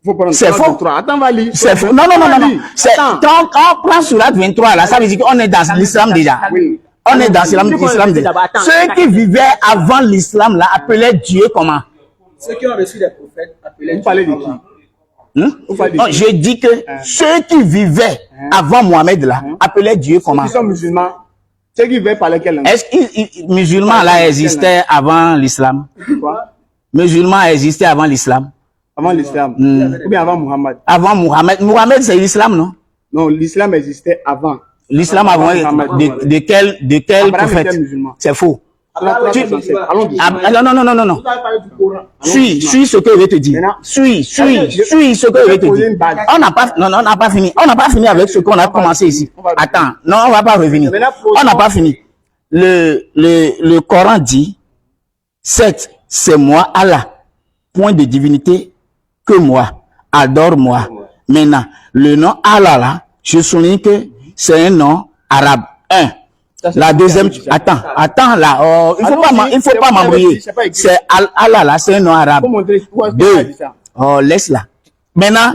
Speaker 3: Faut prendre
Speaker 5: C'est
Speaker 3: trois
Speaker 5: faux.
Speaker 3: de trois. Attends, va lire.
Speaker 5: C'est faux. Non.
Speaker 3: Vas-y.
Speaker 5: C'est,
Speaker 3: Attends.
Speaker 5: quand on prend Surat 23, là, ça veut dire qu'on est dans l'islam déjà.
Speaker 3: Oui.
Speaker 5: On est dans l'islam déjà.
Speaker 7: Attends.
Speaker 5: Ceux qui vivaient avant l'islam, là, appelaient Dieu comment?
Speaker 6: Ceux qui ont reçu des prophètes appelaient
Speaker 3: Vous parlez de
Speaker 6: Dieu
Speaker 3: qui?
Speaker 6: Allah.
Speaker 3: Vous parlez de
Speaker 5: Non,
Speaker 3: qui?
Speaker 5: je dis que ceux qui vivaient avant Mohamed, là, appelaient Dieu comment?
Speaker 3: Ceux qui sont musulmans. Ceux qui veulent parler quelle langue?
Speaker 5: Est-ce que musulmans là existaient avant l'islam?
Speaker 3: Quoi?
Speaker 5: Musulmans existaient avant l'islam?
Speaker 3: Avant l'islam. Ou bien avant Muhammad.
Speaker 5: Avant Mohamed. Mohamed, c'est l'islam, non?
Speaker 3: Non, l'islam existait avant.
Speaker 5: L'islam avant de quel
Speaker 1: Abraham
Speaker 5: prophète?
Speaker 1: était musulman.
Speaker 5: C'est faux.
Speaker 1: Allons-y.
Speaker 5: Non. Suis ce que je vais te dire. Suis ce que je vais te dire. On n'a pas fini. On n'a pas fini avec ce qu'on a commencé ici. Attends, non, on va pas revenir. On n'a pas fini. Le Coran dit, certes, c'est moi, Allah, point de divinité que moi, adore-moi. Maintenant, le nom Allah là, je souligne que c'est un nom arabe. La deuxième, attends là, il faut pas m'embrouiller. C'est Allah là, c'est un nom arabe. Deux, laisse là. Maintenant,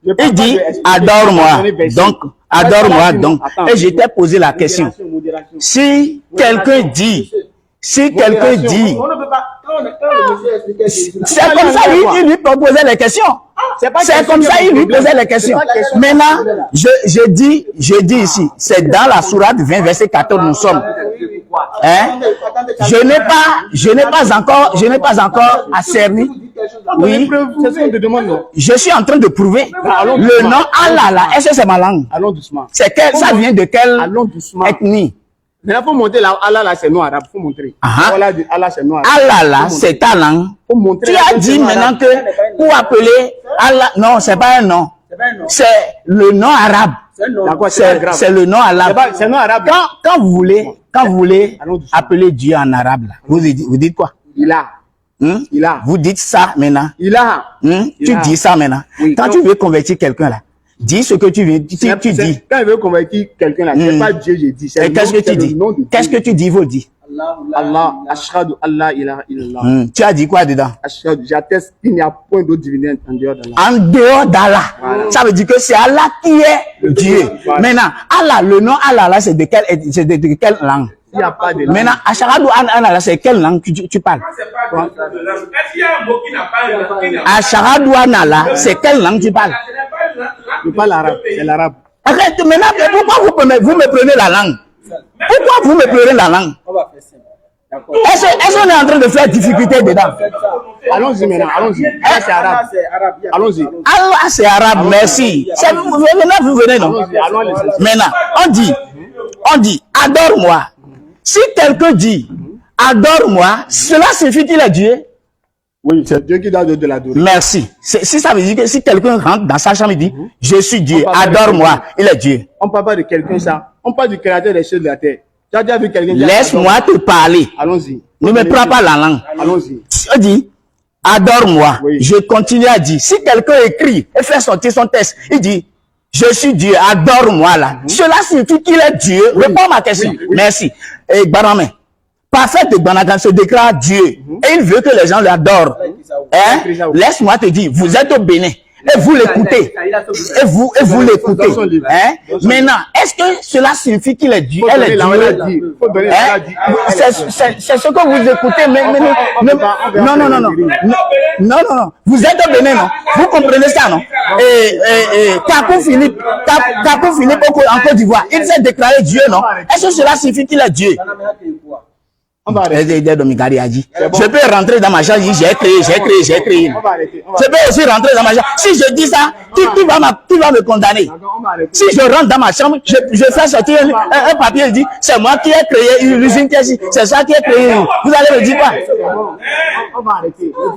Speaker 5: il dit adore-moi donc. Et je t'ai posé la question. Si quelqu'un dit, c'est comme ça il lui posait les questions. C'est comme ça il lui posait les questions. Maintenant, je dis ici, c'est dans la sourate 20 verset 14 nous sommes. Hein? Je n'ai pas encore asservi. Oui. Je suis en train de prouver le nom Allah là. Est-ce que c'est ma langue?
Speaker 1: Allons doucement.
Speaker 5: Ça vient de quelle ethnie?
Speaker 1: Maintenant, il faut montrer là, Allah là, c'est nom arabe. Il faut montrer. Allah, c'est nom arabe.
Speaker 5: Allah là, c'est ta langue. Tu as dit maintenant que pour appeler Allah, non, c'est pas un nom. C'est le nom arabe. C'est le nom arabe.
Speaker 1: C'est nom arabe.
Speaker 5: Quand vous voulez appeler Dieu en arabe, là, vous dites quoi?
Speaker 1: Ilah. Ilah.
Speaker 5: Vous dites ça maintenant.
Speaker 1: Ilah.
Speaker 5: Tu dis ça maintenant. Quand tu veux convertir quelqu'un là, dis ce que tu veux. Tu dis.
Speaker 1: Quand je veux convertir quelqu'un là, c'est pas Dieu, je dis.
Speaker 5: Qu'est-ce que tu dis? Qu'est-ce que tu dis, vous dites?
Speaker 1: Allah, ashhadu Allah ilaha illallah.
Speaker 5: Tu as dit quoi dedans?
Speaker 1: Ashhadu, j'atteste qu'il n'y a point d'autre divinité en dehors d'Allah.
Speaker 5: En dehors d'Allah. Voilà. Ça veut dire que c'est Allah qui est Dieu. Voilà. Maintenant, Allah, le nom Allah là, c'est de quelle langue?
Speaker 1: Il n'y a pas de langue.
Speaker 5: Maintenant, ashhadu Allah, c'est quelle langue tu parles? Ashhadu Allah, c'est quelle langue tu parles?
Speaker 1: Je parle arabe, c'est l'arabe.
Speaker 5: Arrête, maintenant, pourquoi vous me prenez la langue? Pourquoi vous me prenez la langue? Est-ce qu'on est en train de faire difficulté dedans?
Speaker 1: Allons-y maintenant, allons-y. Allah, c'est arabe. Allons-y.
Speaker 5: Allah, c'est arabe, merci. Maintenant, vous venez, non? Maintenant, on dit, adore-moi. Si quelqu'un dit, adore-moi, cela signifie qu'il est Dieu?
Speaker 1: Oui, c'est Dieu qui doit de l'adorer.
Speaker 5: Merci. Si ça veut dire que si quelqu'un rentre dans sa chambre et dit, je suis Dieu, adore-moi, il est Dieu.
Speaker 1: On parle pas de quelqu'un ça. On parle du créateur des cieux de la terre. Tu as déjà vu quelqu'un?
Speaker 5: Laisse-moi te parler.
Speaker 1: Allons-y.
Speaker 5: Ne me prends pas la langue.
Speaker 1: Allons-y.
Speaker 5: On dit, adore-moi. Oui. Je continue à dire, si quelqu'un écrit et fait sortir son texte, il dit, je suis Dieu, adore-moi là. Cela signifie qu'il est Dieu. Oui. Réponds à ma question. Oui. Merci. Et Baramé. Parfait de Banagan se déclare Dieu. Et il veut que les gens l'adorent. Hein? Laisse-moi te dire, vous êtes au Bénin. Et vous l'écoutez. Et vous l'écoutez. Hein? Maintenant, est-ce que cela signifie qu'il est Dieu? Elle est Dieu. C'est ce que vous écoutez. Non. Vous êtes au Bénin, non? Vous comprenez ça, non? Et Kakou Philippe en Côte d'Ivoire, il s'est déclaré Dieu, non? Est-ce que cela signifie qu'il est Dieu? Je peux rentrer dans ma chambre, j'ai créé. Je peux aussi rentrer dans ma chambre. Si je dis ça, qui va me condamner? Si je rentre dans ma chambre, je fais sortir un papier, il dit, c'est moi qui ai créé l'usine qui est ici, c'est ça qui est créé. Vous allez me dire quoi?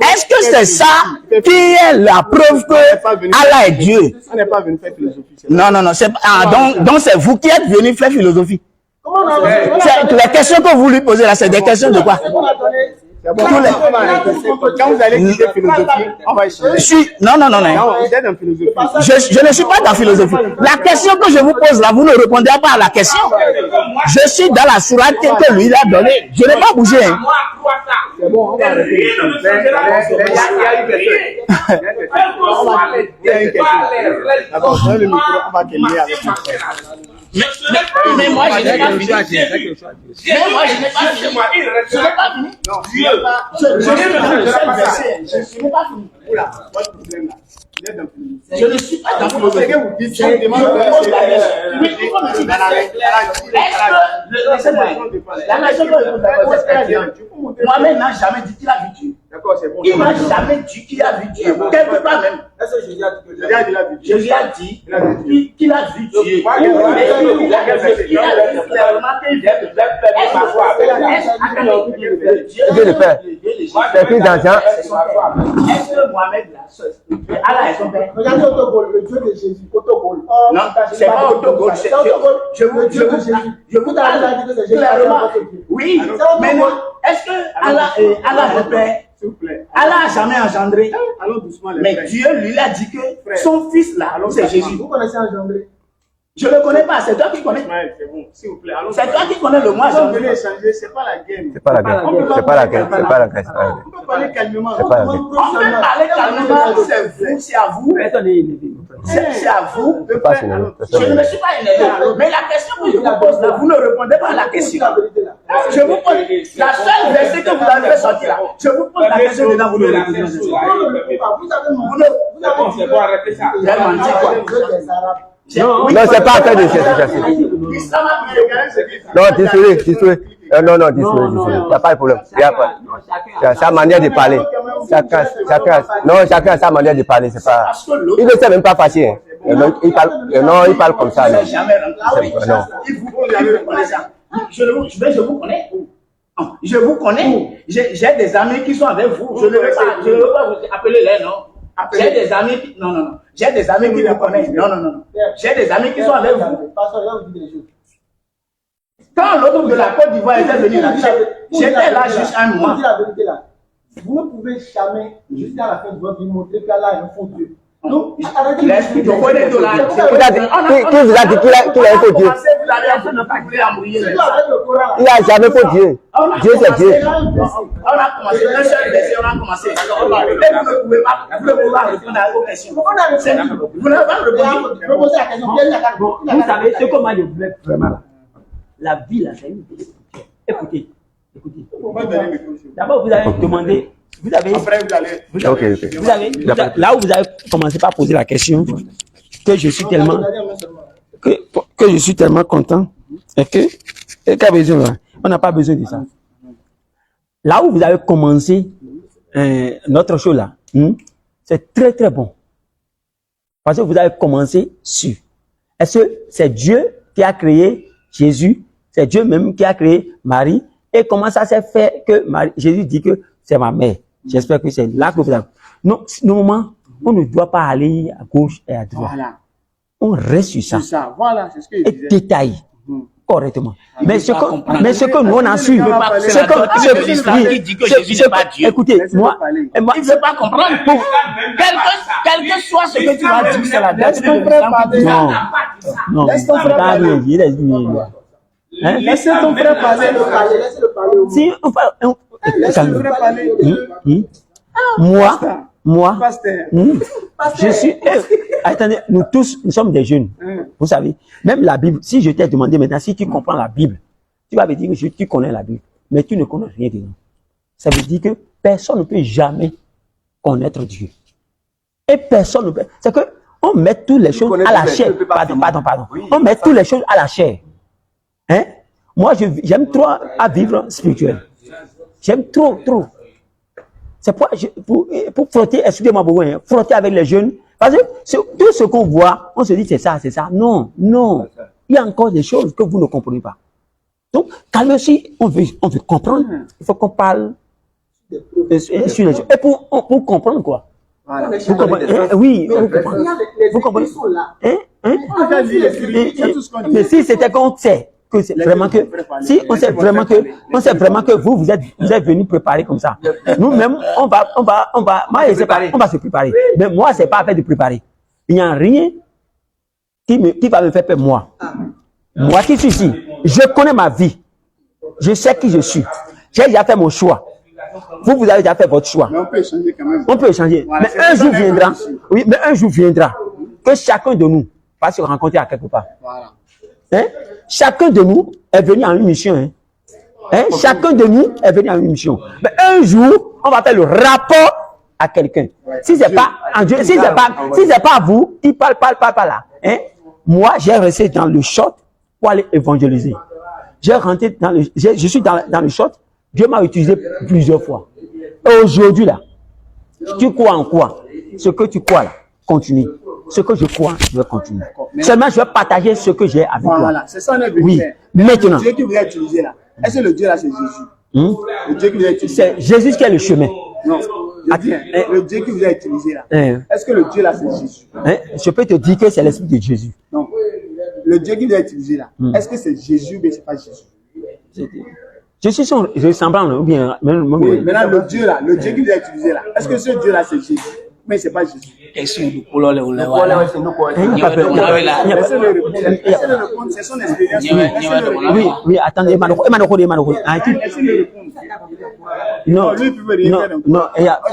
Speaker 5: Est-ce que c'est ça qui est la preuve que Allah est Dieu?
Speaker 1: On n'est pas venu faire philosophie.
Speaker 5: Non, donc c'est vous qui êtes venu faire philosophie. Les questions que vous lui posez là, c'est des questions de quoi?
Speaker 1: Quand vous allez quitter philosophie, on va échanger.
Speaker 5: Non. Je ne suis pas dans philosophie. La question que je vous pose là, vous ne répondez pas à la question. Je suis dans la sourate que lui a donnée. Je n'ai pas bougé. Hein.
Speaker 1: C'est bon, on va arrêter. D'abord, donne le micro, on va terminer avec ça.
Speaker 5: Mais moi, je n'ai pas fini. Je n'ai pas fini. Je ne suis pas dans philosophie. Mohamed n'a jamais dit qu'il a vu Dieu.
Speaker 3: Il n'a jamais dit qu'il a vu Dieu. Quelque part même.
Speaker 6: Est-ce que Jésus a dit que
Speaker 3: Jésus a dit qu'il a vu Dieu. Il a dit clairement qu'il vient de faire
Speaker 8: Dieu le Père. C'est écrit dans Jean.
Speaker 3: Est-ce que Mohamed Allah est son père?
Speaker 6: Regardez Autogol, le Dieu de Jésus, Autogol.
Speaker 3: Non, c'est pas Autogol. Je vous dis clairement. Oui, mais est-ce que Allah est le Père? Allah n'a jamais engendré. Mais Dieu lui a dit que son fils là, c'est Jésus.
Speaker 6: Vous connaissez engendré?
Speaker 3: Je ne le connais pas, c'est toi qui connais.
Speaker 1: C'est bon, s'il vous plaît.
Speaker 3: C'est toi qui connais le moi.
Speaker 1: On peut échanger, c'est pas la game.
Speaker 8: C'est pas la guerre. C'est pas la guerre. C'est pas la guerre.
Speaker 1: On peut parler calmement.
Speaker 8: C'est pas la guerre.
Speaker 3: On peut parler calmement, c'est à vous. C'est à vous.
Speaker 8: C'est pas chez nous.
Speaker 3: Je ne me suis pas énervé. Mais la question que je vous pose là, vous ne répondez pas à la question. Je vous pose la seule verset que vous avez sorti là. Je vous pose la question dedans, vous ne répondez pas.
Speaker 4: C'est bon, arrêtez ça.
Speaker 3: J'ai menti quoi.
Speaker 8: Non, c'est pas en train de chercher. Non, désolé. Non, désolé. Il n'y a pas de problème. Il y a pas. C'est sa manière de parler. Chacun a sa manière de parler. C'est pas. Il ne sait même pas fâcher. Il parle comme ça. Non.
Speaker 3: Je vous connais. Je vous connais. J'ai des amis qui sont avec vous. Je ne veux pas vous appeler les noms. J'ai des amis qui... Non. J'ai des amis qui me connaissent. Non. J'ai des amis qui sont avec vous. Quand l'autre de la Côte d'Ivoire était venu là, j'étais là juste un mois.
Speaker 6: Vous ne pouvez jamais, jusqu'à la fin de votre vie, montrer qu'Allah est un faux Dieu. Donc,
Speaker 3: l'esprit de connaît de la...
Speaker 8: Qui vous a dit qu'il a un faux Dieu? Il n'a jamais faux Dieu. Dieu, c'est Dieu.
Speaker 3: On a commencé, un seul verset, on a commencé. Et vous ne pouvez pas répondre à vos questions. Vous n'avez pas répondu.
Speaker 6: Reposez la question.
Speaker 7: Vous savez, ce que moi je voulais vraiment là, la vie là, c'est une vie spirituelle. Écoutez. D'abord, vous avez demandé, vous avez, là où vous avez commencé par poser la question, que je suis tellement, que je suis tellement content, et qu'a besoin là? On n'a pas besoin de ça. Là où vous avez commencé notre show là, c'est très très bon. Parce que vous avez commencé sur. Est-ce que c'est Dieu qui a créé Jésus? C'est Dieu même qui a créé Marie? Et comment ça s'est fait que Jésus dit que c'est ma mère? J'espère que c'est là que vous avez. Non, normalement, on ne doit pas aller à gauche et à droite. Voilà. On reste sur ça.
Speaker 1: C'est ça, voilà, c'est ce que je disais.
Speaker 7: Et détaille correctement. Mais ce que nous on a su, écoutez, moi,
Speaker 3: il ne veut pas comprendre. Quel que soit ce que tu vas dire, c'est la dette de l'islam.
Speaker 7: Non,
Speaker 1: Laissez ton frère parler. Laissez-le parler.
Speaker 7: Si on parle,
Speaker 1: Laissez-le frère parler.
Speaker 7: Moi, je suis. Attendez, nous tous, nous sommes des jeunes. Vous savez, même la Bible, si je t'ai demandé maintenant, si tu comprends la Bible, tu vas me dire que tu connais la Bible, mais tu ne connais rien dedans. Ça veut dire que personne ne peut jamais connaître Dieu. Et personne ne peut. C'est que on met toutes les choses à la chair. Pardon. On met toutes les choses à la chair. Hein? Moi, j'aime trop à vivre spirituel. J'aime trop. C'est pour frotter, excusez-moi beaucoup, frotter avec les jeunes. Parce que tout ce qu'on voit, on se dit c'est ça. Non. Il y a encore des choses que vous ne comprenez pas. Donc, calmez-vous, on veut comprendre. Il faut qu'on parle sur les choses. Et pour comprendre quoi? Voilà. Vous comprenez? Oui, vous comprenez? Mais si c'était qu'on sait que c'est vraiment que, si on sait vraiment que vous êtes venu préparer comme ça. Nous-mêmes, on va, moi, je sais pas, on va se préparer. Mais moi, c'est pas à faire de préparer. Il n'y a rien qui va me faire peur, moi. Moi qui suis ici, je connais ma vie. Je sais qui je suis. J'ai déjà fait mon choix. Vous avez déjà fait votre choix.
Speaker 1: Mais on peut échanger quand même.
Speaker 7: On peut échanger. Voilà, mais un jour viendra que chacun de nous va se rencontrer à quelque part.
Speaker 1: Voilà.
Speaker 7: Chacun de nous est venu en une mission. Chacun de nous est venu en une mission. Mais un jour, on va faire le rapport à quelqu'un. Si c'est pas en Dieu, si c'est pas vous qui parle là. Moi, j'ai resté dans le short pour aller évangéliser. Je suis dans le short. Dieu m'a utilisé plusieurs fois. Et aujourd'hui, là, tu crois en quoi? Ce que tu crois, là, continue. Ce que je crois, je vais continuer. Seulement, je vais partager ce que j'ai avec toi.
Speaker 3: Voilà, c'est ça, on est venu
Speaker 7: Oui,
Speaker 3: faire.
Speaker 7: maintenant.
Speaker 3: Le Dieu que vous avez utilisé là, est-ce que le Dieu là, c'est Jésus? Le Dieu que vous avez utilisé.
Speaker 7: C'est Jésus qui est le chemin.
Speaker 3: Non, le Dieu que vous avez utilisé là,
Speaker 7: Hein?
Speaker 3: est-ce que le Dieu là, c'est Jésus?
Speaker 7: Hein? Je peux te dire que c'est l'esprit de Jésus.
Speaker 3: Non. Le Dieu que vous avez utilisé là, est-ce que c'est Jésus ou bien c'est pas Jésus?
Speaker 7: Je suis son ressemblant, ou bien.
Speaker 3: Oui, maintenant le Dieu là, le Dieu que vous avez utilisé là, est-ce que ce Dieu là, c'est Jésus? Mais c'est pas Jésus.
Speaker 5: Question du colonel, on l'a voilà.
Speaker 3: Laissez-le répondre, c'est son expérience.
Speaker 7: Oui, oui, attendez, Emmanuel.
Speaker 3: Laissez-le répondre.
Speaker 7: Non,
Speaker 3: Lui, il peut rien
Speaker 7: non,
Speaker 3: faire.
Speaker 7: non,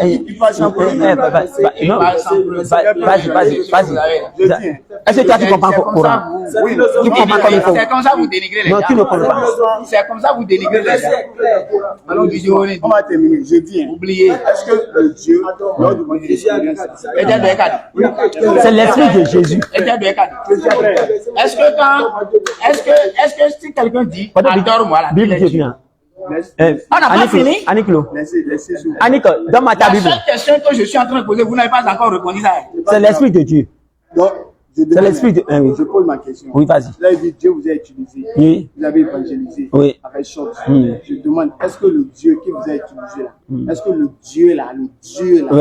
Speaker 3: Il parle sans problème.
Speaker 7: non, vas-y. Est-ce que toi tu comprends Coran?
Speaker 3: Oui,
Speaker 7: Tu comprends comme il faut?
Speaker 5: C'est comme ça que vous dénigrez les gens.
Speaker 7: Non, tu ne comprends pas.
Speaker 5: C'est comme ça que vous dénigrez les gens. Alors,
Speaker 3: on va terminer. Je dis,
Speaker 5: oubliez.
Speaker 3: est-ce que le Dieu, lors de votre expérience,
Speaker 7: C'est l'esprit de Jésus.
Speaker 5: Est-ce que si quelqu'un dit, adore-moi là,
Speaker 7: Bible Dieu vient.
Speaker 5: on n'a pas fini.
Speaker 7: Annick-Lo.
Speaker 3: laissez
Speaker 7: Annick, donne-moi ta
Speaker 5: La
Speaker 7: Bible.
Speaker 5: seule question que je suis en train de poser, vous n'avez pas encore répondu ça.
Speaker 7: C'est l'esprit de Dieu.
Speaker 3: Donc,
Speaker 7: C'est l'esprit de. Oui.
Speaker 3: je pose ma question.
Speaker 7: Oui, vas-y.
Speaker 3: Vous avez dit Dieu vous a utilisé.
Speaker 7: Oui.
Speaker 3: Vous avez évangélisé.
Speaker 7: Oui.
Speaker 3: Avec chose. Je demande, est-ce que le Dieu qui vous a utilisé là, est-ce que le Dieu là,
Speaker 7: Oui.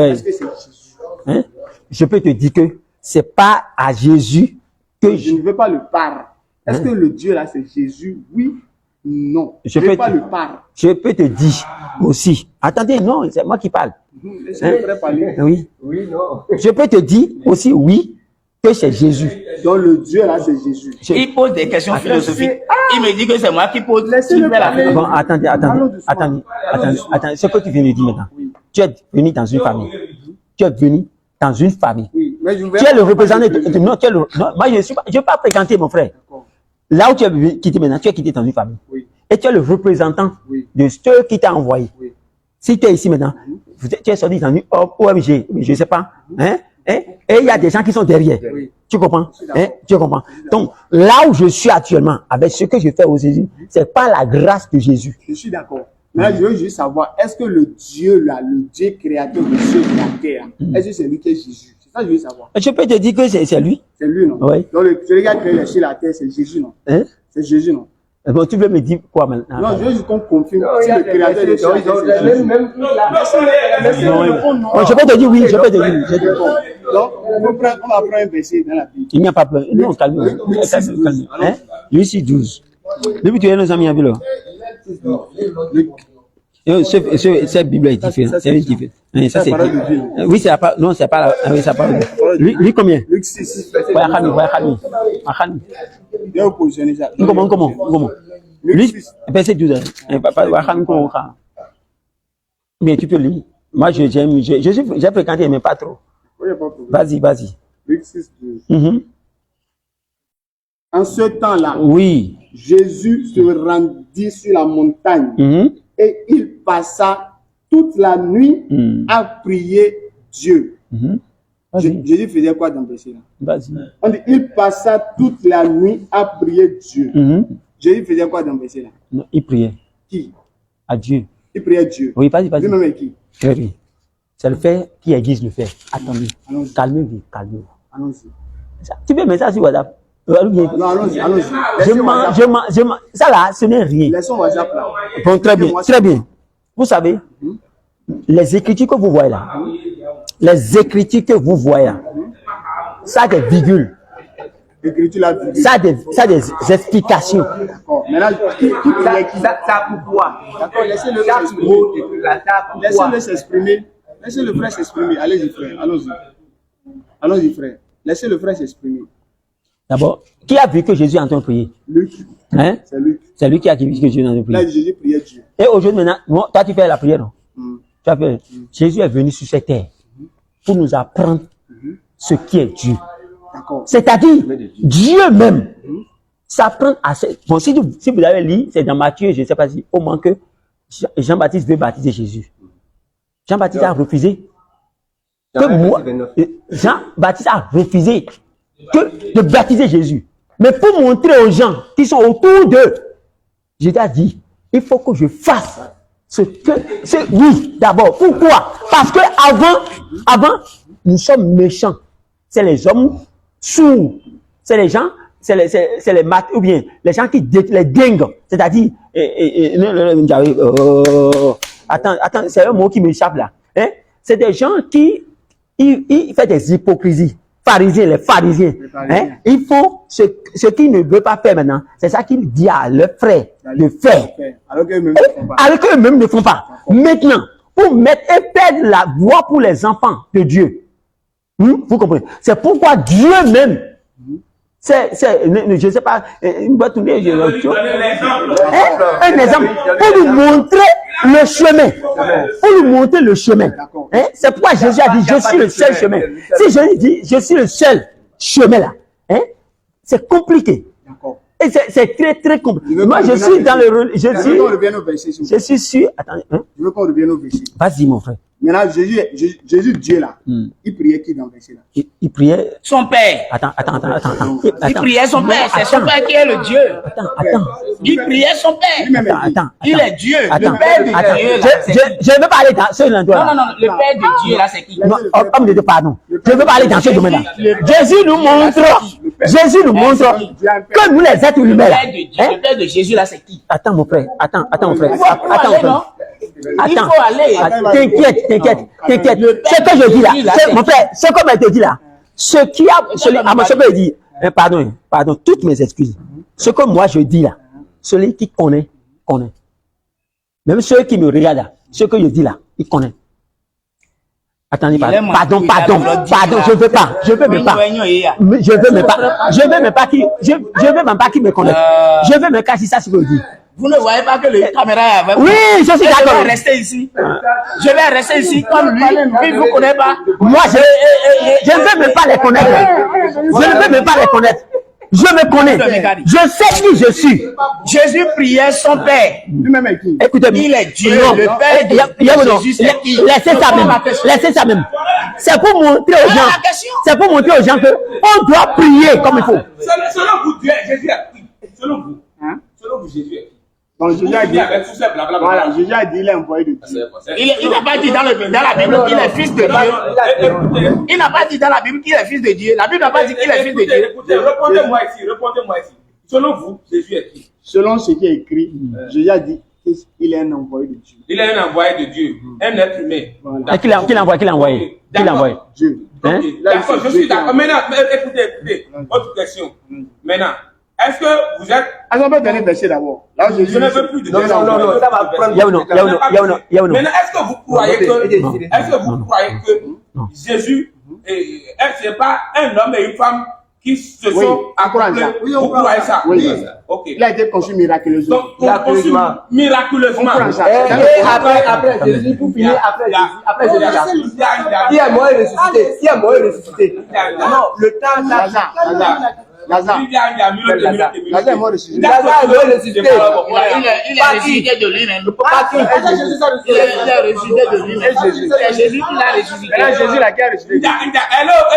Speaker 3: est-ce que c'est Jésus?
Speaker 7: Hein? Je peux te dire que c'est pas à Jésus que
Speaker 3: Je ne veux pas le par. Est-ce que le Dieu là, c'est Jésus? Oui. Non.
Speaker 7: Je
Speaker 3: ne veux
Speaker 7: peux
Speaker 3: pas
Speaker 7: te-
Speaker 3: le par.
Speaker 7: je peux te dire aussi. Attendez, non, c'est moi qui parle.
Speaker 3: Laissez le frère parler.
Speaker 7: Oui.
Speaker 8: Oui, non.
Speaker 7: Je peux te dire aussi, oui, que c'est Jésus.
Speaker 3: Donc le Dieu là, c'est Jésus.
Speaker 5: Il pose des questions philosophiques. Il me dit que c'est moi qui pose.
Speaker 3: Laissez-le
Speaker 5: qui fais la
Speaker 3: parler.
Speaker 5: philosophie.
Speaker 7: Bon, attendez. Attendez. Ce que tu viens de dire maintenant. Tu es venu dans une famille. Tu es venu dans une famille.
Speaker 3: Oui. Mais je
Speaker 7: Tu es le représentant de. Non, tu es le. Non, moi, je ne vais pas fréquenter mon frère. Là où tu es quitté maintenant, tu es quitté dans une famille.
Speaker 3: Oui.
Speaker 7: Et tu es le représentant
Speaker 3: Oui.
Speaker 7: de ceux qui t'ont envoyé.
Speaker 3: Oui.
Speaker 7: Si tu es ici maintenant, tu es sorti dans une OMG, je ne sais pas. Hein? Et il y a des gens qui sont derrière.
Speaker 3: Oui.
Speaker 7: Tu comprends? Hein? Tu comprends? Donc, là où je suis actuellement, avec ce que je fais au Jésus, c'est pas la grâce de Jésus.
Speaker 3: Je suis d'accord. Maintenant, je veux juste savoir, est-ce que le Dieu là, le Dieu créateur de cieux et de la terre, est-ce que c'est lui qui est Jésus? C'est ça que je veux savoir.
Speaker 7: Je peux te dire que c'est lui.
Speaker 3: C'est lui, non?
Speaker 7: Oui.
Speaker 3: Donc celui qui a créé les cieux et la terre, c'est Jésus, non?
Speaker 7: Hein?
Speaker 3: C'est Jésus, non?
Speaker 7: Bon, tu veux me dire quoi maintenant?
Speaker 3: Non, je veux juste qu'on confirme si le créateur des cieux et la terre, c'est Jésus.
Speaker 7: Oh, je peux te dire oui, je peux te dire oui. Je te dis-
Speaker 3: Donc, on va prendre un verset dans la Bible.
Speaker 7: Il n'y a pas peur. Non, calme-toi. Calme. Hein? Lui, c'est 12. Depuis tu es nos amis à Bilo. Cette Bible est différente. C'est différent. Hein, ça, c'est oui, c'est pas. Non, c'est pas. Oui, c'est pas. Lui, combien?
Speaker 3: Luc 6.
Speaker 7: Khani.
Speaker 3: Il est positionné ça.
Speaker 7: Comment? Lui, verset 12. Mais tu peux lire. Moi, j'aime. J'ai fréquenté, mais pas trop.
Speaker 3: Oui, il n'y a pas de problème.
Speaker 7: Vas-y.
Speaker 3: Luc 6, 12. En ce temps-là,
Speaker 7: Oui.
Speaker 3: Jésus se rendit sur la montagne et il passa toute la nuit à prier Dieu. Jésus faisait quoi dans le verset là?
Speaker 7: Vas-y.
Speaker 3: On dit, il passa toute la nuit à prier Dieu. Jésus faisait quoi dans le verset là?
Speaker 7: Non, il priait
Speaker 3: Qui?
Speaker 7: à Dieu.
Speaker 3: Il priait Dieu.
Speaker 7: Oui, vas-y.
Speaker 3: Lui-même est qui?
Speaker 7: Très bien. C'est le fait qui aiguise le fait. Attendez.
Speaker 3: Allons-y.
Speaker 7: Calmez-vous.
Speaker 3: Allons-y.
Speaker 7: Tu peux mettre ça sur WhatsApp?
Speaker 3: Non, allons-y.
Speaker 7: Ça là, ce n'est rien.
Speaker 3: Laissons WhatsApp là.
Speaker 7: Bon, très bien. Vous savez, les écritures que vous voyez là, ça a des virgules,
Speaker 3: L'écriture là, virgule.
Speaker 7: ça a des explications.
Speaker 3: D'accord. Maintenant, qui priait qui?
Speaker 6: Ça pourquoi?
Speaker 3: D'accord, laissez-le
Speaker 6: Chaque
Speaker 3: s'exprimer.
Speaker 6: mot écrit là, ça pourquoi?
Speaker 3: Laissez-le s'exprimer. Laissez le frère s'exprimer. Allez-y, frère. Allons-y, frère. Laissez le frère s'exprimer.
Speaker 7: D'abord, qui a vu que Jésus est en train de prier?
Speaker 3: Luc.
Speaker 7: Hein?
Speaker 3: C'est Luc.
Speaker 7: C'est lui qui a vu que Jésus est en train de
Speaker 3: Là,
Speaker 7: prier.
Speaker 3: Jésus priait Dieu.
Speaker 7: Et aujourd'hui, maintenant, bon, toi, tu fais la prière, non? Tu as fait. Jésus est venu sur cette terre pour nous apprendre ce qui est Dieu.
Speaker 3: D'accord.
Speaker 7: C'est-à-dire, Dieu même s'apprend à... Bon, si vous avez lu, c'est dans Matthieu, je ne sais pas si, au moins que Jean-Baptiste veut baptiser Jésus. Jean-Baptiste a refusé. Jean-Baptiste a refusé de baptiser Jésus. Mais pour montrer aux gens qui sont autour d'eux, Jésus a dit, il faut que je fasse Oui, d'abord. Pourquoi? Parce que avant, nous sommes méchants. C'est les hommes sourds. C'est les gens, c'est les maths, ou bien les gens qui les dingues. C'est-à-dire, attends, c'est un mot qui m'échappe là. Hein? C'est des gens qui ils font des hypocrisies. Pharisiens, les pharisiens. Hein? Ils font ce qu'ils ne veulent pas faire maintenant. C'est ça qu'ils disent à leurs frères de faire. Alors qu'eux-mêmes ne font pas. Maintenant, pour mettre et perdre la voie pour les enfants de Dieu. Vous comprenez? C'est pourquoi Dieu même, je ne sais pas, il va tourner un exemple pour nous montrer le chemin. Pour nous montrer le chemin. Hein? C'est pourquoi Jésus a dit, je suis le seul chemin. Si Jésus dit, je suis le seul chemin là, hein? C'est compliqué. Et c'est très très compliqué. Moi, je suis dans le... Je suis sûr... Attendez. Hein? Je veux qu'on revienne au verset. Vas-y, mon frère.
Speaker 1: Maintenant, Jésus, Dieu là, il priait qui dans le verset là?
Speaker 7: Il priait...
Speaker 5: Son père.
Speaker 7: Attends.
Speaker 5: Il priait son père. C'est son père qui est le Dieu.
Speaker 7: Attends.
Speaker 5: Il priait son père.
Speaker 7: Attends.
Speaker 5: Il est Dieu.
Speaker 7: Attends.
Speaker 5: Le père de Dieu là.
Speaker 7: Je veux parler dans ce domaine-là.
Speaker 5: Non. Le père de Dieu là, c'est qui?
Speaker 7: Non, homme de Dieu, pardon. Je veux parler dans ce domaine-là. Jésus nous montre que nous les êtres humains là.
Speaker 5: Le père de Jésus là, c'est qui?
Speaker 7: Attends, mon frère. Attends, mon frère.
Speaker 5: Il faut aller.
Speaker 7: T'inquiète. Ce que je dis là, mon frère, ce que je te dis là, ce que je dis, pardon, toutes mes excuses. Ce que moi je dis là, celui qui connaît. Même ceux qui me regardent là, ce que je dis là, ils connaissent. Attendez, pardon, je veux même pas qu'ils me connaissent. Je veux même pas si ça se veut dire.
Speaker 5: Vous ne voyez pas que le caméra est avec vous?
Speaker 7: Oui, je suis d'accord.
Speaker 5: Je vais rester ici. Je vais rester ici comme lui. Il ne vous connaît pas.
Speaker 7: Moi, je ne veux même pas les connaître. Je me connais. Je sais qui je suis.
Speaker 5: Jésus priait son père.
Speaker 7: Écoutez-moi.
Speaker 5: Il est Dieu. Le père de Jésus, c'est qui?
Speaker 7: Laissez ça même. C'est pour montrer aux gens que on doit prier comme il faut.
Speaker 4: Selon vous, Jésus a pris. Selon vous, Jésus a pris.
Speaker 1: Donc Jésus a dit, voilà, Jésus a dit, il est envoyé de Dieu.
Speaker 5: Il n'a pas dit dans la Bible qu'il est fils de Dieu. Il n'a pas dit dans la Bible qu'il est fils de Dieu. La Bible n'a pas dit qu'il est fils de Dieu.
Speaker 4: Écoutez, répondez-moi ici. Selon vous, Jésus est qui?
Speaker 1: Selon ce qui est écrit, Jésus a dit qu'il est un envoyé de Dieu.
Speaker 4: Il est un envoyé de Dieu, un être humain.
Speaker 7: Et qui l'a envoyé?
Speaker 1: Dieu.
Speaker 4: D'accord, je suis d'accord. Maintenant, écoutez, autre question. Maintenant, est-ce que vous êtes...
Speaker 1: On peut donner le verset d'abord. Là,
Speaker 4: je ne veux plus de
Speaker 8: non, ça va prendre...
Speaker 4: Maintenant, est-ce que vous croyez que Jésus, c'est pas un homme et une femme qui se sont accrochés? Vous croyez ça?
Speaker 1: Oui.
Speaker 4: Ok.
Speaker 1: Il a été conçu miraculeusement.
Speaker 4: Donc, conçu miraculeusement.
Speaker 8: Et après Jésus, pour finir, après Jésus, qui est mort et ressuscité. Non, le temps...
Speaker 1: Lazare est mort ressuscité.
Speaker 8: Lazare est mort ressuscité.
Speaker 5: Il est ressuscité de lui-même. Il est ressuscité de lui-même. C'est Jésus qui l'a ressuscité.
Speaker 1: C'est Jésus qui a ressuscité.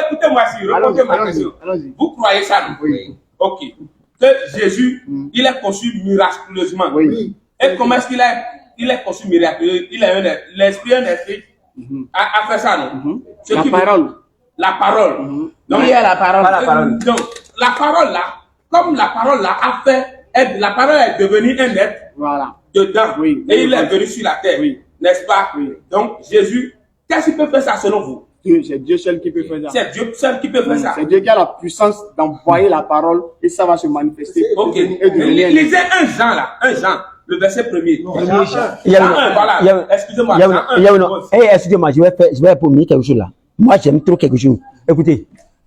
Speaker 4: Écoutez-moi ici, répondez ma question. Vous croyez ça, non?
Speaker 1: Oui.
Speaker 4: Ok. Que Jésus, il est conçu miraculeusement.
Speaker 1: Oui.
Speaker 4: Et comment est-ce qu'il est conçu miraculeusement? Il a l'esprit, un esprit a fait ça, non? La parole.
Speaker 5: Donc, il y a la parole.
Speaker 4: Donc, la parole là, comme la parole là a fait, la parole est devenue un être dedans.
Speaker 1: Oui.
Speaker 4: Et il est venu sur la terre.
Speaker 1: Oui.
Speaker 4: N'est-ce pas? Oui. Donc, Jésus, qu'est-ce qu'il peut faire ça selon vous?
Speaker 1: C'est Dieu seul qui peut faire ça.
Speaker 4: C'est Dieu seul qui peut faire ça.
Speaker 1: C'est Dieu qui a la puissance d'envoyer la parole et ça va se manifester.
Speaker 4: Ok. Lisez un Jean, le verset 1er. Excusez-moi.
Speaker 7: Excusez-moi, je vais promener quelque chose là. Moi, j'aime trop quelque chose. Écoutez,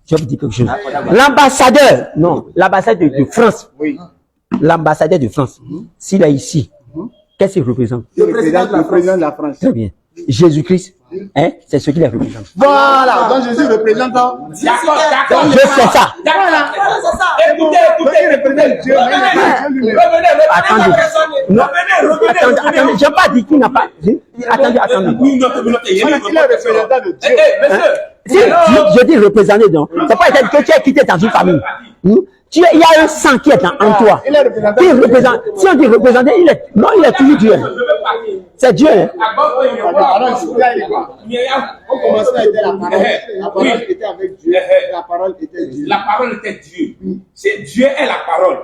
Speaker 7: je vais vous dire quelque chose. L'ambassadeur de France. Oui. L'ambassadeur de France, s'il est ici, qu'est-ce qu'il représente?
Speaker 1: Le président de la France.
Speaker 7: Très bien. Jésus-Christ, c'est ce qu'il représente.
Speaker 1: Voilà, donc Jésus représente.
Speaker 4: D'accord.
Speaker 7: Je sais ça.
Speaker 4: Voilà. Écoutez.
Speaker 1: Il représente Dieu.
Speaker 7: Attendez, je n'ai pas dit qu'il n'a pas. Attendez.
Speaker 1: Il est représentant de Dieu.
Speaker 7: Je dis représenter donc. C'est pas que tu as quitté dans une famille. il y a un sang qui est en toi. Qui représente, si on dit représenter, il est toujours Dieu. C'est Dieu. Hein?
Speaker 1: Au commencement était la parole. La parole était avec Dieu. La parole était Dieu.
Speaker 4: La parole était Dieu. Si Dieu est la parole,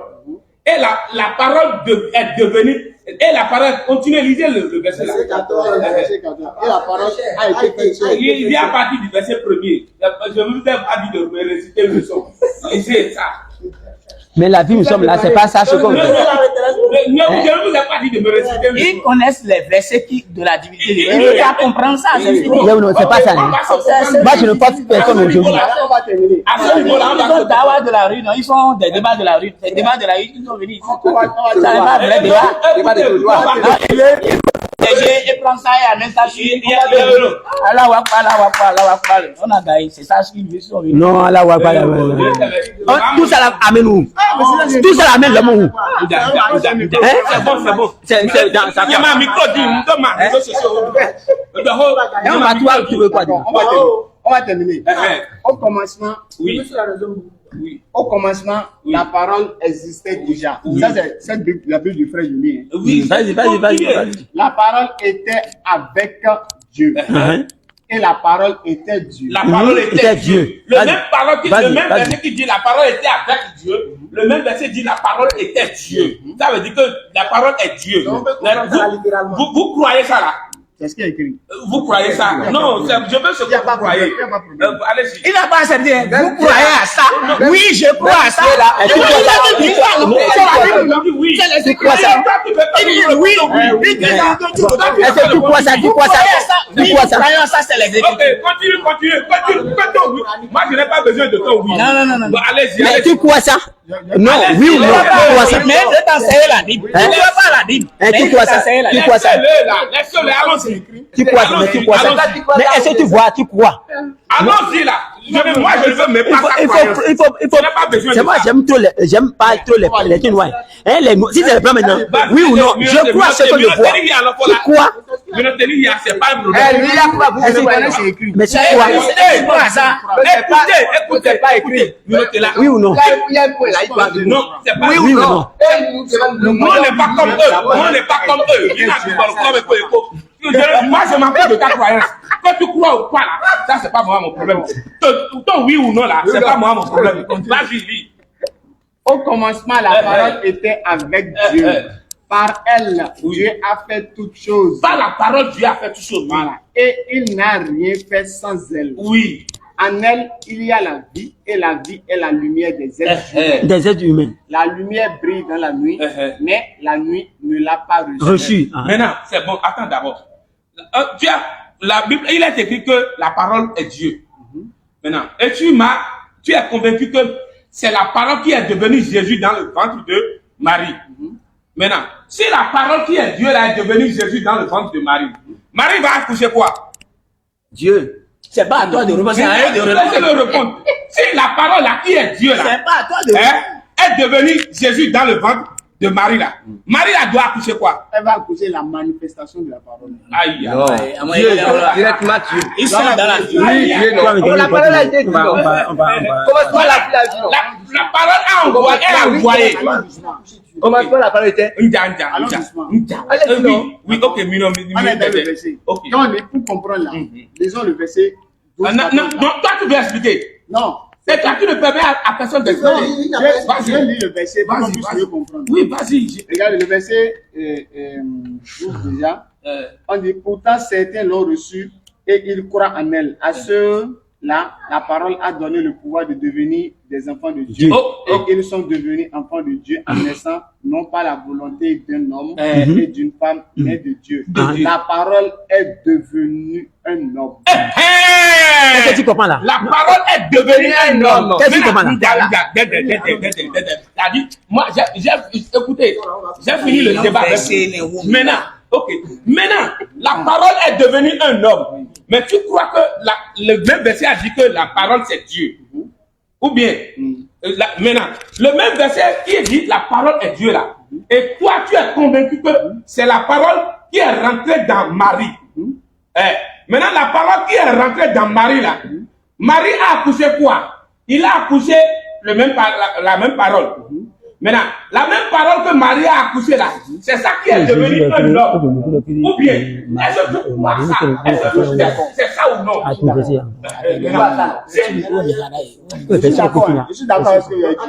Speaker 4: et la parole est devenue, et la parole, continuez, lisez le verset là.
Speaker 1: Verset 14. Et la parole a été faite.
Speaker 4: Il vient à partir du verset premier. Je ne vous ai pas dit de me réciter le son. Lisez ça.
Speaker 7: Mais la vie, nous sommes là, c'est pas ça ce qu'on
Speaker 4: Je ne vous ai pas dit de me réciter le son.
Speaker 5: Ils connaissent les versets de la divinité. Ils ne peuvent pas comprendre ça. C'est fini.
Speaker 7: non, c'est pas ça. Hein. Moi, je ne porte personne aujourd'hui.
Speaker 5: À ce niveau-là, ils sont dawa de la rue, non? Ils sont des débats de la rue. Ces débats de la rue, ils sont venus ici. Ça n'est pas un vrai débat. Et prend ça et amène ça sur Allah Akbar. On a gagné, c'est ça ce qu'ils veulent sauver.
Speaker 7: Non, Allah Akbar. Tout ça là, amène où? Tout ça là, amène le mot où?
Speaker 4: C'est bon.
Speaker 7: C'est dans ça.
Speaker 4: Il y a un micro dit,
Speaker 7: On va toi, tu veux quoi dire?
Speaker 1: On va terminer. Au commencement,
Speaker 4: oui.
Speaker 1: Oui. Au commencement, la parole existait déjà. Oui. Ça, c'est la Bible du frère Julien.
Speaker 4: Oui, vas-y.
Speaker 1: La parole était avec Dieu. Et la parole était Dieu.
Speaker 4: La parole était Dieu. Le même verset qui dit la parole était avec Dieu, le même verset dit la parole était Dieu. Ça veut dire que la parole est Dieu. Vous croyez ça là?
Speaker 1: C'est ce qu'il a écrit.
Speaker 4: Vous croyez ça? Non, je veux ce que vous croyez. Allez-y.
Speaker 5: Il n'a pas accepté. Vous croyez à ça? Oui, je crois à ça.
Speaker 7: Oui.
Speaker 5: Tu crois ça? Oui.
Speaker 7: Est-ce que tu crois ça? Tu crois ça? Tu crois ça?
Speaker 5: Ça, c'est les
Speaker 4: Ok, continue. Moi, je n'ai pas besoin de ton oui.
Speaker 5: Non.
Speaker 4: Allez-y.
Speaker 7: Mais tu crois ça? Non, oui ou non? Tu crois ça?
Speaker 5: Mais je t'enseigne la Bible. Tu ne crois pas la Bible.
Speaker 7: Tu crois ça? Tu crois ça?
Speaker 4: Laissez-le, allons-y.
Speaker 7: Tu crois ça? Mais tu crois ça? Mais est-ce que tu vois? Tu crois?
Speaker 4: Allons-y là. Moi, je ne veux même pas ça.
Speaker 7: Il faut. C'est moi, j'aime pas trop les trucs noirs. Si c'est le plan maintenant, oui ou non? Je crois ce que je vois. Tu crois?
Speaker 4: C'est pas un problème.
Speaker 7: Mais tu crois?
Speaker 4: Écoutez, pas écrit.
Speaker 7: Oui ou non?
Speaker 4: Non, c'est pas
Speaker 7: oui ou non?
Speaker 4: Nous, on n'est pas comme eux. Moi, je m'en fous de ta croyance. Quand tu crois ou pas là, ça, c'est pas moi mon problème. Ton oui ou non là, c'est pas moi mon problème. Vas-y, lis.
Speaker 1: Au commencement, la parole était avec Dieu. Par elle, Dieu a fait toutes choses.
Speaker 4: Par la parole, Dieu a fait toutes choses.
Speaker 1: Voilà. Et il n'a rien fait sans elle.
Speaker 4: Oui.
Speaker 1: En elle, il y a la vie, et la vie est la lumière des êtres humains.
Speaker 7: Des êtres humains.
Speaker 1: La lumière brille dans la nuit, mais la nuit ne l'a pas
Speaker 7: reçue.
Speaker 4: Maintenant, c'est bon, attends d'abord. La Bible, il est écrit que la parole est Dieu. Maintenant, et tu es convaincu que c'est la parole qui est devenue Jésus dans le ventre de Marie. Maintenant, si la parole qui est Dieu là est devenue Jésus dans le ventre de Marie, Marie va accoucher quoi?
Speaker 5: Dieu. C'est pas à toi de répondre.
Speaker 4: Si la parole là qui est Dieu là,
Speaker 5: c'est pas à toi de
Speaker 4: est devenue Jésus dans le ventre de Marie là. Marie là doit accoucher quoi?
Speaker 1: Elle va accoucher la manifestation de la parole.
Speaker 4: Aïe.
Speaker 8: Directement Dieu.
Speaker 5: Ils sont dans la vie.
Speaker 8: La parole a été dit. Comment
Speaker 4: la parole a envoyé, elle a envoyé.
Speaker 8: Comment la parole était?
Speaker 4: Oui, ok,
Speaker 1: on est dans le verset. Donc, pour comprendre là, disons le verset.
Speaker 4: Non, toi tu veux expliquer.
Speaker 1: Non.
Speaker 4: C'est toi qui ne permets à personne d'expliquer.
Speaker 1: Je vais lire le verset pour qu'on puisse mieux comprendre.
Speaker 4: Oui, vas-y.
Speaker 1: Regarde le verset 12 déjà. On dit, pourtant certains l'ont reçu et ils croient en elle. À ceux-là, la parole a donné le pouvoir de devenir des enfants de Dieu. Et ils sont devenus enfants de Dieu en naissant non pas la volonté d'un homme et d'une femme, mais de Dieu. La parole est devenue un homme.
Speaker 7: Qu'est-ce que tu comprends là?
Speaker 4: La parole est devenue un homme.
Speaker 7: Qu'est-ce que tu comprends là?
Speaker 4: Moi, écoutez, j'ai fini le débat avec Maintenant, la parole est devenue un homme. Mais tu crois que le même verset a dit que la parole c'est Dieu? Ou bien, maintenant, le même verset qui dit la parole est Dieu là. Et toi, tu es convaincu que c'est la parole qui est rentrée dans Marie. Maintenant, la parole qui est rentrée dans Marie là, Marie a accouché quoi? Il a accouché la même parole. Maintenant, la même parole que Marie a accouché là, c'est ça qui est devenu un homme. Ou bien, est-ce que tu crois ça? Est-ce que c'est ça ou non?
Speaker 3: Je suis d'accord avec ce que vous avez dit.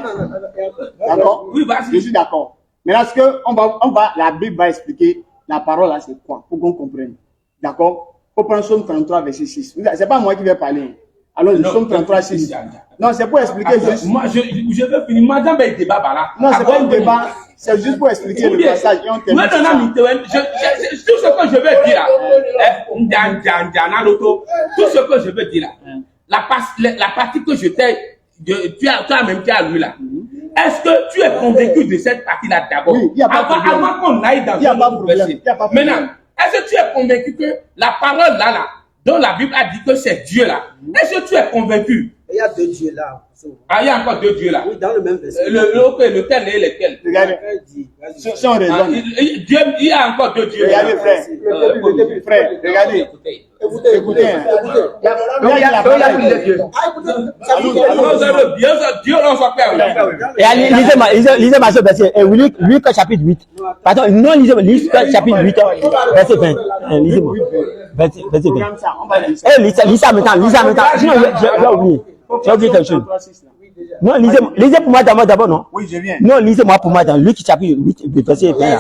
Speaker 3: D'accord?
Speaker 4: Oui, vas-y.
Speaker 3: Je suis d'accord. Maintenant, est-ce que la Bible va expliquer la parole là, c'est quoi? Pour qu'on comprenne. D'accord? Faut prendre Psaume 33, verset 6. C'est pas moi qui vais parler. Alors, le Psaume 33, 6. Non, c'est pour expliquer juste.
Speaker 4: Moi, je veux finir. Madame, il débat par là.
Speaker 3: Non, c'est pas un débat. C'est juste pour expliquer le passage.
Speaker 4: Maintenant, tout ce que je veux dire là, tout ce que je veux dire là, la partie que je t'ai, toi-même qui as lu là, est-ce que tu es convaincu de cette partie-là d'abord?
Speaker 3: Oui,
Speaker 4: avant qu'on aille dans un autre verset. Maintenant, est-ce que tu es convaincu que la parole là, dont la Bible a dit que c'est Dieu là, est-ce que tu es convaincu?
Speaker 6: Il y a deux dieux là.
Speaker 4: Ah, il y a encore deux dieux là.
Speaker 6: Oui, dans le même verset.
Speaker 4: Lequel et lequel?
Speaker 3: Regardez. Si on raisonne.
Speaker 4: Dieu, il y a encore deux dieux.
Speaker 3: Regardez, frère. Frère, regardez. Écoutez.
Speaker 8: Il y a plusieurs dieux.
Speaker 4: Dieu, on s'en fait.
Speaker 7: Et lisez ma verset. Luc chapitre 8. Pardon, non, lisez chapitre 8, verset 20. Lisez-moi. Verset 20. Lisez ça maintenant. Sinon, j'ai oublié. J'ai oublié quelque chose. Non, lisez pour moi d'abord, non?
Speaker 3: Oui, je viens.
Speaker 7: Non, lisez-moi pour moi dans Luc chapitre 8, verset 20.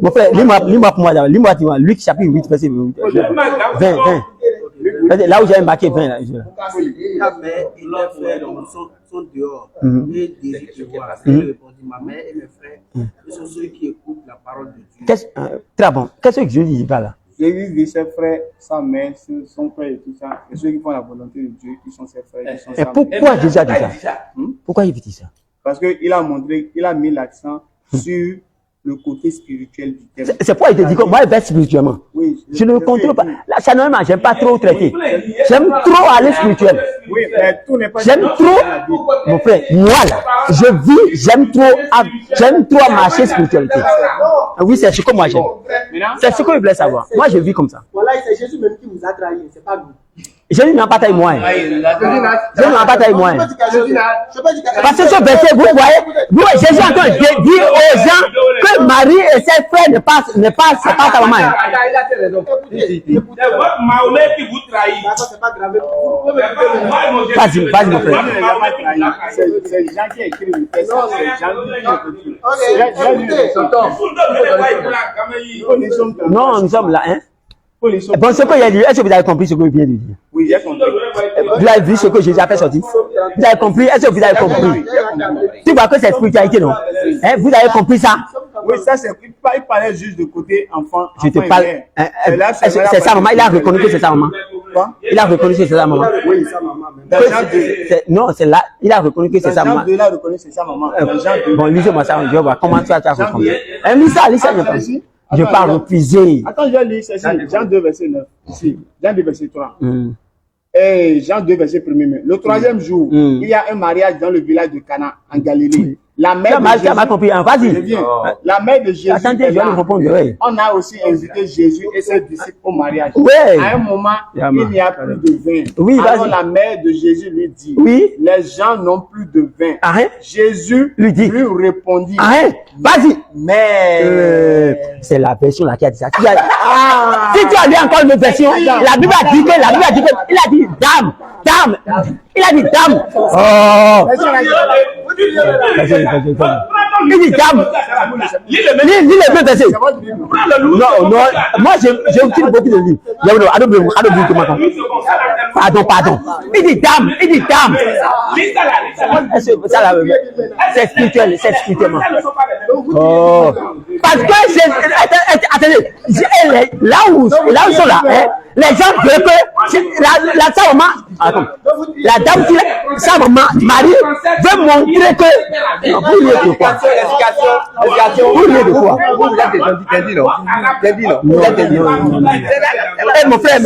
Speaker 7: Mon frère, lis-moi pour moi d'abord. Lis-moi, Luc chapitre 8, verset 20. Là où j'ai marqué 20. Là.
Speaker 6: Ta mère et les frères sont dehors. Et désirent te voir. Il répondit, ma mère et mes frères, ce sont ceux qui écoutent la parole de Dieu.
Speaker 7: Très bon. Qu'est-ce que Jésus dit là?
Speaker 3: Jésus dit ses frères, sa mère, son frère et tout ça. Et ceux qui font la volonté de Dieu, qui sont ses frères, qui sont sa
Speaker 7: mère. Et pourquoi Jésus a dit ça? Pourquoi il dit ça?
Speaker 3: Parce qu'il a mis l'accent sur le côté spirituel du terme.
Speaker 7: C'est pourquoi il te dit que moi, je vais spirituellement.
Speaker 3: Oui,
Speaker 7: je ne contrôle pas. Là, chanoiement, j'aime pas trop traiter. J'aime trop aller spirituel.
Speaker 3: Oui, mais tout n'est pas.
Speaker 7: J'aime trop, mon frère, moi là, j'aime trop marcher spiritualité. Oui, c'est ce que moi j'aime. C'est ce que je voulais savoir. Moi, je vis comme ça.
Speaker 6: Voilà, c'est Jésus même qui vous a trahi, c'est pas vous.
Speaker 7: Jésus n'a pas taille moins. Jésus n'a pas taille moins. Parce que ce verset, vous voyez, Jésus est en train de dire aux gens que Marie et ses frères ne passent pas sa maman.
Speaker 4: C'est votre Mahomet qui vous trahit.
Speaker 7: Vas-y, mon frère.
Speaker 3: C'est Jean qui a écrit le texte. C'est Jean qui
Speaker 7: Non, nous sommes là, hein. Bon, ce que j'ai dit, est-ce que vous avez compris ce que je viens de dire?
Speaker 3: Oui, j'ai compris.
Speaker 7: Vous avez vu ce que Jésus a fait sortir? Vous avez compris? Est-ce que vous avez compris? Tu vois que c'est spiritualité, non? Hein? Vous avez compris ça?
Speaker 3: Oui, ça c'est. Il parlait juste de côté enfant.
Speaker 7: Je te parle. C'est sa maman. Il a reconnu que c'est sa maman.
Speaker 3: Quoi?
Speaker 7: Il a reconnu que c'est sa maman.
Speaker 3: Oui, sa maman.
Speaker 7: Non, c'est là. Il a reconnu que c'est sa maman.
Speaker 3: Il a reconnu que c'est sa maman.
Speaker 7: Bon, lisez-moi ça. Je vais voir comment tu as reconnu. Lis ça. Je vais pas refuser.
Speaker 3: Attends, je lis, c'est Jean 2, verset 9. Ici, Jean 2, verset 3. Et Jean 2, verset 1er. Le troisième jour, il y a un mariage dans le village de Cana, en Galilée. La mère de Jésus.
Speaker 7: Vas-y.
Speaker 3: La mère de Jésus.
Speaker 7: Attendez, je vais lui répondre.
Speaker 3: On a aussi invité Jésus et ses disciples au mariage.
Speaker 7: Oui.
Speaker 3: À un moment, il n'y a plus de vin.
Speaker 7: Oui,
Speaker 3: alors la mère de Jésus lui dit, les gens n'ont plus de vin. Jésus lui répondit,
Speaker 7: vas-y.
Speaker 3: Mais
Speaker 7: c'est la version là qui a dit ça. Si tu as lu encore une version, la Bible a dit que, il a dit dame. Il a dit dame. Il dit dame. Lis le même verset. Non. Moi, j'utilise beaucoup de livres. Pardon. Il dit dame. C'est spirituel, spirituellement. Oh. Parce que attendez, là où ils sont là, les gens veulent que sa maman, la dame qui sa maman, Marie, veut montrer que vous liez de quoi? Vous liez de quoi? Mon frère,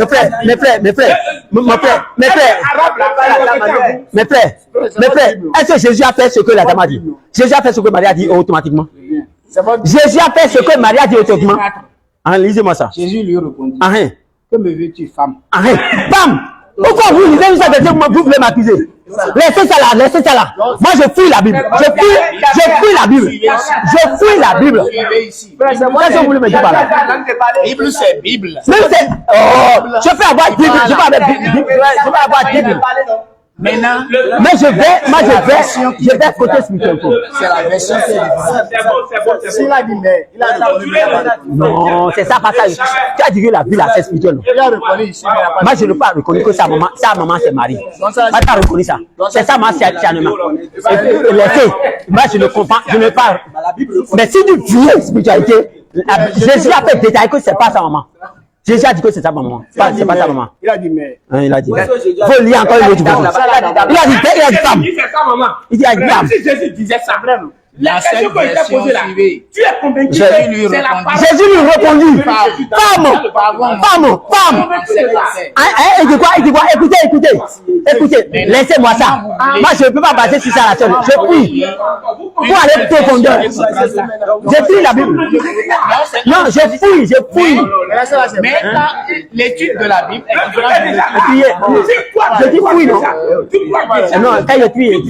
Speaker 7: est-ce que Jésus a fait ce que la dame a dit? Jésus a fait ce que Marie a dit automatiquement. Jésus a fait ce que Marie a dit automatiquement. Lisez-moi ça.
Speaker 3: Jésus lui répondit.
Speaker 7: Que
Speaker 3: me veux-tu, femme?
Speaker 7: Bam! Pourquoi vous lisez ça de vous voulez m'accuser? Laissez ça là, laissez ça là. Moi je fouille la Bible. Je fouille la Bible. Je fouille la Bible. Qu'est-ce que vous voulez me dire par là?
Speaker 5: Bible, c'est Bible.
Speaker 7: Même c'est. Oh, je peux avoir Bible. Je peux avoir Bible.
Speaker 5: Maintenant,
Speaker 7: Mais je vais côté spirituel.
Speaker 5: c'est la version qui est différente.
Speaker 3: S'il a dit, mais il a reconnu.
Speaker 7: Non, c'est ça, pas ça. Tu as dit que la Bible a c'est spirituel.
Speaker 3: Il a reconnu ici, mais il n'a pas
Speaker 7: Moi, je n'ai pas reconnu que sa maman s'est mariée. Moi, tu as reconnu ça. C'est ça, ma scientifiquement. Laissez. Moi, je ne comprends, je ne parle. Mais si tu viens spiritualité, Jésus a fait détailler que c'est pas sa maman. Jésus a dit que c'est sa maman. C'est pas sa maman.
Speaker 3: Il a dit, mais.
Speaker 7: Il a dit. Faut lire encore une autre version. Il a dit femme. Il a dit femme.
Speaker 4: Si Jésus disait ça,
Speaker 5: La seule version suivie.
Speaker 4: tu es convaincu
Speaker 5: Jésus
Speaker 4: que
Speaker 5: lui
Speaker 4: c'est la
Speaker 5: répondit.
Speaker 4: parole.
Speaker 7: Jésus lui répondit. Femme. Il dit quoi? Écoutez. Laissez-moi ça. Moi, je ne peux pas passer sur ça la seule. Je prie. Pour aller profondeur. Je prie la Bible. Non, je fouille.
Speaker 5: Mais l'étude de la Bible est différente.
Speaker 7: Je dis fouille, non? Non, quand je prie,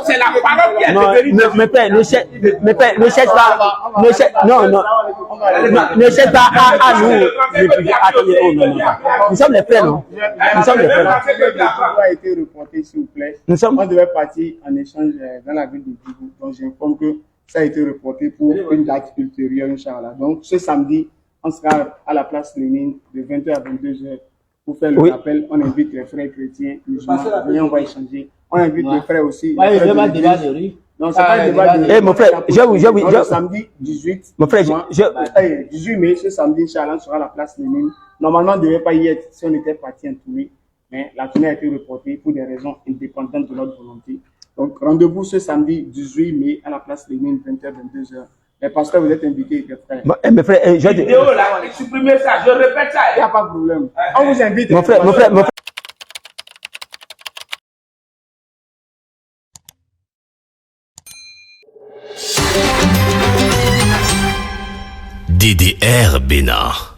Speaker 4: C'est la parole qui est
Speaker 7: non,
Speaker 4: devenue.
Speaker 7: mes pères, ne cherche pas, ne cherche pas à nous. Attendez, oh non. Nous sommes les frères, non? Nous sommes les frères.
Speaker 3: A été reporté, s'il vous plaît.
Speaker 7: Nous sommes.
Speaker 3: On devait partir en échange dans la ville de Djibouti. Donc, j'informe que ça a été reporté pour une date ultérieure, Inch'Allah. Donc, ce samedi, on sera à la place Lénine de 20h à 22h pour faire le rappel. On invite les frères chrétiens, musulmans. Viens, on va échanger. On invite les frères aussi.
Speaker 5: Ouais, il n'y a pas de débat de rue.
Speaker 3: Non, c'est pas un débat de rue.
Speaker 7: Eh, mon frère,
Speaker 3: Donc, samedi 18.
Speaker 7: Mon frère,
Speaker 3: 18 mai, ce samedi, Inch'Allah, on sera à la place Lénine. Normalement, on ne devait pas y être si on était parti en tournée. Mais la tournée a été reportée pour des raisons indépendantes de notre volonté. Donc, rendez-vous ce samedi 18 mai à la place Lénine, 20h, 22h. Les pasteurs, vous êtes invités, les frères.
Speaker 7: Mes frères, je dis.
Speaker 4: Vidéo là, supprimez ça, je répète ça.
Speaker 3: Il n'y a pas de problème. On vous invite.
Speaker 7: Mon frère.
Speaker 9: DDR Bénin.